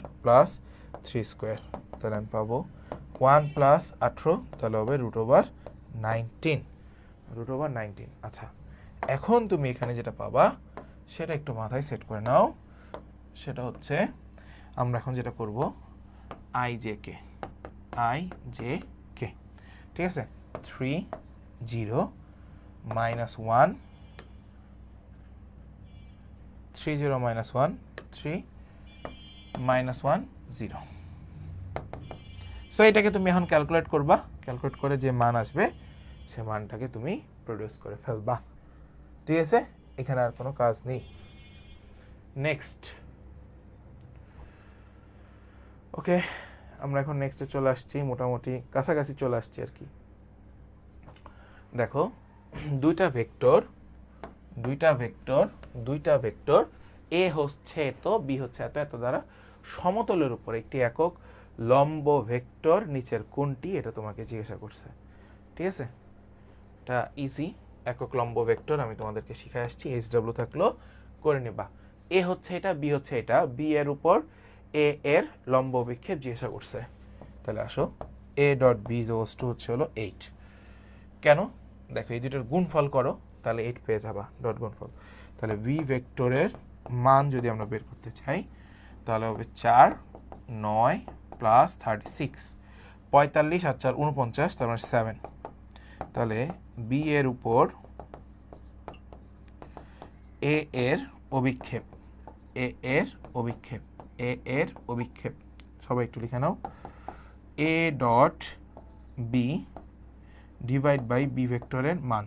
+ 3 স্কোয়ার, তাহলে আমি পাবো 1 প্লাস 18 তাহলে হবে √19, √19। আচ্ছা, এখন তুমি এখানে যেটা পাবা সেটা একটু মাথায় সেট করে নাও। সেটা হচ্ছে আমরা এখন যেটা করব আই জে কে, ঠিক আছে, 3 0 -1 3 0 -1 3 -1 0। সো এটাকে তুমি এখন ক্যালকুলেট করবা, ক্যালকুলেট করে যে মান আসবে সে মানটাকে তুমি প্রডিউস করে ফেলবা। ঠিক আছে, এখানে আর কোনো কাজ নেই। নেক্সট, ওকে, আমরা এখন নেক্সটে চলে আসছি, মোটামুটি কাছাকাছি চলে আসছি আর কি। দেখো, দুইটা ভেক্টর এ হচ্ছে এত, বি হচ্ছে এত, এত দ্বারা সমতলের উপর একটি একক লম্ব ভেক্টর নিচের কোনটি, এটা তোমাকে জিজ্ঞাসা করছে। ঠিক আছে, এটা ইজি, একক লম্ব ভেক্টর আমি তোমাদেরকে শিখাই আসছি, HW থাকলো করে নেবা। এ হচ্ছে এটা, বি হচ্ছে এটা, বি এর উপর এ এর লম্ব অভিক্ষেপ জিজ্ঞাসা করছে। তাহলে আসো, এ ডট বি হচ্ছে হলো 8। কেন? দেখো, এই দুটোর গুণফল করো তাহলে 8 পেয়ে যাবা, ডট গুণফল। তাহলে বি ভেক্টরের মান যদি আমরা বের করতে চাই তাহলে হবে 4 9 প্লাস 36, 45 আর 4 49, তার মানে 7। তাহলে বি এর উপর এ এর অভিক্ষেপ, সবাই একটু লিখে নাও, A dot B divide by B ভেক্টরের মান,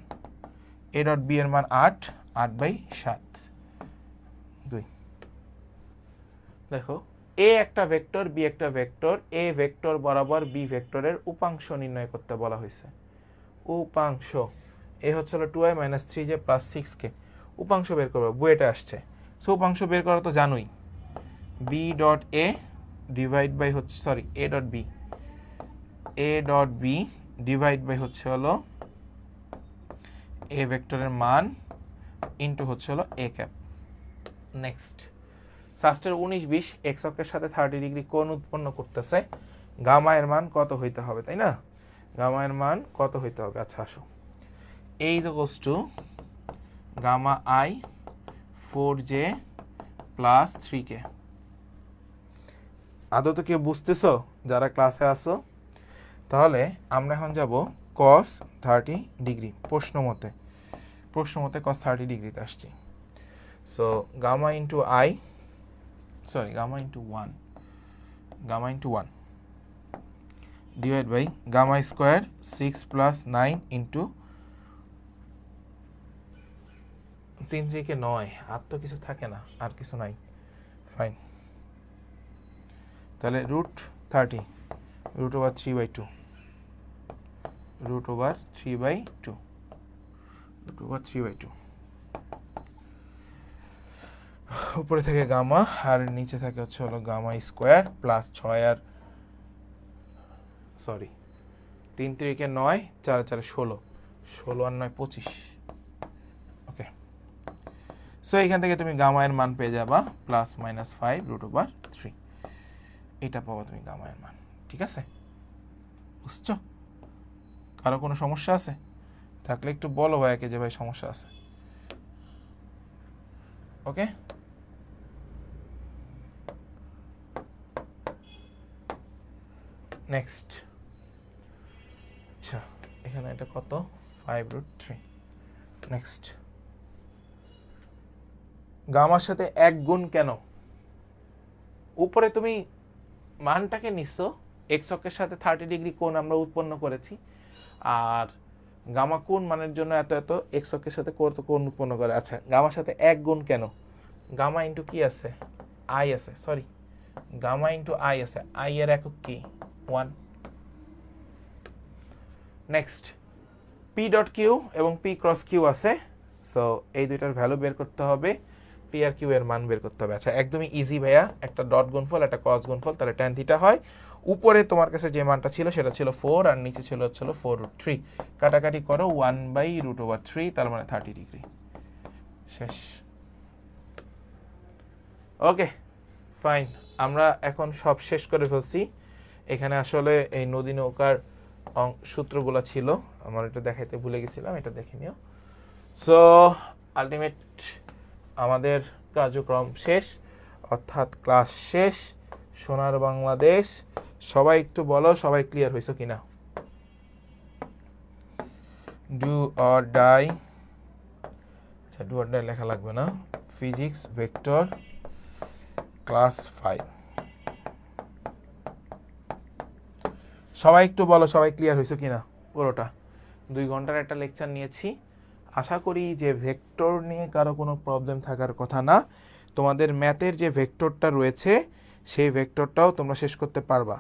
এ ডট বি এর মান 8, 8/7 2। দেখো, এ একটা ভেক্টর, বি একটা ভেক্টর, এ ভেক্টর বরাবর বি ভেক্টরের উপাংশ নির্ণয় করতে বলা হয়েছে। উপাংশ, এ হচ্ছে হলো 2i - 3j প্লাস 6k, উপাংশ বের করবো, বুয়েটে আসছে। সো উপাংশ বের করা তো জানোই, B dot A divide by হচ্ছে, sorry, A dot B divide by হচ্ছে হলো এ ভেক্টরের মান ইন্টু হচ্ছে হলো এ ক্যাপ। নেক্সট, সাস্টের 19-20 এক্স অক্ষের সাথে 30 ডিগ্রি কোণ উৎপন্ন করতেছে, গামা এর মান কত হইতে হবে, তাই না? গামা এর মান কত হইতে হবে? আচ্ছা আসো, এই equals to gamma I 4j plus 3k। আদৌ তো কেউ বুঝতেছো যারা ক্লাসে আসো? তাহলে আমরা এখন যাব cos 30 ডিগ্রি, প্রশ্ন মতে cos 30 ডিগ্রিতে আসছি। So gamma into I, sorry, gamma into 1 divide by gamma square 6 plus 9 into 3 3 9, আর তো কিছু থাকে না, আর কিছু নাই, ফাইন। তাহলে √30 √3/2, √3/2 উপরে থেকে গামা আর নিচে থাকে হচ্ছে হলো গামা স্কোয়ার প্লাস 6 আর, সরি, 3 3 9, 4 4 16, 16 আর 9 25। ওকে, সো এখান থেকে তুমি গামা এর মান পেয়ে যাবা +-5 √3, এটা পাবো তুমি গামা এর মান। ঠিক আছে, বুঝছো? কারো কোনো সমস্যা আছে? থাকলে একটু বলো ভাইয়াকে যে ভাই সমস্যা আছে। ওকে, নেক্সট। আচ্ছা, এখানে এটা কত? 5√3। নেক্সট, গামার সাথে 1 গুণ কেন? উপরে তুমি মানটাকে নিচ্ছ, এক্স অক্ষের সাথে 30 ডিগ্রি কোণ আমরা উৎপন্ন করেছি, আর গামা কোণ মানের জন্য এত এত এক্স অক্ষের সাথে কত কোণ উৎপন্ন করে। আচ্ছা, গামার সাথে 1 গুণ কেন? গামা ইন্টু কি আছে? আই আছে, সরি, গামা ইন্টু আই আছে, আই এর একক কি? 1। নেক্সট, পি ডট কিউ এবং পি ক্রস কিউ আছে, সো এই দুইটার ভ্যালু বের করতে হবে, পি আর কিউ এর মান বের করতে হবে। আচ্ছা, একদমই ইজি ভাইয়া, একটা ডট গুণফল একটা ক্রস গুণফল, তাহলে tan থিটা হয়। উপরে তোমার কাছে যে মানটা ছিল সেটা ছিল 4 আর নিচে ছিল হচ্ছে 4√3, কাটাকাটি করো 1/√3, তার মানে 30 ডিগ্রি। শেষ। ওকে, ফাইন, আমরা এখন সব শেষ করে ফেলছি। এখানে আসলে এই নদী নৌকার সূত্রগুলো ছিল, আমার এটা দেখাইতে ভুলে গেছিলাম, এটা দেখে নিও। সো আলটিমেট আমাদের কার্যক্রম শেষ, অর্থাৎ ক্লাস শেষ। সোনার বাংলাদেশ সবাই একটু বলো, সবাই ক্লিয়ার হয়েছো কিনা? ডু অর ডাই, আচ্ছা ডু অর ডাই লেখা লাগবে না, ফিজিক্স ভেক্টর ক্লাস 5। সবাই একটু বলো, সবাই ক্লিয়ার হয়েছে কিনা পুরোটা? 2 ঘন্টার একটা লেকচার নিয়েছি। আশা করি যে ভেক্টর নিয়ে কারো কোনো প্রবলেম থাকার কথা না। তোমাদের ম্যাথের যে ভেক্টরটা রয়েছে সেই ভেক্টরটাও তোমরা শেষ করতে পারবা।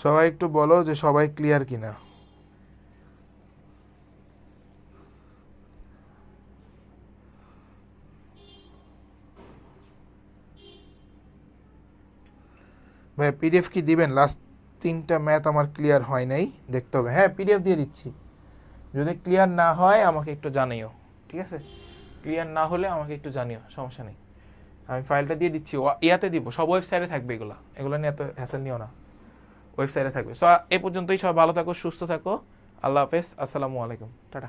সবাই একটু বলো যে সবাই ক্লিয়ার কিনা। ভাই পিডিএফ কি দিবেন? লাস্ট 3টা ম্যাথ আমার ক্লিয়ার হয় নাই, দেখতে হবে। হ্যাঁ পিডিএফ দিয়ে দিচ্ছি, যদি ক্লিয়ার না হয় আমাকে একটু জানিও, ঠিক আছে? ক্লিয়ার না হলে আমাকে একটু জানিও, সমস্যা নেই। আমি ফাইলটা দিয়ে দিচ্ছি, ইয়াতে দিব, সব ওয়েবসাইটে থাকবে এগুলো নিয়ে এত হ্যাসেল নিও না, ওয়েবসাইটে থাকবে। সো এ পর্যন্তই, সবাই ভালো থাকো, সুস্থ থাকো, আল্লাহ হাফেজ, আসসালামু আলাইকুম, টাটা।